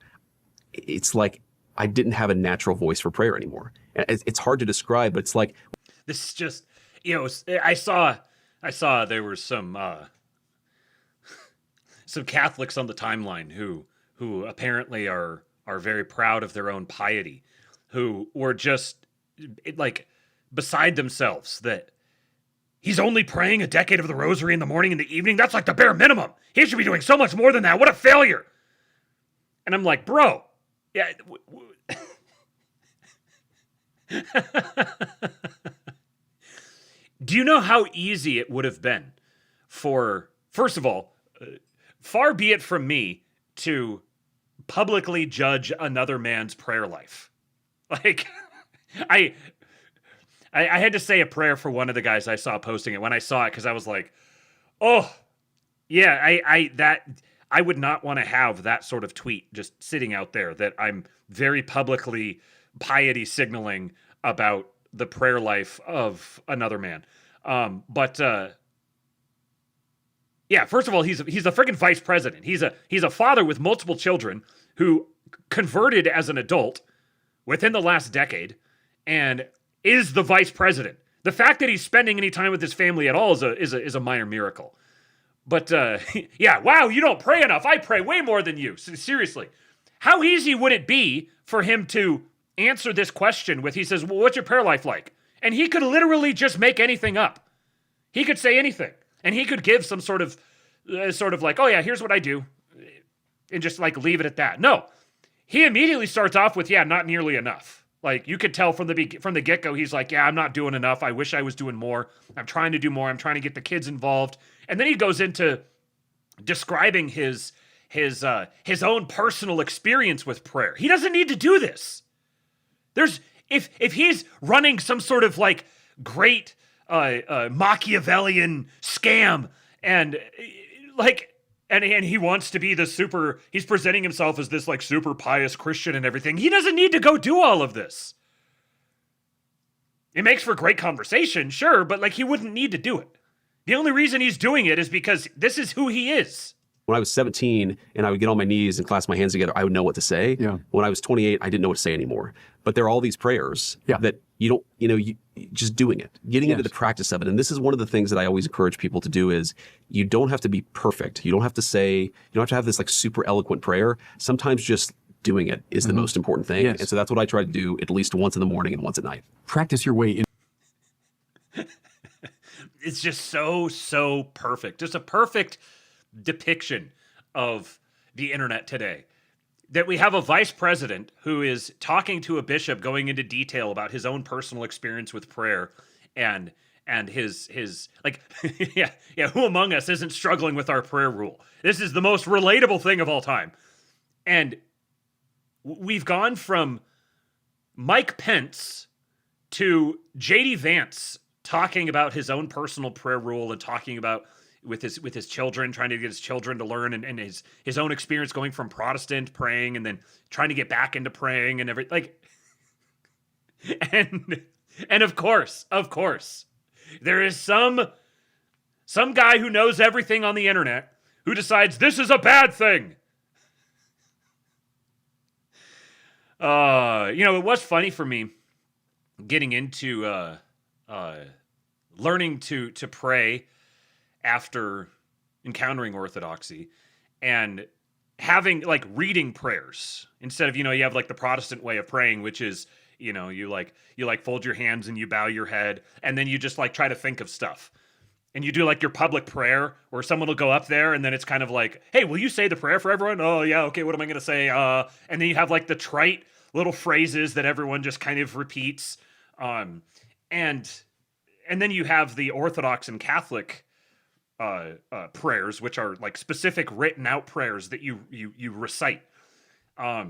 it's like I didn't have a natural voice for prayer anymore. It's hard to describe, but it's like this is just, I saw there were some Catholics on the timeline who apparently are very proud of their own piety, who were just like beside themselves that he's only praying a decade of the rosary in the morning and the evening. That's like the bare minimum. He should be doing so much more than that. What a failure. And I'm like, bro, yeah. Do you know how easy it would have been for, first of all, far be it from me to publicly judge another man's prayer life. Like, I had to say a prayer for one of the guys I saw posting it when I saw it, because I was like, oh, yeah, I would not want to have that sort of tweet just sitting out there that I'm very publicly piety signaling about the prayer life of another man. Yeah, first of all, he's a freaking vice president. He's a father with multiple children who converted as an adult within the last decade and is the vice president. The fact that he's spending any time with his family at all is a minor miracle. But yeah, wow, you don't pray enough. I pray way more than you. Seriously. How easy would it be for him to answer this question with, he says, well, what's your prayer life like? And he could literally just make anything up. He could say anything. And he could give some sort of like, oh yeah, here's what I do. And just like leave it at that. No, he immediately starts off with, yeah, not nearly enough. Like you could tell from the get-go, he's like, yeah, I'm not doing enough. I wish I was doing more. I'm trying to do more. I'm trying to get the kids involved. And then he goes into describing his own personal experience with prayer. He doesn't need to do this. If he's running some sort of like great Machiavellian scam and he wants to be he's presenting himself as this like super pious Christian and everything. He doesn't need to go do all of this. It makes for great conversation, sure, but like he wouldn't need to do it. The only reason he's doing it is because this is who he is. When I was 17 and I would get on my knees and clasp my hands together, I would know what to say. Yeah. When I was 28, I didn't know what to say anymore. But there are all these prayers that you just doing it, getting into the practice of it. And this is one of the things that I always encourage people to do is you don't have to be perfect. You don't have to have this like super eloquent prayer. Sometimes just doing it is the most important thing. Yes. And so that's what I try to do at least once in the morning and once at night. Practice your way in. It's just so perfect. Just a perfect depiction of the internet today. That we have a vice president who is talking to a bishop, going into detail about his own personal experience with prayer and his like, who among us isn't struggling with our prayer rule? This is the most relatable thing of all time. And we've gone from Mike Pence to JD Vance talking about his own personal prayer rule and talking about with his children, trying to get his children to learn and his own experience going from Protestant praying and then trying to get back into praying and everything. Like, and of course, there is some guy who knows everything on the internet who decides this is a bad thing. It was funny for me getting into learning to pray after encountering orthodoxy and having like reading prayers instead of, you have like the Protestant way of praying, which is, you fold your hands and you bow your head and then you just like try to think of stuff and you do like your public prayer where someone will go up there and then it's kind of like, hey, will you say the prayer for everyone? Oh yeah. Okay. What am I going to say? And then you have like the trite little phrases that everyone just kind of repeats. And then you have the Orthodox and Catholic prayers, which are like specific written out prayers that you recite. I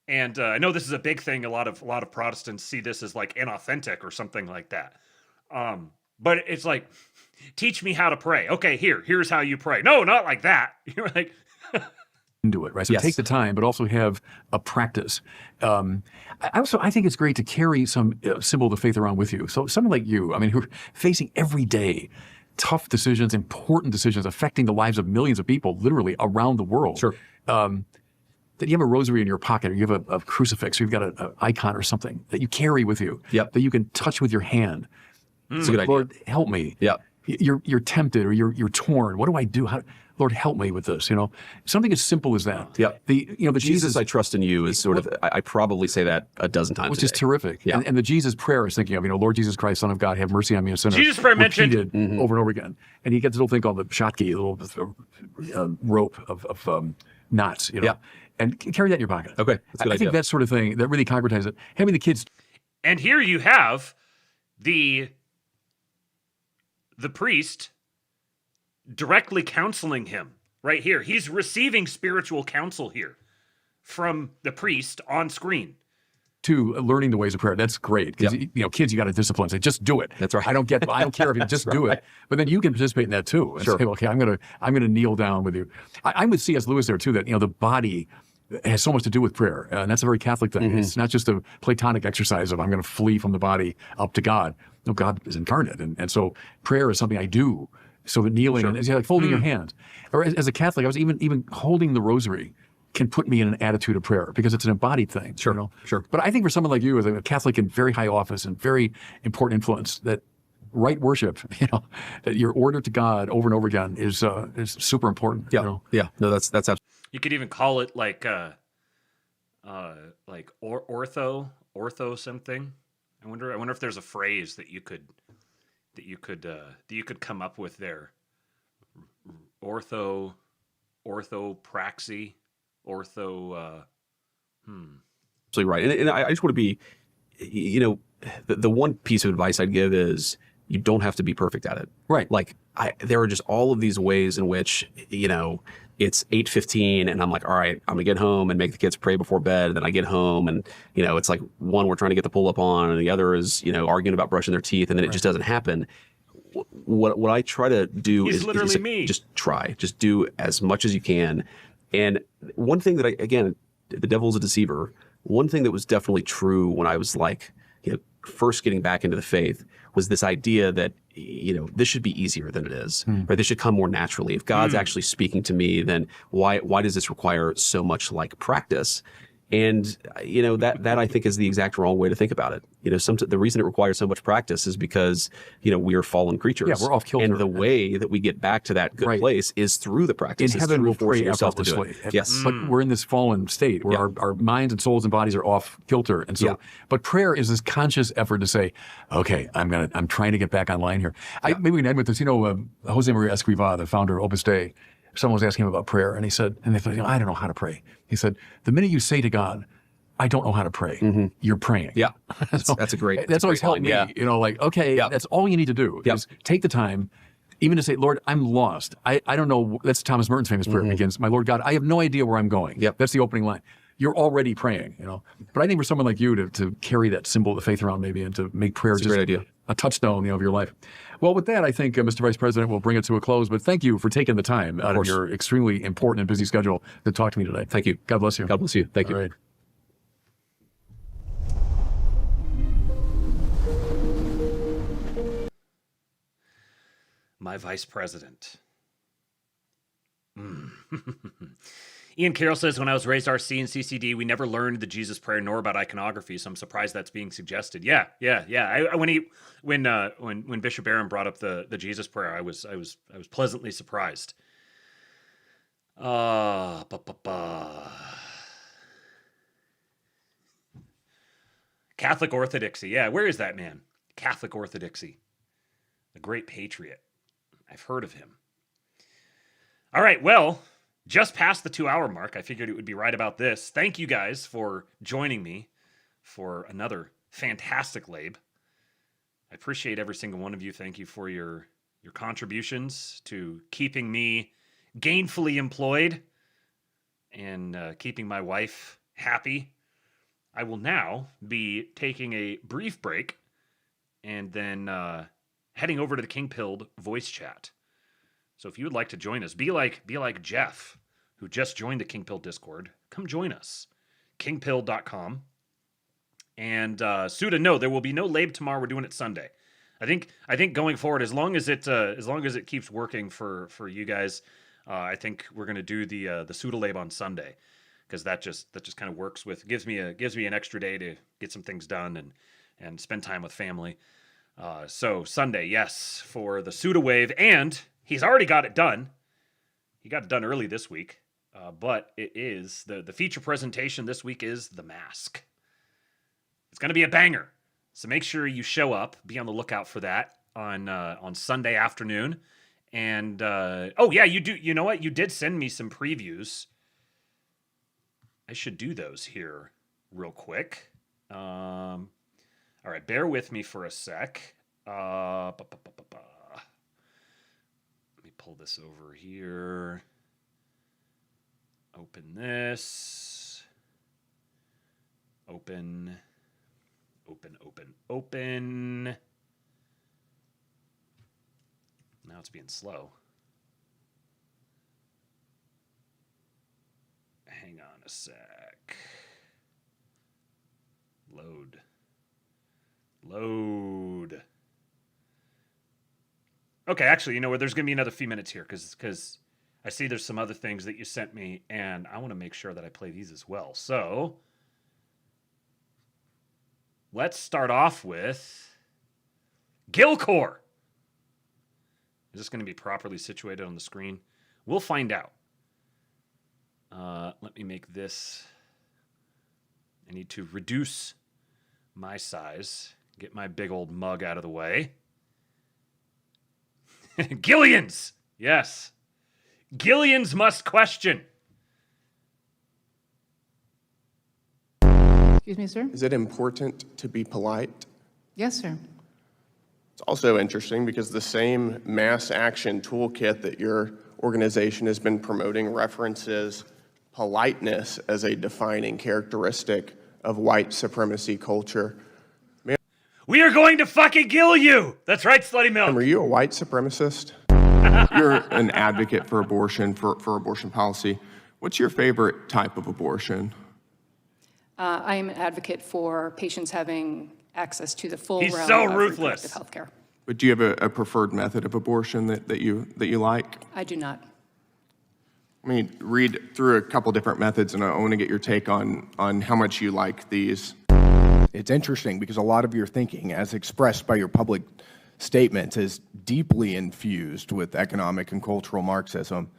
know this is a big thing. A lot of Protestants see this as like inauthentic or something like that. But it's like, teach me how to pray. Okay, here's how you pray. No, not like that. You're like, do it, right? So take the time, but also have a practice. I think it's great to carry some symbol of the faith around with you. So someone like you, who are facing every day tough decisions, important decisions affecting the lives of millions of people, literally around the world. Sure. That you have a rosary in your pocket, or you have a crucifix, or you've got an icon or something that you carry with you, that you can touch with your hand. It's a good idea. Lord, help me. Yeah. You're tempted or you're torn. What do I do? Lord, help me with this. Something as simple as that. Yeah. The Jesus, I trust in you is sort of, I probably say that a dozen times which a day. is terrific. Yeah. And the Jesus prayer is thinking of, Lord Jesus Christ, Son of God, have mercy on me, a sinner. Jesus prayer mentioned over and over again. And he gets a little thing called the shotki, a little rope of knots, and carry that in your pocket. Okay. That's a good I think idea. that sort of thing, that really concretizes it. Having the kids. and here you have the priest directly counseling him right here. He's receiving spiritual counsel here from the priest on screen. too, learning the ways of prayer. That's great. Because, kids, you got to discipline. Say, just do it. That's right. I don't care if you just do it. But then you can participate in that too. And say, okay, I'm gonna kneel down with you. I'm with C.S. Lewis there too, that, the body has so much to do with prayer. And that's a very Catholic thing. It's not just a Platonic exercise of I'm going to flee from the body up to God. No, God is incarnate. And so prayer is something I do. So the kneeling, and it's like folding your hands. Or as a Catholic, I was even holding the rosary can put me in an attitude of prayer because it's an embodied thing. Sure. But I think for someone like you, as a Catholic in very high office and very important influence, that right worship, that your order to God over and over again is super important. Yeah. No, that's absolutely. You could even call it like ortho something. I wonder if there's a phrase that you could come up with there. Orthopraxy, Absolutely right. And I just want to be, the one piece of advice I'd give is you don't have to be perfect at it. Right. Like there are just all of these ways in which, it's 8:15 and I'm like, all right, I'm gonna get home and make the kids pray before bed. And then I get home and, it's like one we're trying to get the pull up on and the other is, arguing about brushing their teeth and then it just doesn't happen. What I try to do is just try, just do as much as you can. And one thing that again, the devil's a deceiver. One thing that was definitely true when I was like, first getting back into the faith was this idea that, this should be easier than it is, right? This should come more naturally. If God's actually speaking to me, then why does this require so much like practice? And, that I think is the exact wrong way to think about it. The reason it requires so much practice is because, we are fallen creatures. Yeah, we're off kilter. And the way that we get back to that good place is through the practice. In heaven, we'll pray yourself to do effortlessly. it. Yes. But we're in this fallen state where our minds and souls and bodies are off kilter. And so, but prayer is this conscious effort to say, okay, I'm trying to get back online here. Maybe we can end with this. Jose Maria Escrivá, the founder of Opus Dei, someone was asking him about prayer, and he said, I don't know how to pray. He said, the minute you say to God, I don't know how to pray, you're praying. Yeah, So that's a great. That's always helped me. Yeah. That's all you need to do is take the time, even to say, Lord, I'm lost. I don't know. That's Thomas Merton's famous prayer begins, my Lord God, I have no idea where I'm going. Yep. That's the opening line. You're already praying, But I think for someone like you to carry that symbol of the faith around maybe and to make prayer That's a great idea. A touchstone, of your life. Well, with that, I think, Mr. Vice President, we'll bring it to a close. But thank you for taking the time out of your extremely important and busy schedule to talk to me today. Thank you. God bless you. God bless you. Thank you. All right. My vice president. Ian Carroll says, when I was raised RC and CCD, we never learned the Jesus prayer nor about iconography, so I'm surprised that's being suggested. Yeah. When Bishop Barron brought up the Jesus prayer, I was pleasantly surprised. Catholic Orthodoxy. Yeah, where is that man? Catholic Orthodoxy. The great patriot. I've heard of him. All right, well, just past the 2-hour mark. I figured it would be right about this. Thank you guys for joining me for another fantastic lab. I appreciate every single one of you. Thank you for your contributions to keeping me gainfully employed and keeping my wife happy. I will now be taking a brief break and then heading over to the King Pilled voice chat. So if you would like to join us, be like Jeff, who just joined the King Pilled Discord. Come join us. kingpilled.com. And Suda, no, there will be no lab tomorrow. We're doing it Sunday. I think going forward, as long as it keeps working for you guys, I think we're gonna do the Suda lab on Sunday, because that just kind of works with gives me an extra day to get some things done and spend time with family. So Sunday, yes, for the Suda wave, and he's already got it done. He got it done early this week, but it is the feature presentation this week is the mask. It's going to be a banger, so make sure you show up. Be on the lookout for that on Sunday afternoon. And oh yeah, you do. You know what? You did send me some previews. I should do those here real quick. All right, bear with me for a sec. Let me pull this over here. Open this. Open. Open. Now it's being slow. Hang on a sec. Load. Okay, actually, you know what? There's going to be another few minutes here because I see there's some other things that you sent me, and I want to make sure that I play these as well. So let's start off with Gilcor. Is this going to be properly situated on the screen? We'll find out. Let me make this. I need to reduce my size. Get my big old mug out of the way. Gillians! Yes. Gillians must question. Excuse me, sir? Is it important to be polite? Yes, sir. It's also interesting because the same mass action toolkit that your organization has been promoting references politeness as a defining characteristic of white supremacy culture. We are going to fucking kill you! That's right, Slutty Milk. Are you a white supremacist? You're an advocate for abortion, for abortion policy. What's your favorite type of abortion? I am an advocate for patients having access to the full He's realm so of ruthless. reproductive health care. But do you have a preferred method of abortion that you like? I do not. Let me read through a couple different methods, and I want to get your take on how much you like these. It's interesting because a lot of your thinking, as expressed by your public statements, is deeply infused with economic and cultural Marxism.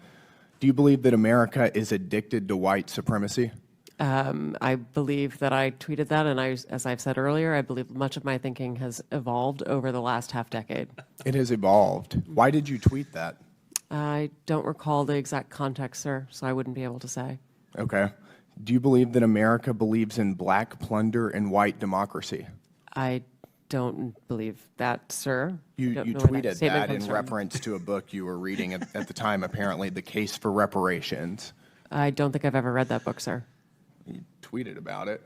Do you believe that America is addicted to white supremacy? I believe that I tweeted that, and as I've said earlier, I believe much of my thinking has evolved over the last half decade. It has evolved. Why did you tweet that? I don't recall the exact context, sir, so I wouldn't be able to say. Okay. Do you believe that America believes in black plunder and white democracy? I don't believe that, sir. You Don't know where tweeted statement that in comes from. reference to a book you were reading at the time, apparently, The Case for Reparations. I don't think I've ever read that book, sir. You tweeted about it.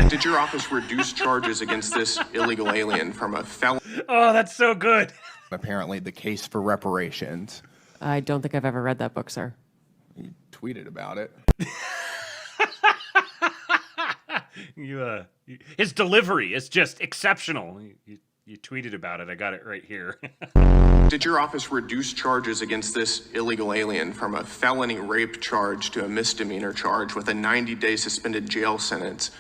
Did your office reduce charges against this illegal alien from a felon? Oh, that's so good. Apparently, The Case for Reparations. I don't think I've ever read that book, sir. You tweeted about it. His delivery is just exceptional. You tweeted about it. I got it right here. Did your office reduce charges against this illegal alien from a felony rape charge to a misdemeanor charge with a 90-day suspended jail sentence,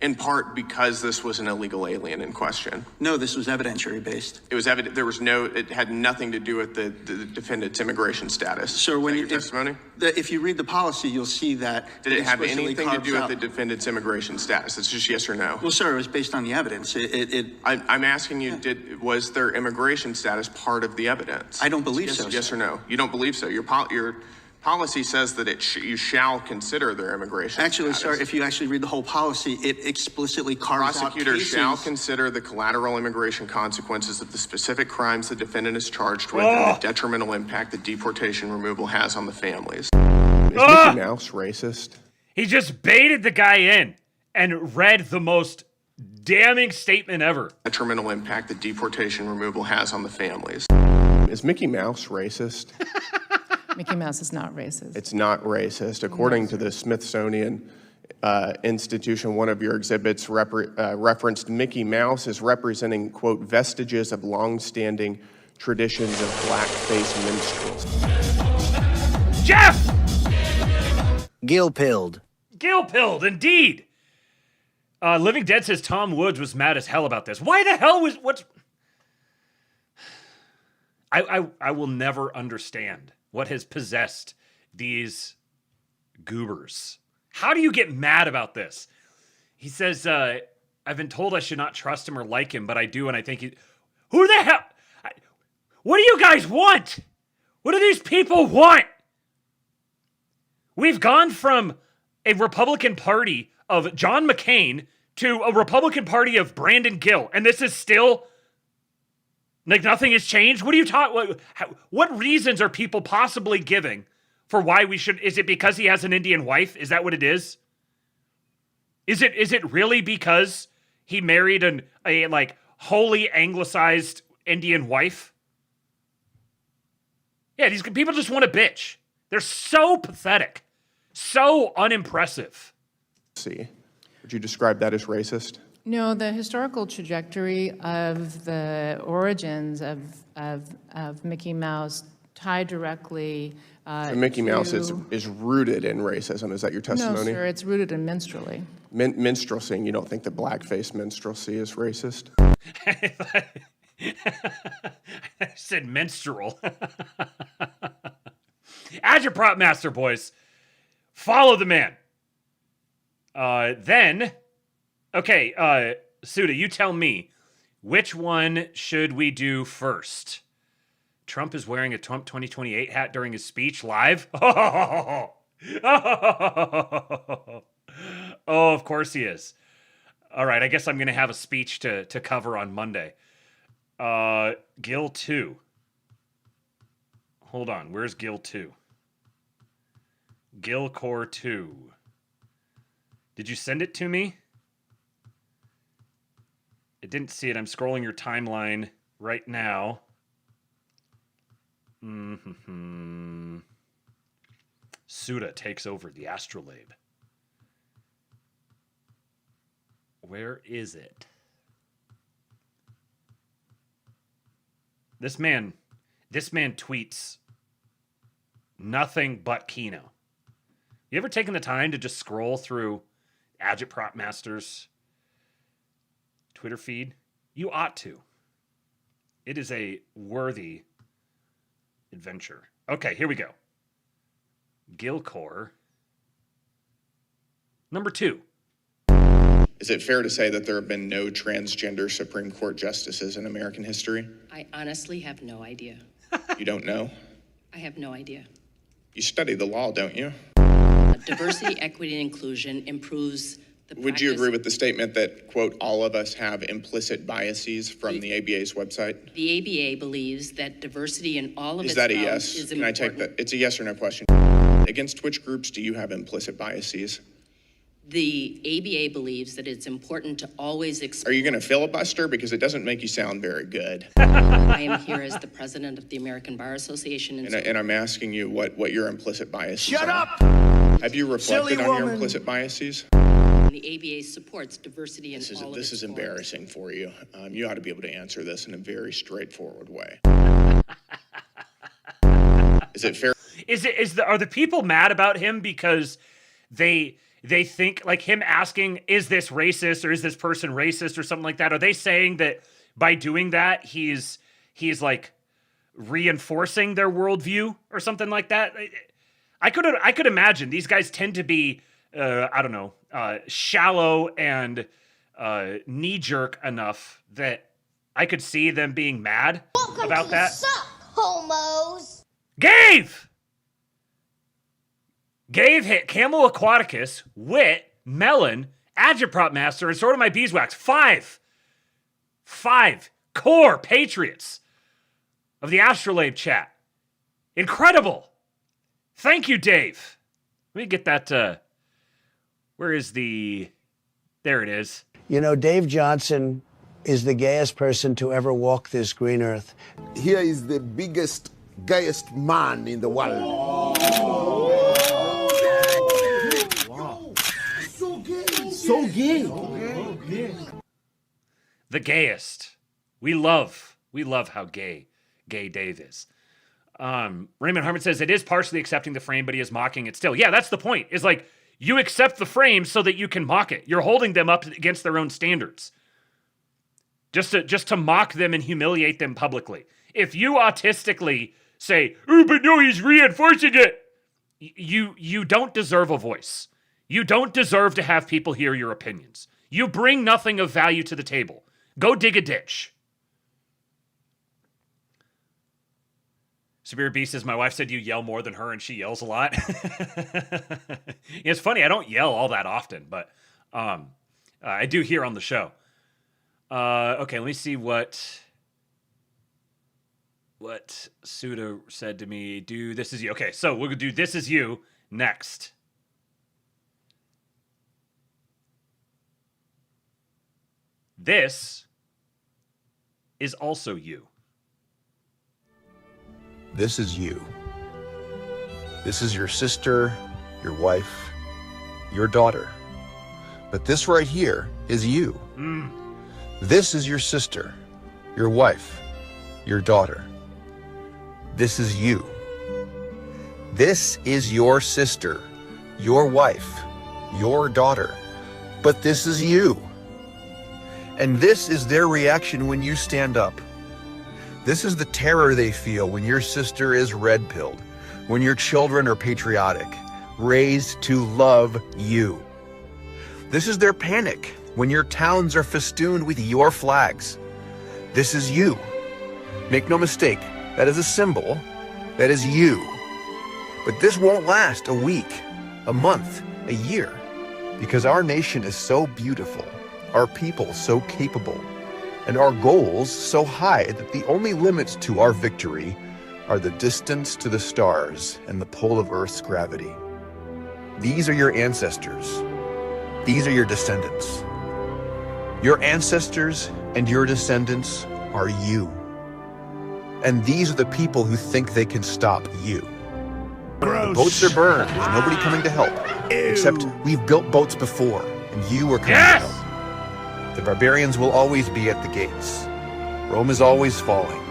in part because this was an illegal alien in question? No, this was evidentiary based. It was evident. It had nothing to do with the defendant's immigration status. Sir, when your testimony? If you read the policy, you'll see that. Did it have explicitly anything to carves do with out- the defendant's immigration status? It's just yes or no. Well, sir, it was based on the evidence. I'm asking you, was their immigration status part of the evidence? I don't believe yes, so, Yes sir. or no? You don't believe so? Your policy says that you shall consider their immigration Actually, status. sir, if you actually read the whole policy, it explicitly carves out Prosecutors cases. shall consider the collateral immigration consequences of the specific crimes the defendant is charged with and the detrimental impact that deportation removal has on the families. Is Mickey Mouse racist? He just baited the guy in and read the most damning statement ever. Detrimental impact that deportation removal has on the families. Is Mickey Mouse racist? Mickey Mouse is not racist. It's not racist. According to the Smithsonian Institution, one of your exhibits referenced Mickey Mouse as representing, quote, vestiges of long-standing traditions of blackface minstrels. Jeff! Gill-pilled. Gill-pilled, indeed. Living Dead says Tom Woods was mad as hell about this. Why the hell was... What's... I will never understand what has possessed these goobers. How do you get mad about this? He says, I've been told I should not trust him or like him, but I do, and I think he... Who the hell... What do you guys want? What do these people want? We've gone from a Republican Party of John McCain to a Republican Party of Brandon Gill, and this is still... Like nothing has changed? What are you talking? What reasons are people possibly giving for why we should? Is it because he has an Indian wife? Is that what it is? Is it really because he married a like wholly anglicized Indian wife. Yeah, these people just want to bitch. They're so pathetic, so unimpressive. See, would you describe that as racist? No, the historical trajectory of the origins of Mickey Mouse tie directly So Mickey Mouse is rooted in racism. Is that your testimony? No, sir, it's rooted in minstrelsy. Minstrelsy, and you don't think that blackface minstrelsy is racist? I said menstrual. Agitprop master, boys. Follow the man. Then, okay, Suda, you tell me, which one should we do first? Trump is wearing a Trump 2028 hat during his speech live? Oh, of course he is. All right, I guess I'm going to have a speech to cover on Monday. Gil 2. Hold on, where's Gil 2? Gil Core 2. Did you send it to me? I didn't see it. I'm scrolling your timeline right now. Suda takes over the astrolabe. Where is it? This man tweets nothing but Kino. You ever taken the time to just scroll through Agitprop Master's Twitter feed? You ought to. It is a worthy adventure. Okay, here we go. Gilcore. Number 2. Is it fair to say that there have been no transgender Supreme Court justices in American history? I honestly have no idea. You don't know? I have no idea. You study the law, don't you? Diversity, equity, and inclusion improves the Would you agree with the statement that, quote, all of us have implicit biases from the ABA's website? The ABA believes that diversity in all of its Is that a realms yes? is Can I important. take that? It's a yes or no question. Against which groups do you have implicit biases? The ABA believes that it's important to always explore. Are you going to filibuster? Because it doesn't make you sound very good. I am here as the president of the American Bar Association. And I'm asking you what your implicit biases are. Shut up! Have you reflected Silly on your woman. implicit biases? The ABA supports diversity in all of This its is forms. embarrassing for you. You ought to be able to answer this in a very straightforward way. Is it fair? Are the people mad about him because they think, like, him asking, is this racist or is this person racist or something like that? Are they saying that by doing that he's like reinforcing their worldview or something like that? I could imagine these guys tend to be I don't know, shallow and knee-jerk enough that I could see them being mad about that. Homos! Gave hit Camel Aquaticus, Wit, Melon, Agitprop Master, and Sort of My Beeswax. 5 core patriots of the Astrolabe chat. Incredible. Thank you, Dave. Let me get that, where is the... There it is. You know, Dave Johnson is the gayest person to ever walk this green earth. Here is the biggest, gayest man in the world. So gay. The gayest. We love how gay Dave is. Raymond Harmon says it is partially accepting the frame, but he is mocking it still. Yeah, that's the point. Is like, you accept the frame so that you can mock it. You're holding them up against their own standards. Just to mock them and humiliate them publicly. If you autistically say, "Oh, but no, he's reinforcing it," you don't deserve a voice. You don't deserve to have people hear your opinions. You bring nothing of value to the table. Go dig a ditch. Severe B says, my wife said you yell more than her and she yells a lot. It's funny, I don't yell all that often, but I do here on the show. Okay, let me see what Suda said to me. Do This Is You. Okay, so we'll do This Is You next. This is also you. This is you. This is your sister, your wife, your daughter. But this right here is you. This is your sister, your wife, your daughter. This is you. This is your sister, your wife, your daughter. But this is you. And this is their reaction when you stand up. This is the terror they feel when your sister is red-pilled, when your children are patriotic, raised to love you. This is their panic when your towns are festooned with your flags. This is you. Make no mistake, that is a symbol. That is you. But this won't last a week, a month, a year, because our nation is so beautiful, our people so capable, and our goals so high that the only limits to our victory are the distance to the stars and the pull of Earth's gravity. These are your ancestors. These are your descendants. Your ancestors and your descendants are you. And these are the people who think they can stop you. The boats are burned. There's nobody coming to help. Except we've built boats before, and you are coming to help. The barbarians will always be at the gates. Rome is always falling.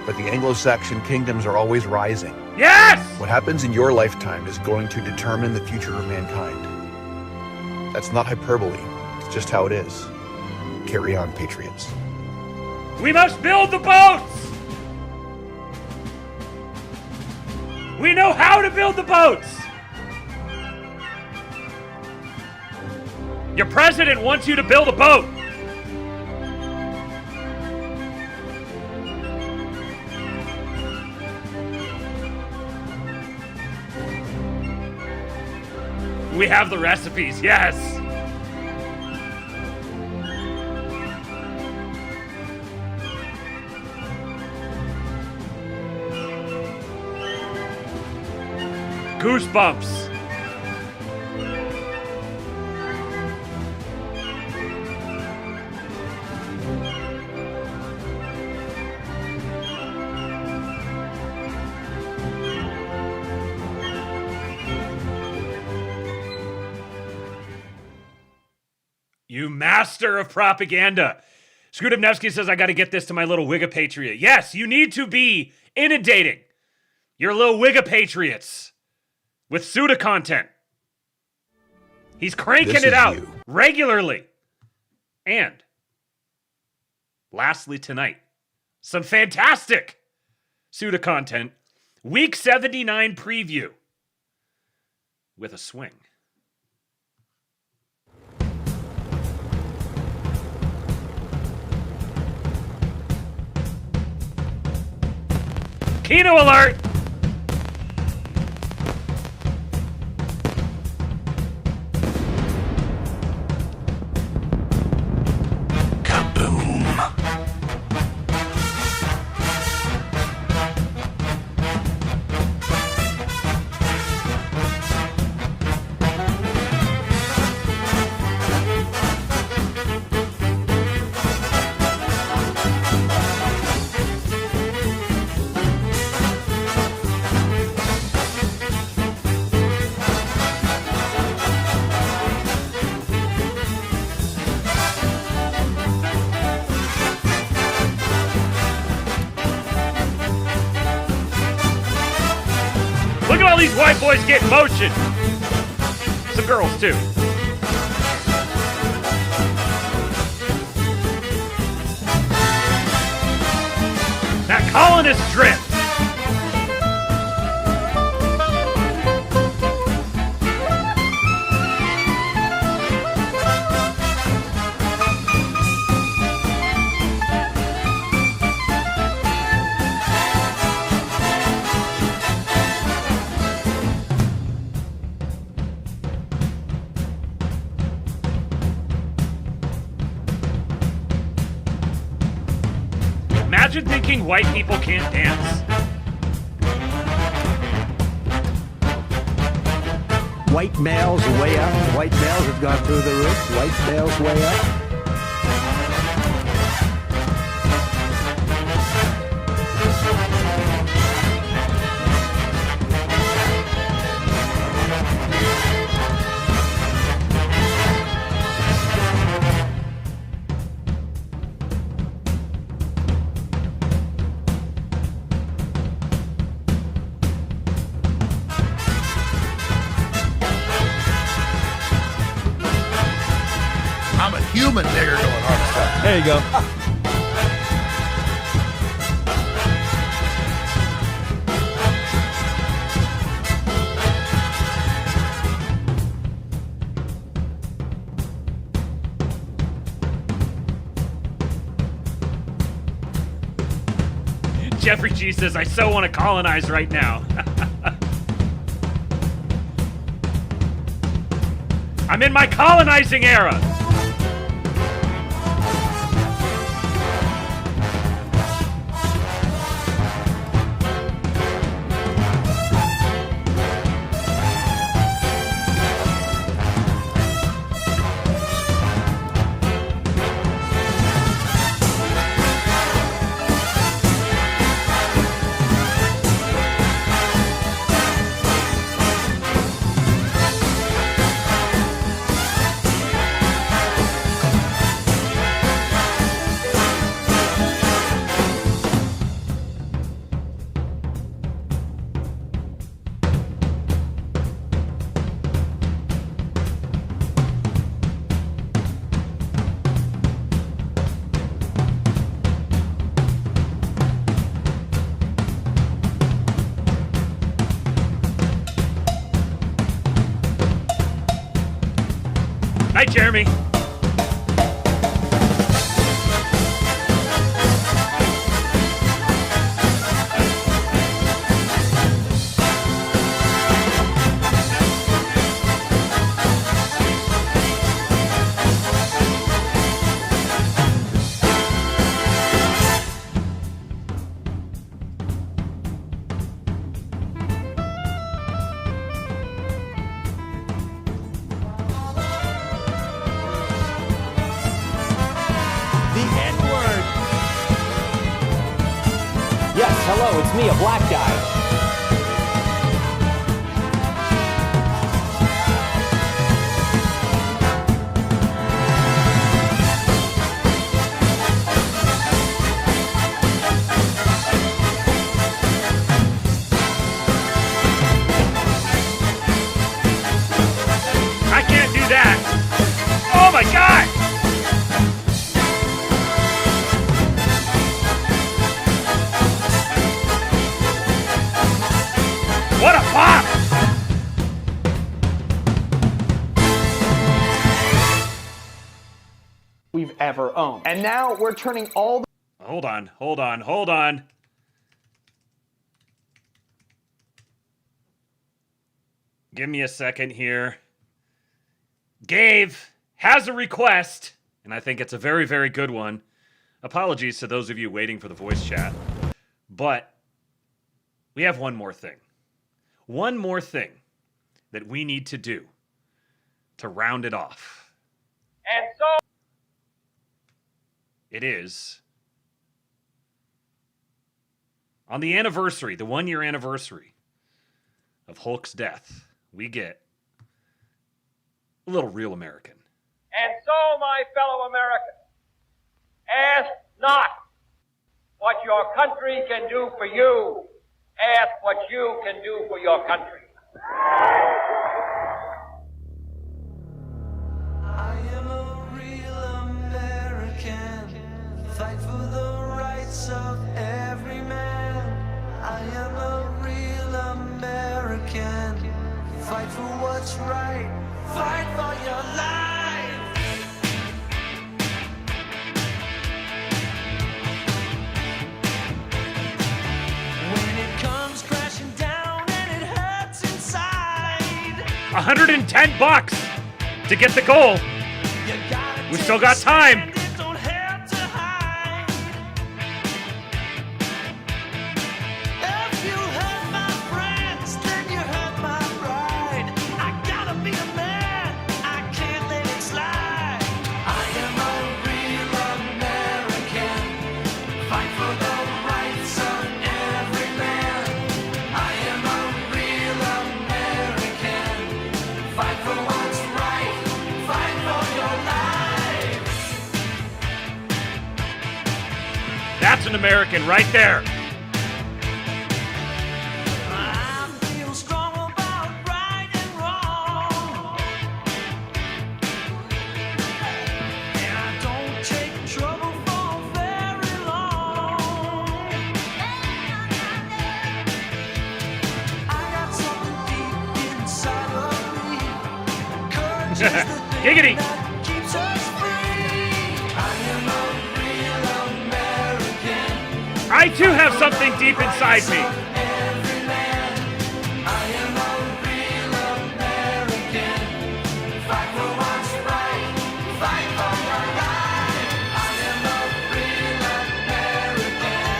But the Anglo-Saxon kingdoms are always rising. Yes! What happens in your lifetime is going to determine the future of mankind. That's not hyperbole. It's just how it is. Carry on, patriots. We must build the boats! We know how to build the boats! Your president wants you to build a boat! We have the recipes, yes! Goosebumps! You master of propaganda. Skudovnevsky says, I got to get this to my little Wikipatriot. Yes, you need to be inundating your little Wikipatriots with pseudo content. He's cranking it out regularly. And lastly tonight, some fantastic pseudo content. Week 79 preview with a swing. Kino alert! Look at all these white boys get in motion. Some girls, too. That colonist drift. Imagine thinking white people can't dance. White males are way up. White males have gone through the roof. White males way up. There you go. Jeffrey G says, I so want to colonize right now. I'm in my colonizing era. Night, Jeremy. Hello, it's me, a black guy. I can't do that. Oh my God! What a pop! We've ever owned. And now we're turning all the... Hold on. Give me a second here. Gave has a request, and I think it's a very, very good one. Apologies to those of you waiting for the voice chat, but we have one more thing. One more thing that we need to do to round it off. And so it is on the anniversary, the 1-year anniversary of Hulk's death, we get a little Real American. And so, my fellow Americans, ask not what your country can do for you. Ask what you can do for your country. I am a real American. Fight for the rights of every man. I am a real American. Fight for what's right. Fight for your life. $110 to get the goal. We still got time. That's an American right there. Trouble Giggity. keeps us free. I am a real American. I too have something deep inside me. Every man. I am a real American. Fight for what's right. Fight for your life. I am a real American.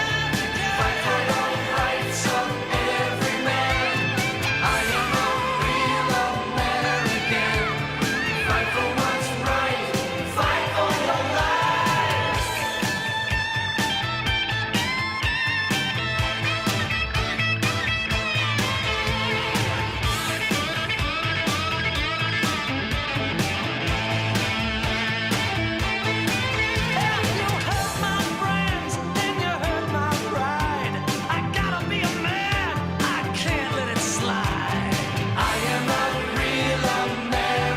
Fight for the rights of every man. I am a real American. Fight for what's right. Fight for your life.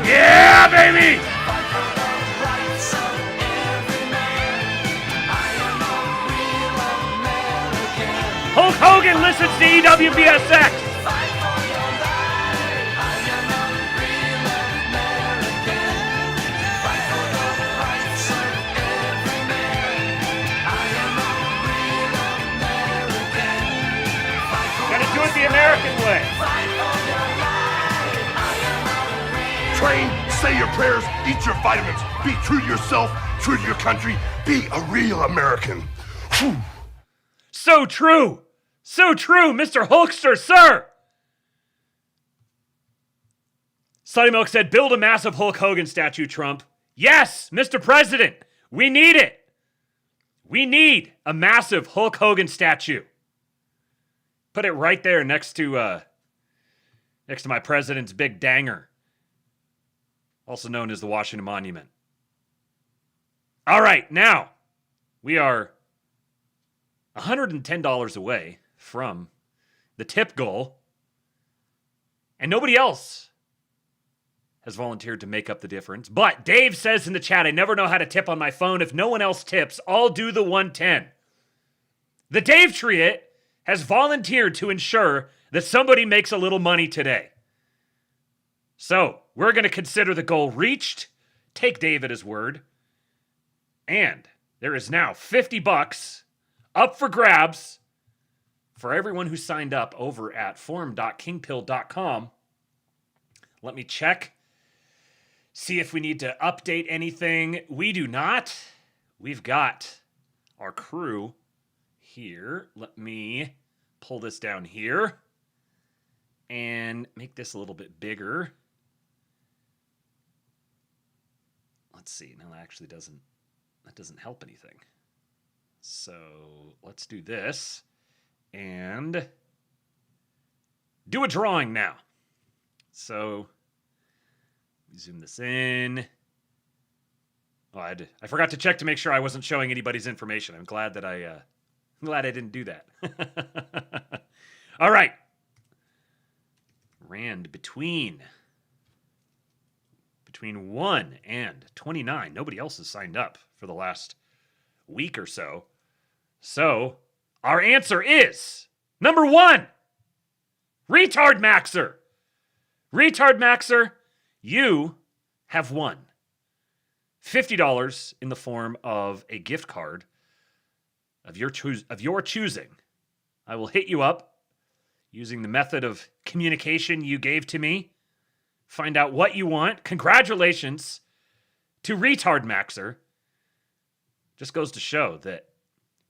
Yeah, baby! Hulk Hogan listens to EWBSX. Gotta do it the American way. Train, say your prayers, eat your vitamins, be true to yourself, true to your country, be a real American. Whew. So true! So true, Mr. Hulkster, sir! Sunny Milk said, build a massive Hulk Hogan statue, Trump. Yes, Mr. President, we need it. We need a massive Hulk Hogan statue. Put it right there next to my president's big danger, also known as the Washington Monument. All right, now we are $110 away from the tip goal, and nobody else has volunteered to make up the difference. But Dave says in the chat, I never know how to tip on my phone. If no one else tips, I'll do the 110. The Dave Triet has volunteered to ensure that somebody makes a little money today. So we're going to consider the goal reached, take Dave at his word, and there is now $50 up for grabs for everyone who signed up over at forum.kingpill.com. Let me check, see if we need to update anything. We do not. We've got our crew here. Let me pull this down here and make this a little bit bigger. Let's see. No, that actually doesn't help anything. So let's do this and do a drawing now. So zoom this in. Oh, I forgot to check to make sure I wasn't showing anybody's information. I'm glad that I'm glad I didn't do that. All right. Rand between 1 and 29. Nobody else has signed up for the last week or so. So our answer is number 1, Retard Maxer. Retard Maxer, you have won $50 in the form of a gift card of your choosing. I will hit you up using the method of communication you gave to me. Find out what you want. Congratulations to Retard Maxer. Just goes to show that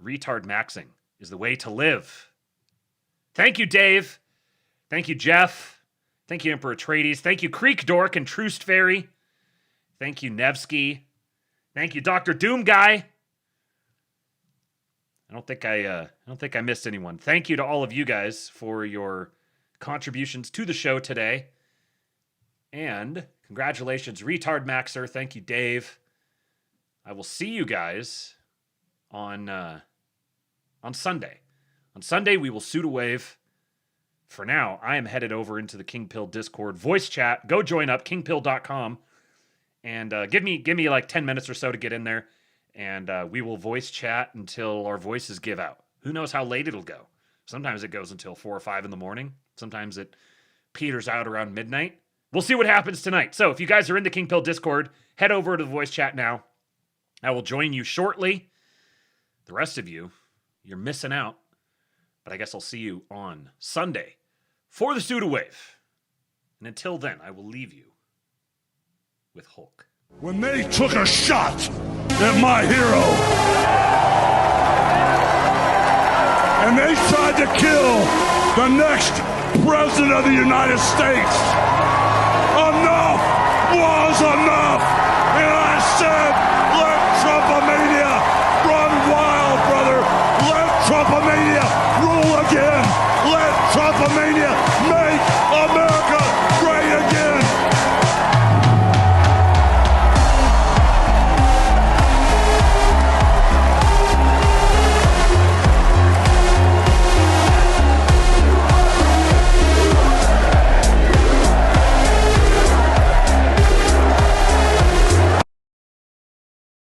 retard maxing is the way to live. Thank you, Dave. Thank you, Jeff. Thank you, Emperor Atreides. Thank you, Creek Dork and Troost Fairy. Thank you, Nevsky. Thank you, Dr. Doom Guy. I don't think I missed anyone. Thank you to all of you guys for your contributions to the show today. And congratulations, Retard Maxer. Thank you, Dave. I will see you guys on Sunday. On Sunday, we will suit a wave. For now, I am headed over into the King Pill Discord voice chat. Go join up, kingpill.com. And give me like 10 minutes or so to get in there. And we will voice chat until our voices give out. Who knows how late it'll go. Sometimes it goes until 4 or 5 in the morning. Sometimes it peters out around midnight. we'll see what happens tonight. So if you guys are in the King Pill Discord, head over to the voice chat now. I will join you shortly. The rest of you, you're missing out. But I guess I'll see you on Sunday for the Suda Wave. And until then, I will leave you with Hulk. When they took a shot at my hero, and they tried to kill the next president of the United States, enough was enough. And I said, let Trumpomania run wild, brother. Let Trumpomania rule again. Let Trumpomania